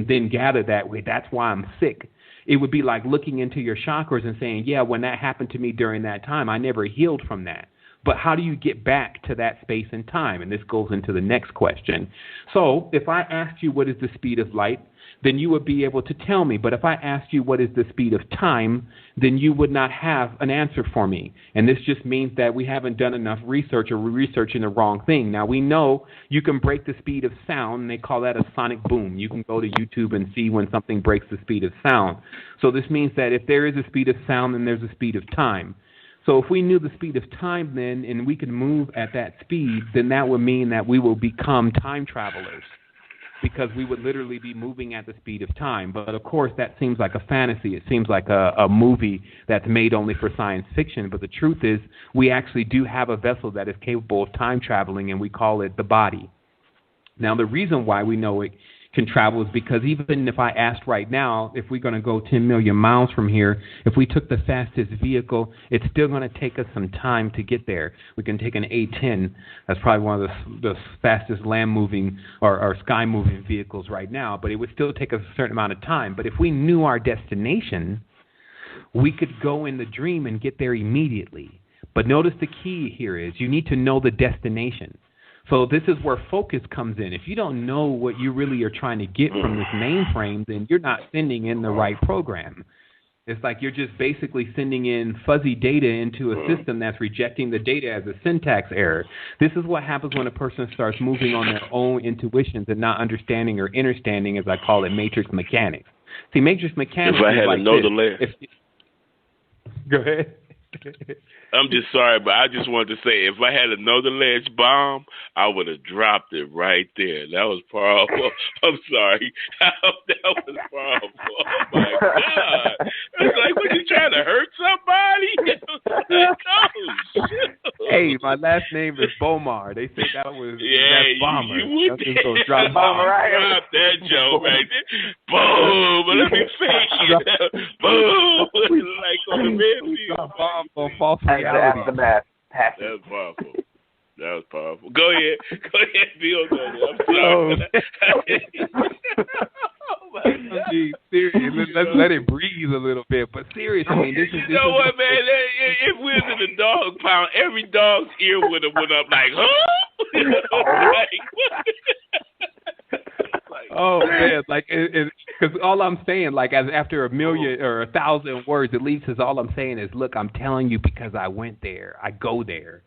then gather that way. That's why I'm sick. It would be like looking into your chakras and saying, yeah, when that happened to me during that time, I never healed from that. But how do you get back to that space and time? And this goes into the next question. So if I asked you what is the speed of light, then you would be able to tell me. But if I asked you what is the speed of time, then you would not have an answer for me. And this just means that we haven't done enough research, or we're researching the wrong thing. Now, we know you can break the speed of sound, and they call that a sonic boom. You can go to YouTube and see when something breaks the speed of sound. So this means that if there is a speed of sound, then there's a speed of time. So if we knew the speed of time then, and we could move at that speed, then that would mean that we will become time travelers, because we would literally be moving at the speed of time. But, of course, that seems like a fantasy. It seems like a movie that's made only for science fiction. But the truth is we actually do have a vessel that is capable of time traveling, and we call it the body. Now, the reason why we know it can travel is because even if I asked right now, if we're going to go 10 million miles from here, if we took the fastest vehicle, it's still going to take us some time to get there. We can take an A-10. That's probably one of the fastest land-moving or sky-moving vehicles right now, but it would still take us a certain amount of time. But if we knew our destination, we could go in the dream and get there immediately. But notice the key here is you need to know the destination. So this is where focus comes in. If you don't know what you really are trying to get from this mainframe, then you're not sending in the right program. It's like you're just basically sending in fuzzy data into a system that's rejecting the data as a syntax error. This is what happens when a person starts moving on their own intuitions and not understanding or understanding, as I call it, matrix mechanics. See, matrix mechanics if I had is like to know this. Go ahead. I'm just sorry, but I just wanted to say, if I had another ledge bomb, I would have dropped it right there. That was powerful. I'm sorry. That was powerful. Oh, my God. It's like, what, you trying to hurt somebody? Like, oh, shit. Hey, my last name is BOMAR. They think that was that bomber. You would drop that joke right there. Boom. But let me fake it. Boom. Like on the red bomb on false reality. Aftermath. That was powerful. That was powerful. Go ahead. Go ahead, Bill. I'm sorry. Oh, my God. I mean, seriously, let's let it breathe a little bit. But seriously, I mean, this is... You know what, man? If we was in a dog pound, every dog's ear would have went up like, huh? Oh, man, like, because all I'm saying, like, as after a million or 1,000 words, at least is all I'm saying is, look, I'm telling you because I went there. I go there.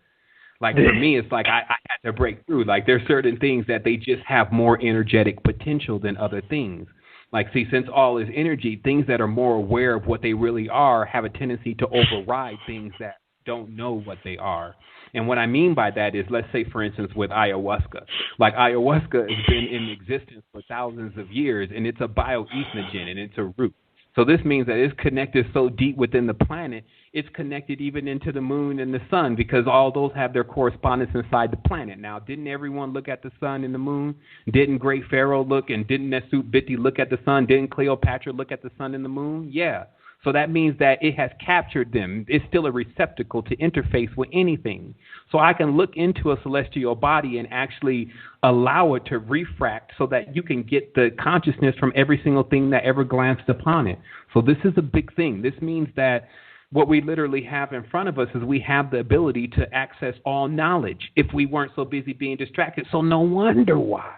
Like, for me, it's like I had to break through. Like, there's certain things that they just have more energetic potential than other things. Like, see, since all is energy, things that are more aware of what they really are have a tendency to override things that don't know what they are. And what I mean by that is, let's say, for instance, with ayahuasca. Like, ayahuasca has been in existence for thousands of years, and it's a bioethnogen, and it's a root. So this means that it's connected so deep within the planet, it's connected even into the moon and the sun, because all those have their correspondence inside the planet. Now, didn't everyone look at the sun and the moon? Didn't Great Pharaoh look, and didn't Nesut-Biti look at the sun? Didn't Cleopatra look at the sun and the moon? Yeah. So that means that it has captured them. It's still a receptacle to interface with anything. So I can look into a celestial body and actually allow it to refract so that you can get the consciousness from every single thing that ever glanced upon it. So this is a big thing. This means that what we literally have in front of us is we have the ability to access all knowledge if we weren't so busy being distracted. So no wonder why.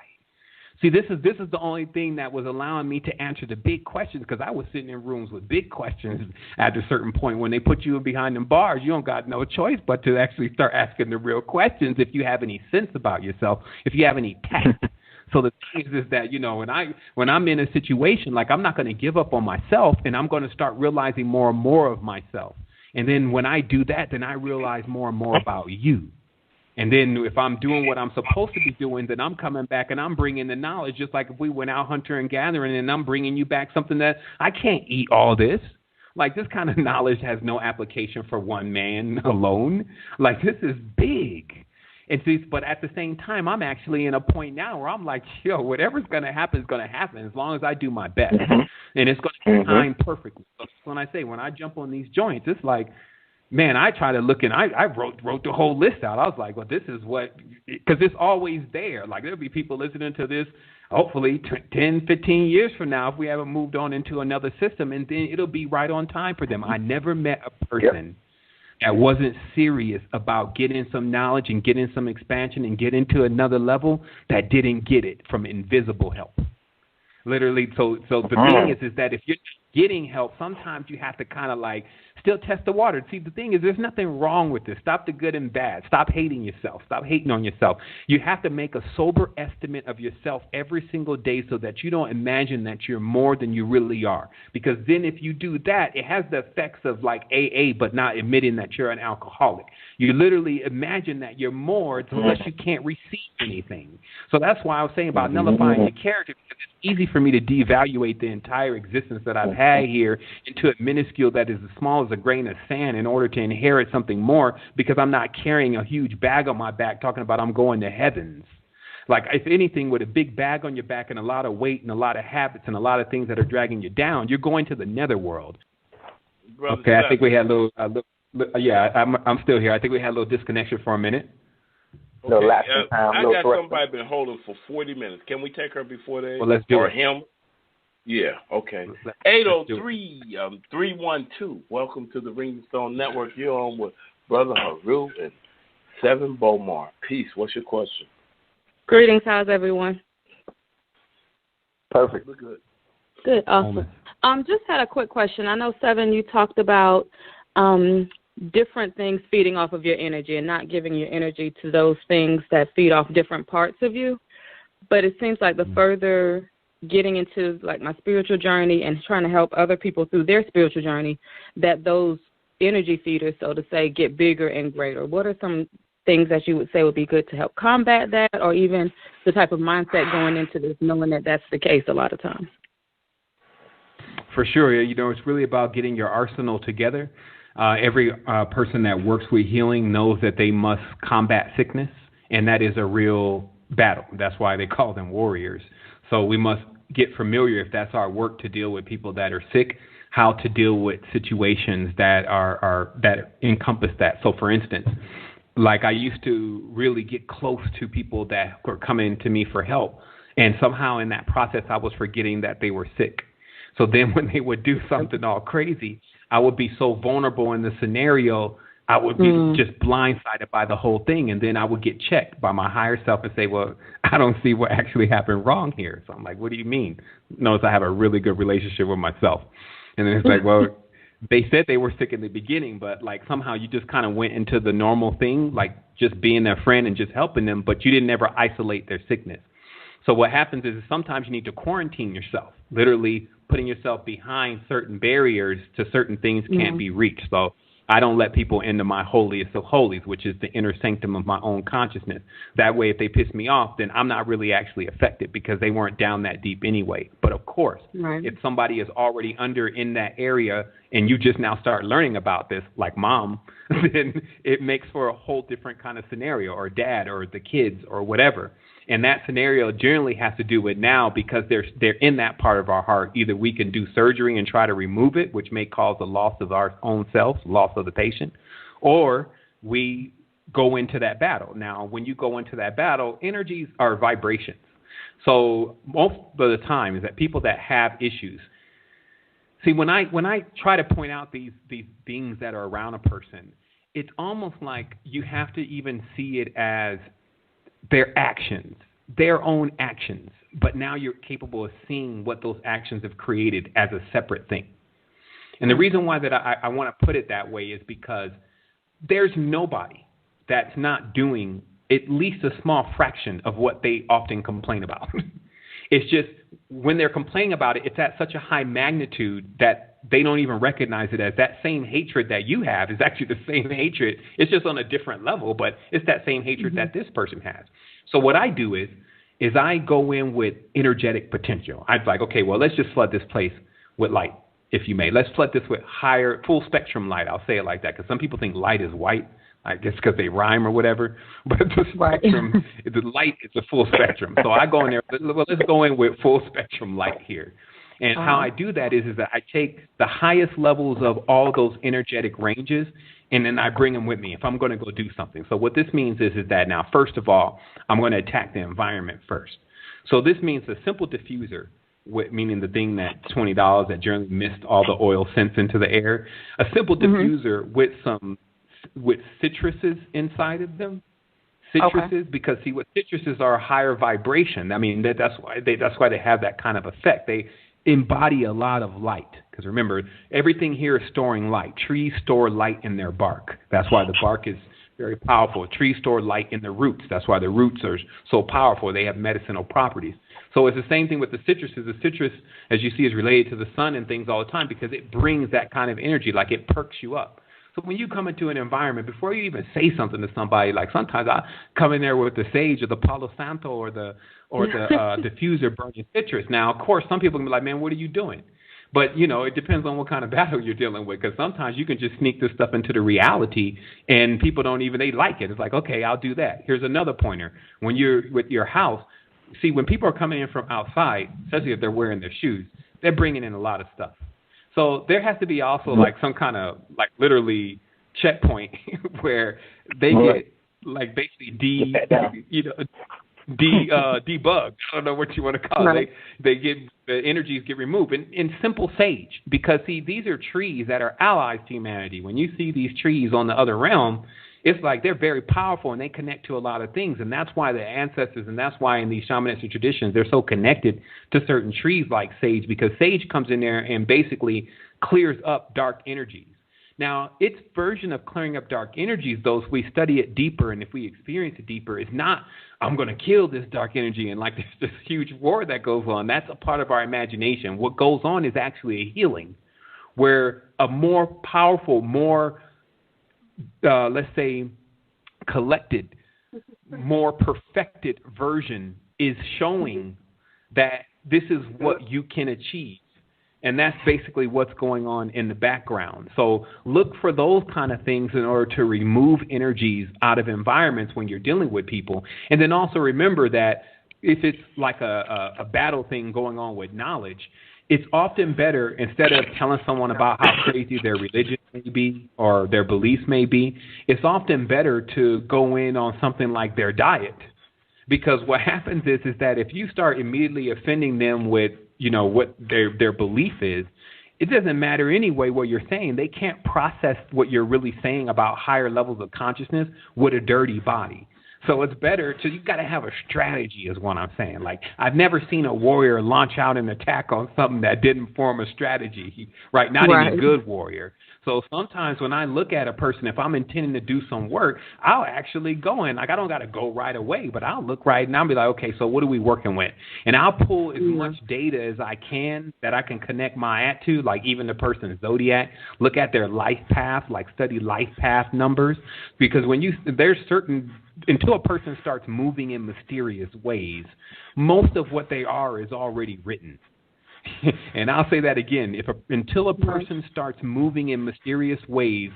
See, this is the only thing that was allowing me to answer the big questions, because I was sitting in rooms with big questions at a certain point. When they put you behind them bars, you don't got no choice but to actually start asking the real questions if you have any sense about yourself, if you have any tact. So the thing is that, you know, when I'm in a situation, like, I'm not going to give up on myself, and I'm going to start realizing more and more of myself. And then when I do that, then I realize more and more about you. And then if I'm doing what I'm supposed to be doing, then I'm coming back and I'm bringing the knowledge, just like if we went out hunting and gathering, and I'm bringing you back something that I can't eat all this. Like, this kind of knowledge has no application for one man alone. Like, this is big. And see, but at the same time, I'm actually in a point now where I'm like, yo, whatever's going to happen is going to happen as long as I do my best. And it's going to be timed perfectly. So when I say, when I jump on these joints, it's like, man, I try to look, and I wrote the whole list out. I was like, well, this is what, because it's always there. Like, there'll be people listening to this, hopefully 10, 15 years from now, if we haven't moved on into another system, and then it'll be right on time for them. I never met a person that wasn't serious about getting some knowledge and getting some expansion and getting to another level that didn't get it from invisible help. Literally, so the thing is that if you're getting help, sometimes you have to kind of like still test the water. See, the thing is, there's nothing wrong with this. Stop the good and bad. Stop hating yourself. Stop hating on yourself. You have to make a sober estimate of yourself every single day so that you don't imagine that you're more than you really are. Because then if you do that, it has the effects of like AA, but not admitting that you're an alcoholic. You literally imagine that you're more unless you can't receive anything. So that's why I was saying about nullifying your character, because it's easy for me to devaluate the entire existence that I've had here into a minuscule that is as small as a grain of sand in order to inherit something more, because I'm not carrying a huge bag on my back talking about I'm going to heavens. Like, if anything, with a big bag on your back and a lot of weight and a lot of habits and a lot of things that are dragging you down, you're going to the netherworld. Brother, okay, I think we had a little I'm still here. I think we had a little disconnection for a minute. Okay. I got somebody been holding for 40 minutes. Can we take her before they? Well, let's do or it. Him? Yeah. Okay. 803-312. Welcome to the Ringstone Network. You're on with Brother Haru and SEVAN BOMAR. Peace. What's your question? Greetings. How's everyone? Perfect. We're good. Good. Awesome. Just had a quick question. I know, SEVAN, you talked about different things feeding off of your energy and not giving your energy to those things that feed off different parts of you. But it seems like the further getting into like my spiritual journey and trying to help other people through their spiritual journey, that those energy feeders, so to say, get bigger and greater. What are some things that you would say would be good to help combat that, or even the type of mindset going into this, knowing that that's the case a lot of times? For sure. You know, it's really about getting your arsenal together. Every person that works with healing knows that they must combat sickness, and that is a real battle. That's why they call them warriors. So we must get familiar, if that's our work, to deal with people that are sick, how to deal with situations that that encompass that. So, for instance, like I used to really get close to people that were coming to me for help, and somehow in that process I was forgetting that they were sick. So then when they would do something all crazy, I would be so vulnerable in the scenario, I would be just blindsided by the whole thing. And then I would get checked by my higher self and say, well, I don't see what actually happened wrong here. So I'm like, what do you mean? Notice I have a really good relationship with myself. And then it's like, well, they said they were sick in the beginning, but like somehow you just kind of went into the normal thing, like just being their friend and just helping them, but you didn't ever isolate their sickness. So what happens is sometimes you need to quarantine yourself, literally putting yourself behind certain barriers to certain things can't be reached. So I don't let people into my holiest of holies, which is the inner sanctum of my own consciousness. That way, if they piss me off, then I'm not really actually affected because they weren't down that deep anyway. But of course, if somebody is already under in that area and you just now start learning about this, like mom, then it makes for a whole different kind of scenario, or dad or the kids or whatever. And that scenario generally has to do with now, because they're in that part of our heart. Either we can do surgery and try to remove it, which may cause the loss of our own self, loss of the patient, or we go into that battle. Now, when you go into that battle, energies are vibrations. So most of the time is that people that have issues, see, when I try to point out these things that are around a person, it's almost like you have to even see it as their actions, their own actions, but now you're capable of seeing what those actions have created as a separate thing. And the reason why that I want to put it that way is because there's nobody that's not doing at least a small fraction of what they often complain about. It's just when they're complaining about it, it's at such a high magnitude that they don't even recognize it as that same hatred that you have is actually the same hatred. It's just on a different level, but it's that same hatred that this person has. So what I do is I go in with energetic potential. I'd like, okay, well, let's just flood this place with light, if you may. Let's flood this with higher, full spectrum light. I'll say it like that, because some people think light is white. I guess because they rhyme or whatever. But the spectrum, the light is a full spectrum. So I go in there. Well, let's go in with full spectrum light here. And how I do that is that I take the highest levels of all those energetic ranges, and then I bring them with me if I'm going to go do something. So what this means is that now, first of all, I'm going to attack the environment first. So this means a simple diffuser, meaning the thing that $20 that generally mist all the oil scents into the air, a simple diffuser with citruses inside of them. Citruses, because see, what citruses are higher vibration. I mean, that's why they have that kind of effect. They embody a lot of light. Because remember, everything here is storing light. Trees store light in their bark. That's why the bark is very powerful. Trees store light in the roots. That's why the roots are so powerful. They have medicinal properties. So it's the same thing with the citruses. The citrus, as you see, is related to the sun and things all the time because it brings that kind of energy, like it perks you up. So when you come into an environment, before you even say something to somebody, like sometimes I come in there with the sage or the Palo Santo or the diffuser burning citrus. Now, of course, some people can be like, man, what are you doing? But, you know, it depends on what kind of battle you're dealing with, because sometimes you can just sneak this stuff into the reality and people they like it. It's like, okay, I'll do that. Here's another pointer. When you're with your house, see, when people are coming in from outside, especially if they're wearing their shoes, they're bringing in a lot of stuff. So there has to be also like some kind of like literally checkpoint where they get like basically debugged. I don't know what you want to call it. They get the energies get removed in simple sage, because see, these are trees that are allies to humanity. When you see these trees on the other realm, it's like they're very powerful and they connect to a lot of things, and that's why the ancestors, and that's why in these shamanistic traditions they're so connected to certain trees like sage, because sage comes in there and basically clears up dark energies. Now, its version of clearing up dark energies, though, if we study it deeper and if we experience it deeper, is not, I'm going to kill this dark energy and like there's this huge war that goes on. That's a part of our imagination. What goes on is actually a healing, where a more powerful, more, let's say, collected, more perfected version is showing that this is what you can achieve. And that's basically what's going on in the background. So look for those kind of things in order to remove energies out of environments when you're dealing with people. And then also remember that if it's like a battle thing going on with knowledge, it's often better, instead of telling someone about how crazy their religion may be or their beliefs may be, it's often better to go in on something like their diet. Because what happens is that if you start immediately offending them with, you know, what their belief is, it doesn't matter anyway what you're saying. They can't process what you're really saying about higher levels of consciousness with a dirty body. So it's better to, you got to have a strategy is what I'm saying. Like, I've never seen a warrior launch out an attack on something that didn't form a strategy, right? Not any good warrior. So sometimes when I look at a person, if I'm intending to do some work, I'll actually go in. Like, I don't got to go right away, but I'll look right and I'll be like, okay, so what are we working with? And I'll pull as much data as I can that I can connect my at to, like even the person's zodiac, look at their life path, like study life path numbers. Because when there's certain, until a person starts moving in mysterious ways, most of what they are is already written. And I'll say that again. Until a person starts moving in mysterious ways,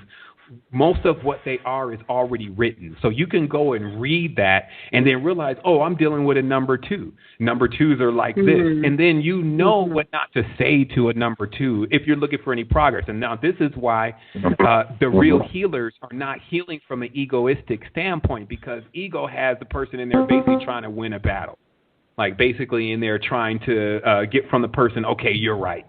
most of what they are is already written. So you can go and read that and then realize, oh, I'm dealing with a number 2. Number 2s are like this. And then you know what not to say to a number 2 if you're looking for any progress. And now this is why the real healers are not healing from an egoistic standpoint, because ego has the person in there basically trying to win a battle. Like basically in there trying to get from the person, okay, you're right.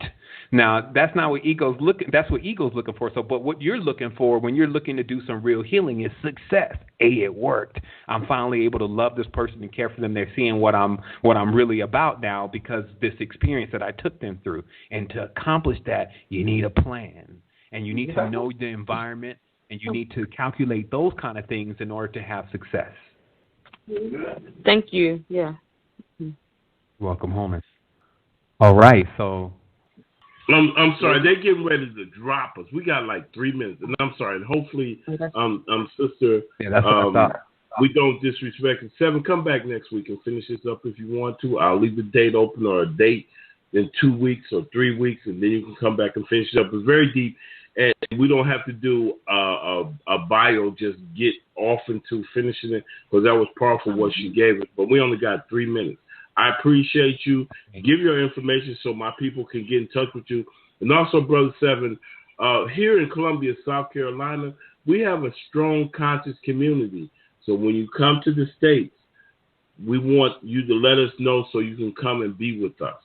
Now, that's not what ego's looking. That's what ego's looking for. So, but what you're looking for when you're looking to do some real healing is success. It worked. I'm finally able to love this person and care for them. They're seeing what I'm really about now because this experience that I took them through. And to accomplish that, you need a plan, and you need to know the environment, and you need to calculate those kind of things in order to have success. Thank you. Yeah. Welcome home. All right, so. I'm sorry, they're getting ready to drop us. We got like 3 minutes, and I'm sorry. Hopefully, sister, that's what I thought. We don't disrespect it. Seven, come back next week and finish this up if you want to. I'll leave the date open, or a date in 2 weeks or 3 weeks, and then you can come back and finish it up. It's very deep, and we don't have to do a bio, just get off into finishing it, because that was powerful what she gave us. But we only got 3 minutes. I appreciate you. Give your information so my people can get in touch with you. And also, Brother Seven, here in Columbia, South Carolina, we have a strong conscious community. So when you come to the States, we want you to let us know so you can come and be with us.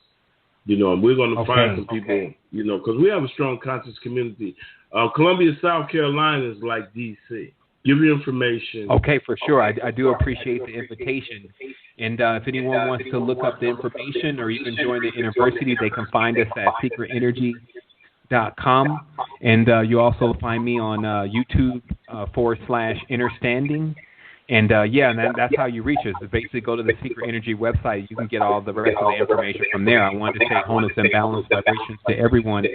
You know, and we're going to find some people, you know, because we have a strong conscious community. Columbia, South Carolina is like D.C. Give your information. Okay, for sure. I do appreciate the invitation. And if anyone wants to look up the information or even join the university, they can find us at secretenergy.com. And you also find me on YouTube /Innerstanding. And, and that's how you reach us. Basically, go to the Secret Energy website. You can get all the rest of the information from there. I wanted to say wholeness and balance vibrations to everyone.